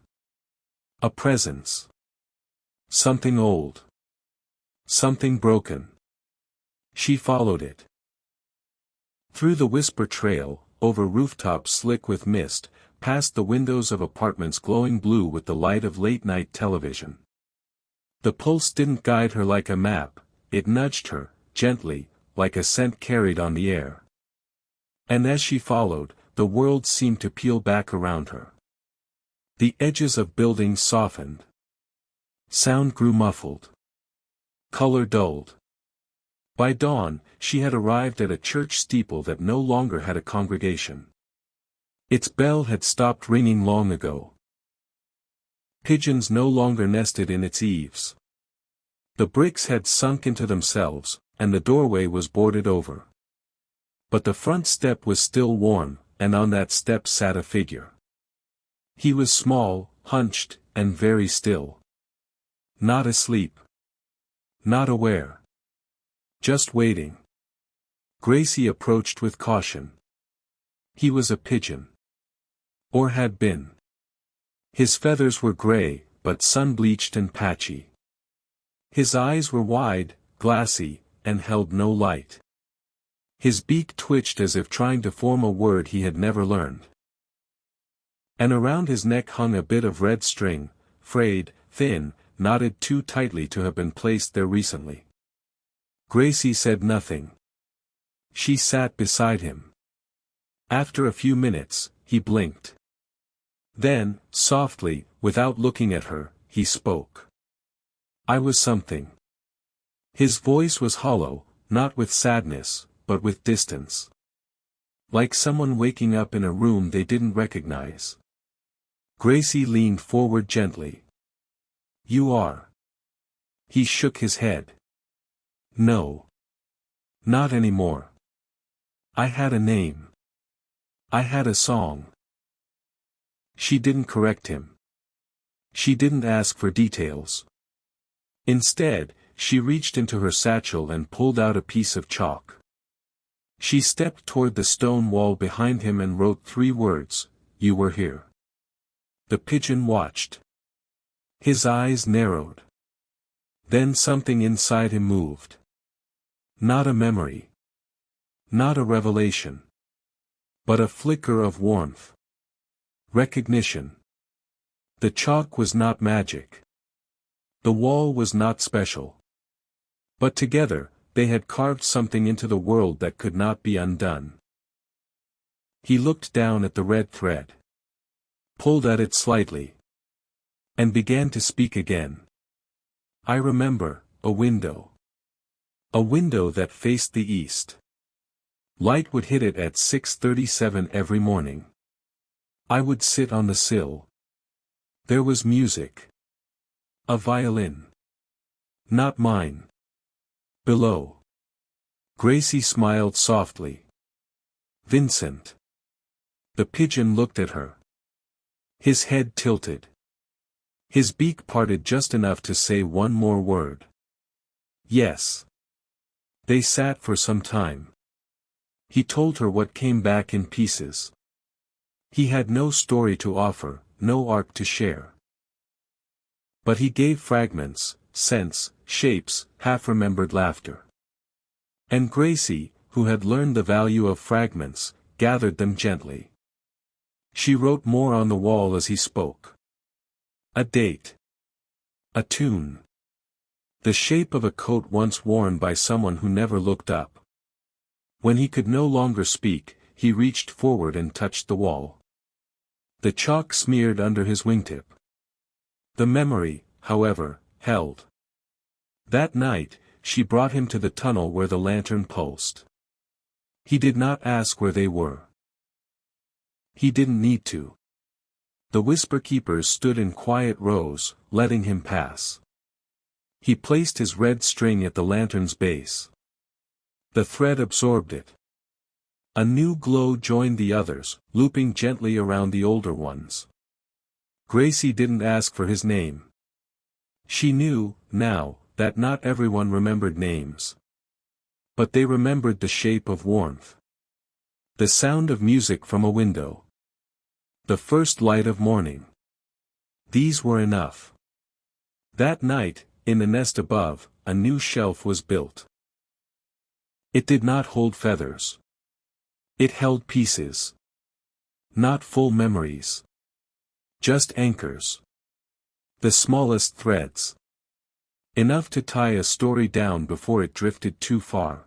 A presence. Something old. Something broken. She followed it. Through the whisper trail, over rooftops slick with mist, past the windows of apartments glowing blue with the light of late-night television. The pulse didn't guide her like a map, it nudged her, gently, like a scent carried on the air. And as she followed, the world seemed to peel back around her. The edges of buildings softened. Sound grew muffled. Color dulled. By dawn, she had arrived at a church steeple that no longer had a congregation. Its bell had stopped ringing long ago. Pigeons no longer nested in its eaves. The bricks had sunk into themselves, and the doorway was boarded over. But the front step was still warm, and on that step sat a figure. He was small, hunched, and very still. Not asleep. Not aware. Just waiting. Gracie approached with caution. He was a pigeon. Or had been. His feathers were gray, but sun-bleached and patchy. His eyes were wide, glassy, and held no light. His beak twitched as if trying to form a word he had never learned. And around his neck hung a bit of red string, frayed, thin, knotted too tightly to have been placed there recently. Gracie said nothing. She sat beside him. After a few minutes, he blinked. Then, softly, without looking at her, he spoke. I was something. His voice was hollow, not with sadness, but with distance. Like someone waking up in a room they didn't recognize. Gracie leaned forward gently. You are. He shook his head. No. Not anymore. I had a name. I had a song. She didn't correct him. She didn't ask for details. Instead, she reached into her satchel and pulled out a piece of chalk. She stepped toward the stone wall behind him and wrote 3 words, You were here. The pigeon watched. His eyes narrowed. Then something inside him moved. Not a memory. Not a revelation. But a flicker of warmth. Recognition. The chalk was not magic. The wall was not special. But together, they had carved something into the world that could not be undone. He looked down at the red thread. Pulled at it slightly. And began to speak again. I remember, a window. A window that faced the east. Light would hit it at 6:37 every morning. I would sit on the sill. There was music. A violin. Not mine. Below. Gracie smiled softly. Vincent. The pigeon looked at her. His head tilted. His beak parted just enough to say one more word. Yes. They sat for some time. He told her what came back in pieces. He had no story to offer, no arc to share. But he gave fragments, scents, shapes, half-remembered laughter. And Gracie, who had learned the value of fragments, gathered them gently. She wrote more on the wall as he spoke. A date. A tune. The shape of a coat once worn by someone who never looked up. When he could no longer speak, he reached forward and touched the wall. The chalk smeared under his wingtip. The memory, however, held. That night, she brought him to the tunnel where the lantern pulsed. He did not ask where they were. He didn't need to. The whisper keepers stood in quiet rows, letting him pass. He placed his red string at the lantern's base. The thread absorbed it. A new glow joined the others, looping gently around the older ones. Gracie didn't ask for his name. She knew, now, that not everyone remembered names. But they remembered the shape of warmth. The sound of music from a window. The first light of morning. These were enough. That night, in the nest above, a new shelf was built. It did not hold feathers. It held pieces. Not full memories. Just anchors. The smallest threads. Enough to tie a story down before it drifted too far.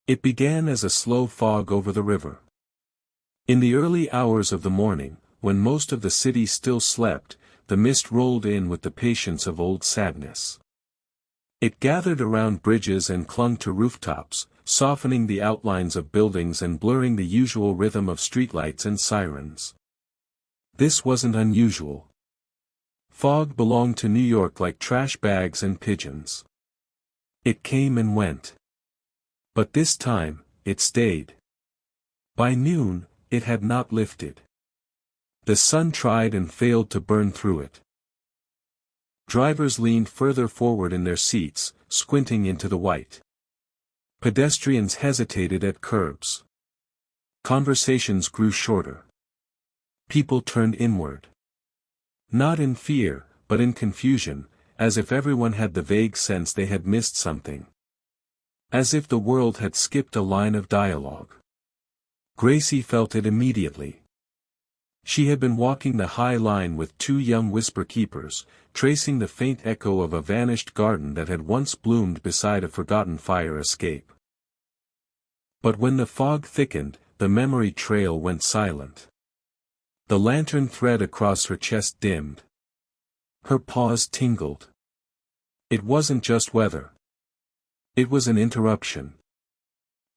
It began as a slow fog over the river. In the early hours of the morning, when most of the city still slept, the mist rolled in with the patience of old sadness. It gathered around bridges and clung to rooftops, softening the outlines of buildings and blurring the usual rhythm of streetlights and sirens. This wasn't unusual. Fog belonged to New York like trash bags and pigeons. It came and went. But this time, it stayed. By noon, it had not lifted. The sun tried and failed to burn through it. Drivers leaned further forward in their seats, squinting into the white. Pedestrians hesitated at curbs. Conversations grew shorter. People turned inward. Not in fear, but in confusion, as if everyone had the vague sense they had missed something. As if the world had skipped a line of dialogue. Gracie felt it immediately. She had been walking the high line with two young whisper keepers, tracing the faint echo of a vanished garden that had once bloomed beside a forgotten fire escape. But when the fog thickened, the memory trail went silent. The lantern thread across her chest dimmed. Her paws tingled. It wasn't just weather. It was an interruption.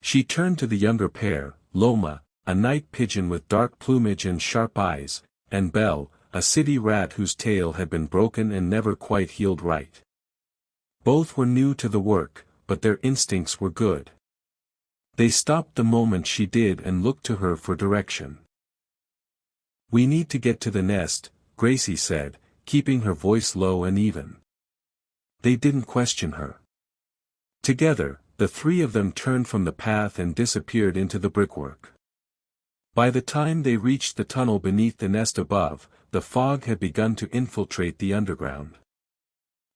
She turned to the younger pair, Loma, a night pigeon with dark plumage and sharp eyes, and Belle, a city rat whose tail had been broken and never quite healed right. Both were new to the work, but their instincts were good. They stopped the moment she did and looked to her for direction. "We need to get to the nest," Gracie said, keeping her voice low and even. They didn't question her. Together, the three of them turned from the path and disappeared into the brickwork. By the time they reached the tunnel beneath the nest above, the fog had begun to infiltrate the underground.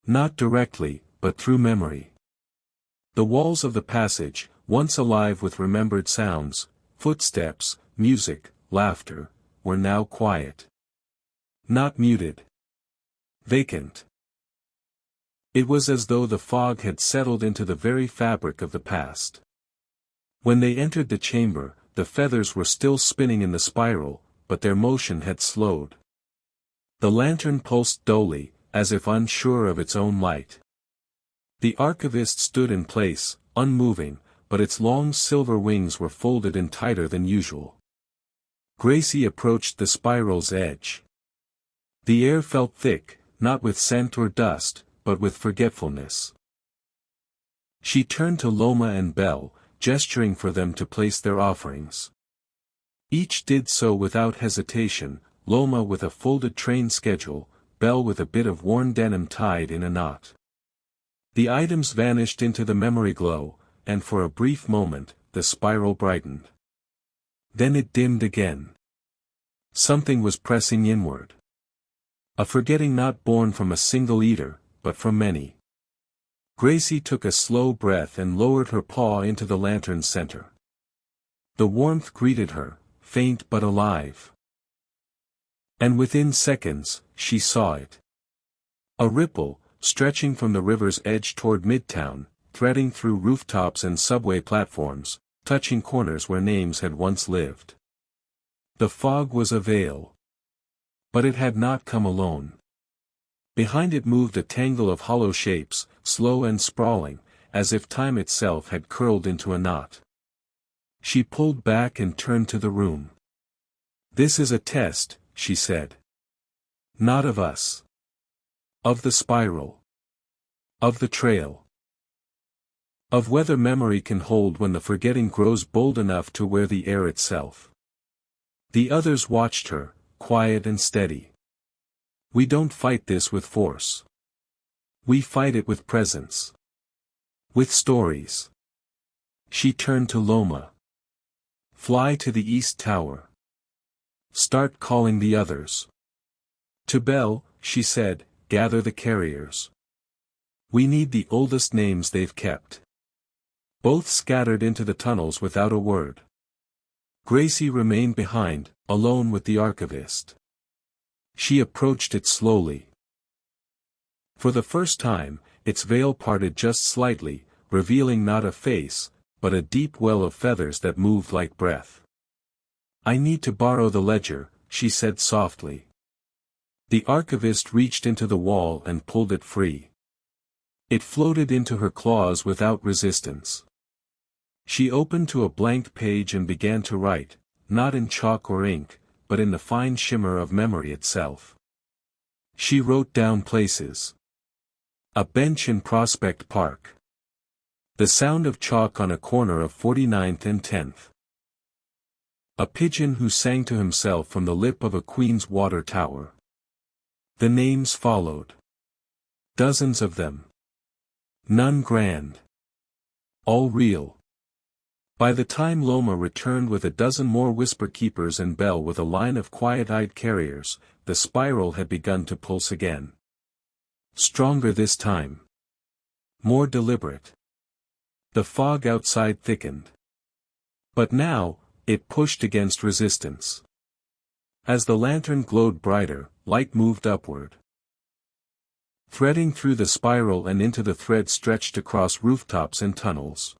Not directly, but through memory. The walls of the passage, once alive with remembered sounds, footsteps, music, laughter, were now quiet. Not muted. Vacant. It was as though the fog had settled into the very fabric of the past. When they entered the chamber, the feathers were still spinning in the spiral, but their motion had slowed. The lantern pulsed dully, as if unsure of its own light. The archivist stood in place, unmoving, but its long silver wings were folded in tighter than usual. Gracie approached the spiral's edge. The air felt thick, not with scent or dust, but with forgetfulness. She turned to Loma and Belle, gesturing for them to place their offerings. Each did so without hesitation, Loma with a folded train schedule, Belle with a bit of worn denim tied in a knot. The items vanished into the memory glow, and for a brief moment, the spiral brightened. Then it dimmed again. Something was pressing inward. A forgetting not born from a single eater, but from many. Gracie took a slow breath and lowered her paw into the lantern's center. The warmth greeted her, faint but alive. And within seconds, she saw it. A ripple, stretching from the river's edge toward Midtown, threading through rooftops and subway platforms, touching corners where names had once lived. The fog was a veil. But it had not come alone. Behind it moved a tangle of hollow shapes, slow and sprawling, as if time itself had curled into a knot. She pulled back and turned to the room. "This is a test," she said. "Not of us. Of the spiral. Of the trail. Of whether memory can hold when the forgetting grows bold enough to wear the air itself." The others watched her, quiet and steady. "We don't fight this with force. We fight it with presence. With stories." She turned to Loma. "Fly to the East Tower. Start calling the others." To Belle, she said, "Gather the carriers. We need the oldest names they've kept." Both scattered into the tunnels without a word. Gracie remained behind, alone with the archivist. She approached it slowly. For the first time, its veil parted just slightly, revealing not a face, but a deep well of feathers that moved like breath. "I need to borrow the ledger," she said softly. The archivist reached into the wall and pulled it free. It floated into her claws without resistance. She opened to a blank page and began to write, not in chalk or ink, but in the fine shimmer of memory itself. She wrote down places. A bench in Prospect Park. The sound of chalk on a corner of 49th and 10th. A pigeon who sang to himself from the lip of a queen's water tower. The names followed. Dozens of them. None grand. All real. By the time Loma returned with a dozen more whisper keepers and Belle with a line of quiet-eyed carriers, the spiral had begun to pulse again. Stronger this time. More deliberate. The fog outside thickened. But now, it pushed against resistance. As the lantern glowed brighter, light moved upward. Threading through the spiral and into the thread stretched across rooftops and tunnels.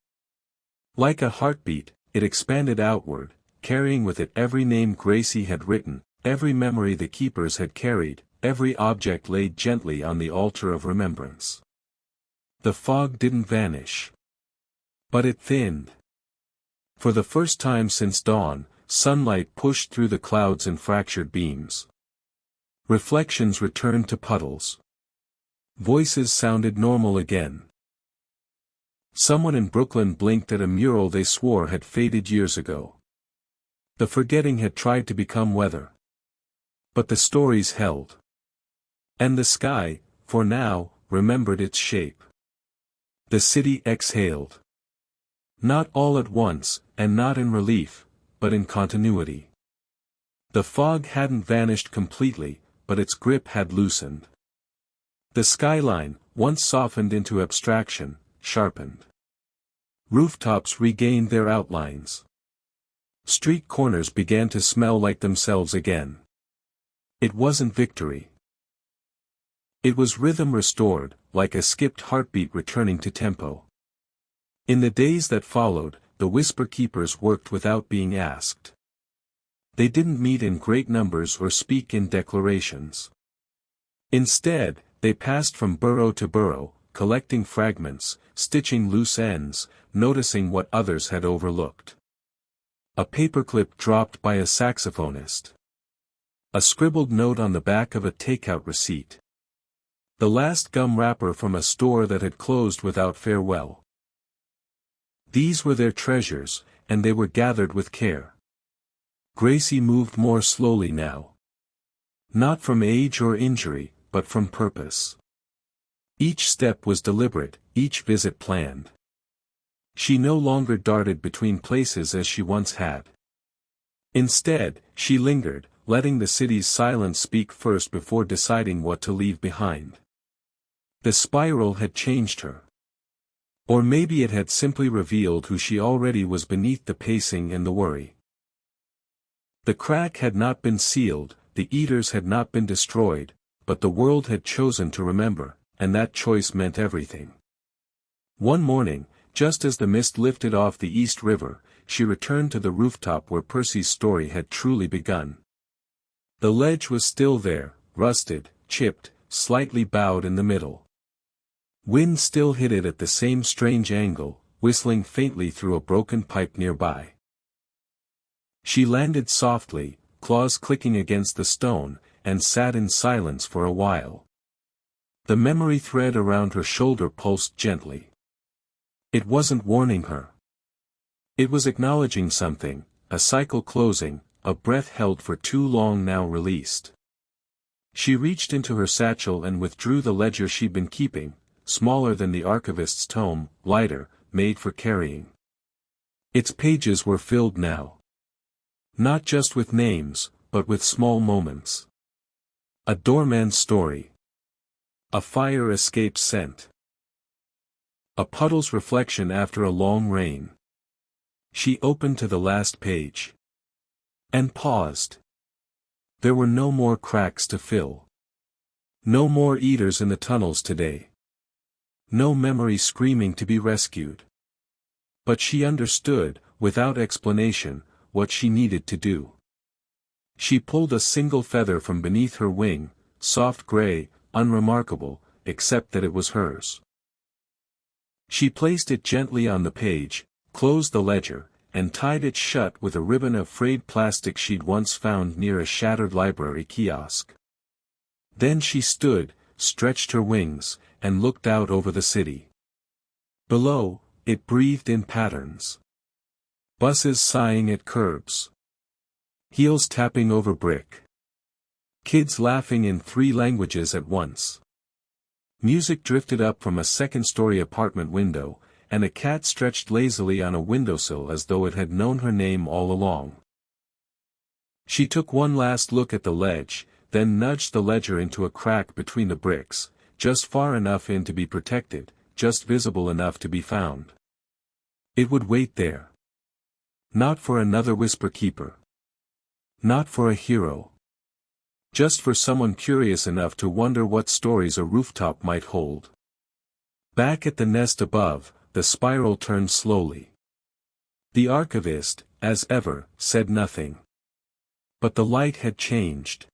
Like a heartbeat, it expanded outward, carrying with it every name Gracie had written, every memory the keepers had carried, every object laid gently on the altar of remembrance. The fog didn't vanish. But it thinned. For the first time since dawn, sunlight pushed through the clouds in fractured beams. Reflections returned to puddles. Voices sounded normal again. Someone in Brooklyn blinked at a mural they swore had faded years ago. The forgetting had tried to become weather. But the stories held. And the sky, for now, remembered its shape. The city exhaled. Not all at once, and not in relief, but in continuity. The fog hadn't vanished completely, but its grip had loosened. The skyline, once softened into abstraction, sharpened. Rooftops regained their outlines. Street corners began to smell like themselves again. It wasn't victory. It was rhythm restored, like a skipped heartbeat returning to tempo. In the days that followed, the Whisper Keepers worked without being asked. They didn't meet in great numbers or speak in declarations. Instead, they passed from burrow to burrow, collecting fragments, stitching loose ends, noticing what others had overlooked. A paperclip dropped by a saxophonist. A scribbled note on the back of a takeout receipt. The last gum wrapper from a store that had closed without farewell. These were their treasures, and they were gathered with care. Gracie moved more slowly now. Not from age or injury, but from purpose. Each step was deliberate, each visit planned. She no longer darted between places as she once had. Instead, she lingered, letting the city's silence speak first before deciding what to leave behind. The spiral had changed her. Or maybe it had simply revealed who she already was beneath the pacing and the worry. The crack had not been sealed, the eaters had not been destroyed, but the world had chosen to remember, and that choice meant everything. One morning, just as the mist lifted off the East River, she returned to the rooftop where Percy's story had truly begun. The ledge was still there, rusted, chipped, slightly bowed in the middle. Wind still hit it at the same strange angle, whistling faintly through a broken pipe nearby. She landed softly, claws clicking against the stone, and sat in silence for a while. The memory thread around her shoulder pulsed gently. It wasn't warning her. It was acknowledging something, a cycle closing, a breath held for too long now released. She reached into her satchel and withdrew the ledger she'd been keeping, smaller than the archivist's tome, lighter, made for carrying. Its pages were filled now. Not just with names, but with small moments. A doorman's story. A fire escape scent. A puddle's reflection after a long rain. She opened to the last page. And paused. There were no more cracks to fill. No more eaters in the tunnels today. No memory screaming to be rescued. But she understood, without explanation, what she needed to do. She pulled a single feather from beneath her wing, soft gray, unremarkable, except that it was hers. She placed it gently on the page, closed the ledger, and tied it shut with a ribbon of frayed plastic she'd once found near a shattered library kiosk. Then she stood, stretched her wings, and looked out over the city. Below, it breathed in patterns. Buses sighing at curbs. Heels tapping over brick. Kids laughing in 3 languages at once. Music drifted up from a second-story apartment window, and a cat stretched lazily on a windowsill as though it had known her name all along. She took one last look at the ledge, then nudged the ledger into a crack between the bricks, just far enough in to be protected, just visible enough to be found. It would wait there. Not for another whisper keeper. Not for a hero. Just for someone curious enough to wonder what stories a rooftop might hold. Back at the nest above, the spiral turned slowly. The archivist, as ever, said nothing. But the light had changed.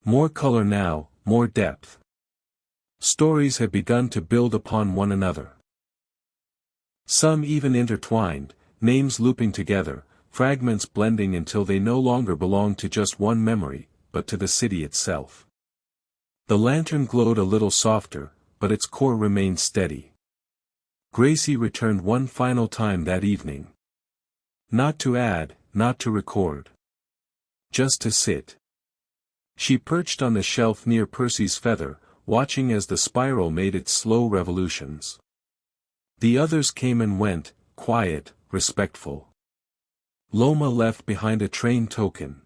More color now, more depth. Stories had begun to build upon one another. Some even intertwined, names looping together, fragments blending until they no longer belonged to just one memory, but to the city itself. The lantern glowed a little softer, but its core remained steady. Gracie returned one final time that evening. Not to add, not to record. Just to sit. She perched on the shelf near Percy's feather, watching as the spiral made its slow revolutions. The others came and went, quiet, respectful. Loma left behind a train token.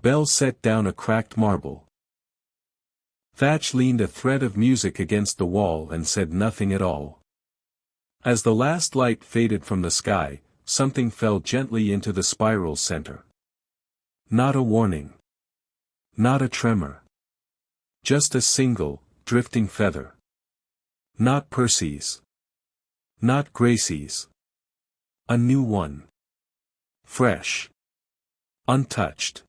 Belle set down a cracked marble. Thatch leaned a thread of music against the wall and said nothing at all. As the last light faded from the sky, something fell gently into the spiral's center. Not a warning. Not a tremor. Just a single, drifting feather. Not Percy's. Not Gracie's. A new one. Fresh. Untouched.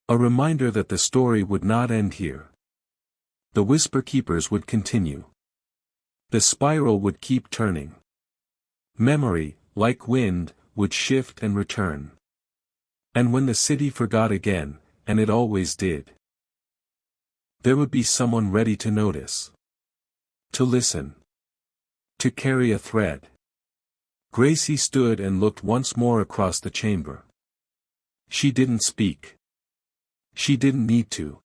A reminder that the story would not end here. The Whisper Keepers would continue. The spiral would keep turning. Memory, like wind, would shift and return. And when the city forgot again, and it always did, there would be someone ready to notice. To listen. To carry a thread. Gracie stood and looked once more across the chamber. She didn't speak. She didn't need to.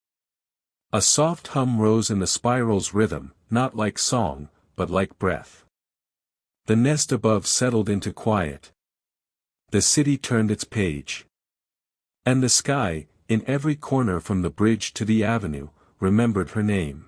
A soft hum rose in the spiral's rhythm, not like song, but like breath. The nest above settled into quiet. The city turned its page. And the sky, in every corner from the bridge to the avenue, remembered her name.